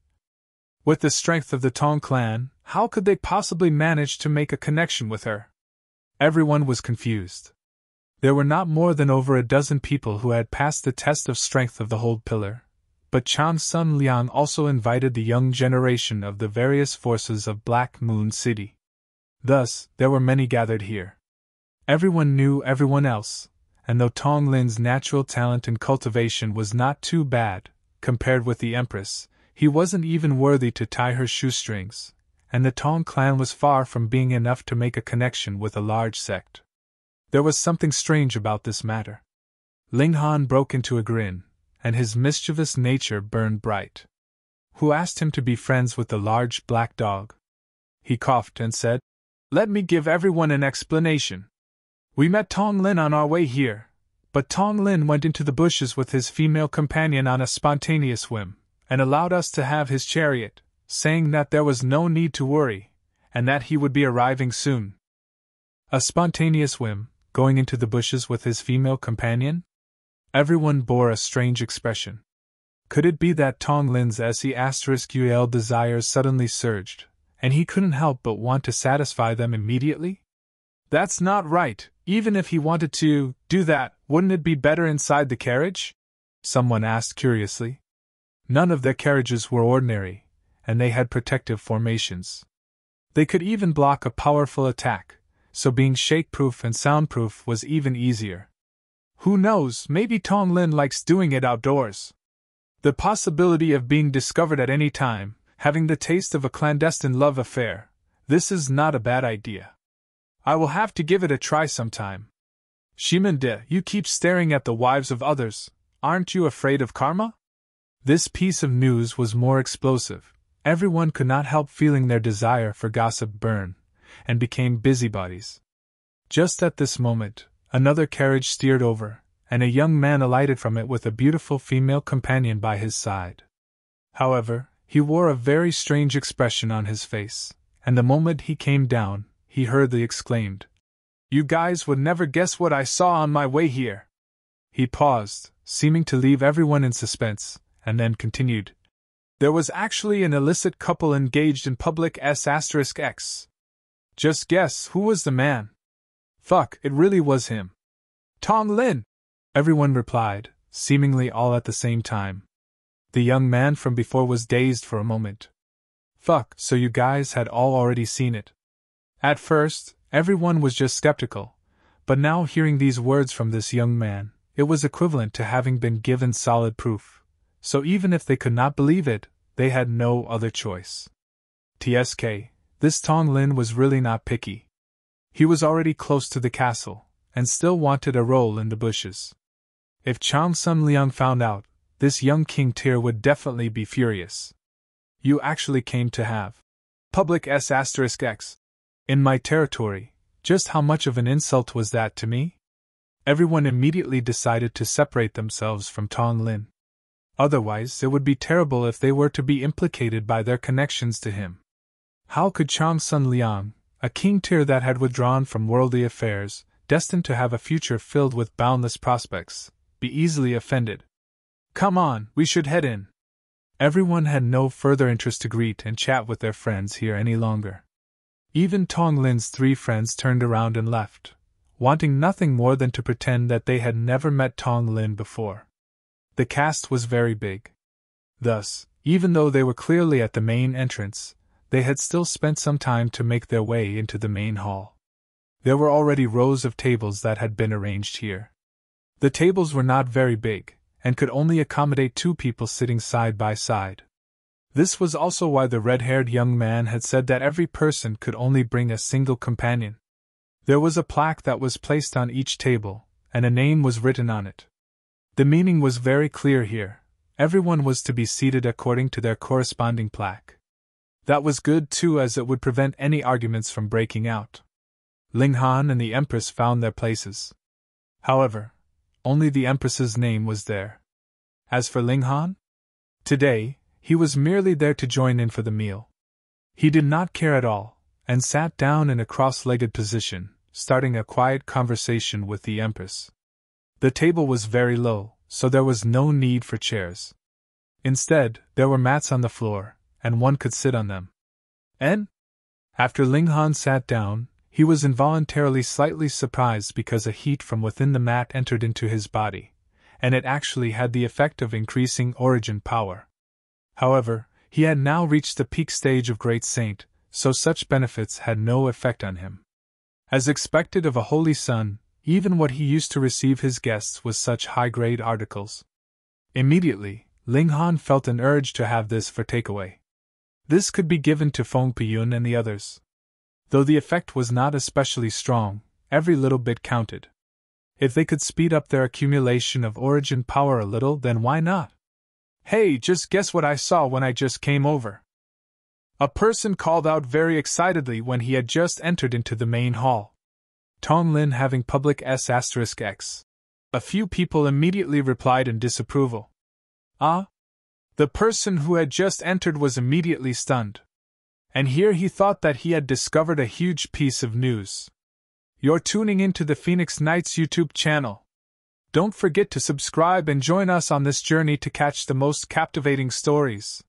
With the strength of the Tong clan, how could they possibly manage to make a connection with her? Everyone was confused. There were not more than over a dozen people who had passed the test of strength of the Hold Pillar, but Chang Sun Liang also invited the young generation of the various forces of Black Moon City. Thus, there were many gathered here. Everyone knew everyone else, and though Tong Lin's natural talent and cultivation was not too bad, compared with the Empress, he wasn't even worthy to tie her shoestrings, and the Tong clan was far from being enough to make a connection with a large sect. There was something strange about this matter. Ling Han broke into a grin, and his mischievous nature burned bright. Who asked him to be friends with the large black dog? He coughed and said, "Let me give everyone an explanation. We met Tong Lin on our way here, but Tong Lin went into the bushes with his female companion on a spontaneous whim, and allowed us to have his chariot, saying that there was no need to worry, and that he would be arriving soon." A spontaneous whim, going into the bushes with his female companion? Everyone bore a strange expression. Could it be that Tong Lin's SE*UL desires suddenly surged, and he couldn't help but want to satisfy them immediately? That's not right. Even if he wanted to do that, wouldn't it be better inside the carriage? Someone asked curiously. None of their carriages were ordinary, and they had protective formations. They could even block a powerful attack, so being shake-proof and soundproof was even easier. Who knows, maybe Tong Lin likes doing it outdoors. The possibility of being discovered at any time, having the taste of a clandestine love affair, this is not a bad idea. I will have to give it a try sometime. Shimande, you keep staring at the wives of others, aren't you afraid of karma? This piece of news was more explosive. Everyone could not help feeling their desire for gossip burn, and became busybodies. Just at this moment, another carriage steered over, and a young man alighted from it with a beautiful female companion by his side. However, he wore a very strange expression on his face, and the moment he came down, he hurriedly exclaimed, "You guys would never guess what I saw on my way here." He paused, seeming to leave everyone in suspense, and then continued, "There was actually an illicit couple engaged in public S**X. Just guess who was the man?" "Fuck, it really was him." "Tong Lin!" everyone replied, seemingly all at the same time. The young man from before was dazed for a moment. "Fuck, so you guys had all already seen it?" At first, everyone was just skeptical, but now hearing these words from this young man, it was equivalent to having been given solid proof, so even if they could not believe it, they had no other choice. TSK, this Tong Lin was really not picky. He was already close to the castle, and still wanted a role in the bushes. If Chang Sun Liang found out, this young King Tyr would definitely be furious. "You actually came to have public S**X in my territory, just how much of an insult was that to me?" Everyone immediately decided to separate themselves from Tong Lin. Otherwise, it would be terrible if they were to be implicated by their connections to him. How could Chang Sun Liang, a King Tyr that had withdrawn from worldly affairs, destined to have a future filled with boundless prospects, be easily offended? "Come on, we should head in." Everyone had no further interest to greet and chat with their friends here any longer. Even Tong Lin's 3 friends turned around and left, wanting nothing more than to pretend that they had never met Tong Lin before. The cast was very big. Thus, even though they were clearly at the main entrance, they had still spent some time to make their way into the main hall. There were already rows of tables that had been arranged here. The tables were not very big, and could only accommodate 2 people sitting side by side. This was also why the red-haired young man had said that every person could only bring a single companion. There was a plaque that was placed on each table, and a name was written on it. The meaning was very clear here. Everyone was to be seated according to their corresponding plaque. That was good too, as it would prevent any arguments from breaking out. Ling Han and the Empress found their places. However, only the Empress's name was there. As for Ling Han? Today, he was merely there to join in for the meal. He did not care at all, and sat down in a cross-legged position, starting a quiet conversation with the Empress. The table was very low, so there was no need for chairs. Instead, there were mats on the floor, and one could sit on them. And? After Ling Han sat down, he was involuntarily slightly surprised because a heat from within the mat entered into his body, and it actually had the effect of increasing origin power. However, he had now reached the peak stage of Great Saint, so such benefits had no effect on him. As expected of a holy son, even what he used to receive his guests was such high-grade articles. Immediately, Ling Han felt an urge to have this for takeaway. This could be given to Feng Piyun and the others. Though the effect was not especially strong, every little bit counted. If they could speed up their accumulation of origin power a little, then why not? Hey, just guess what I saw when I just came over. A person called out very excitedly when he had just entered into the main hall. Tong Lin having public S**X. A few people immediately replied in disapproval. Ah? The person who had just entered was immediately stunned. And here he thought that he had discovered a huge piece of news. You're tuning into the Phoenix Knights YouTube channel. Don't forget to subscribe and join us on this journey to catch the most captivating stories.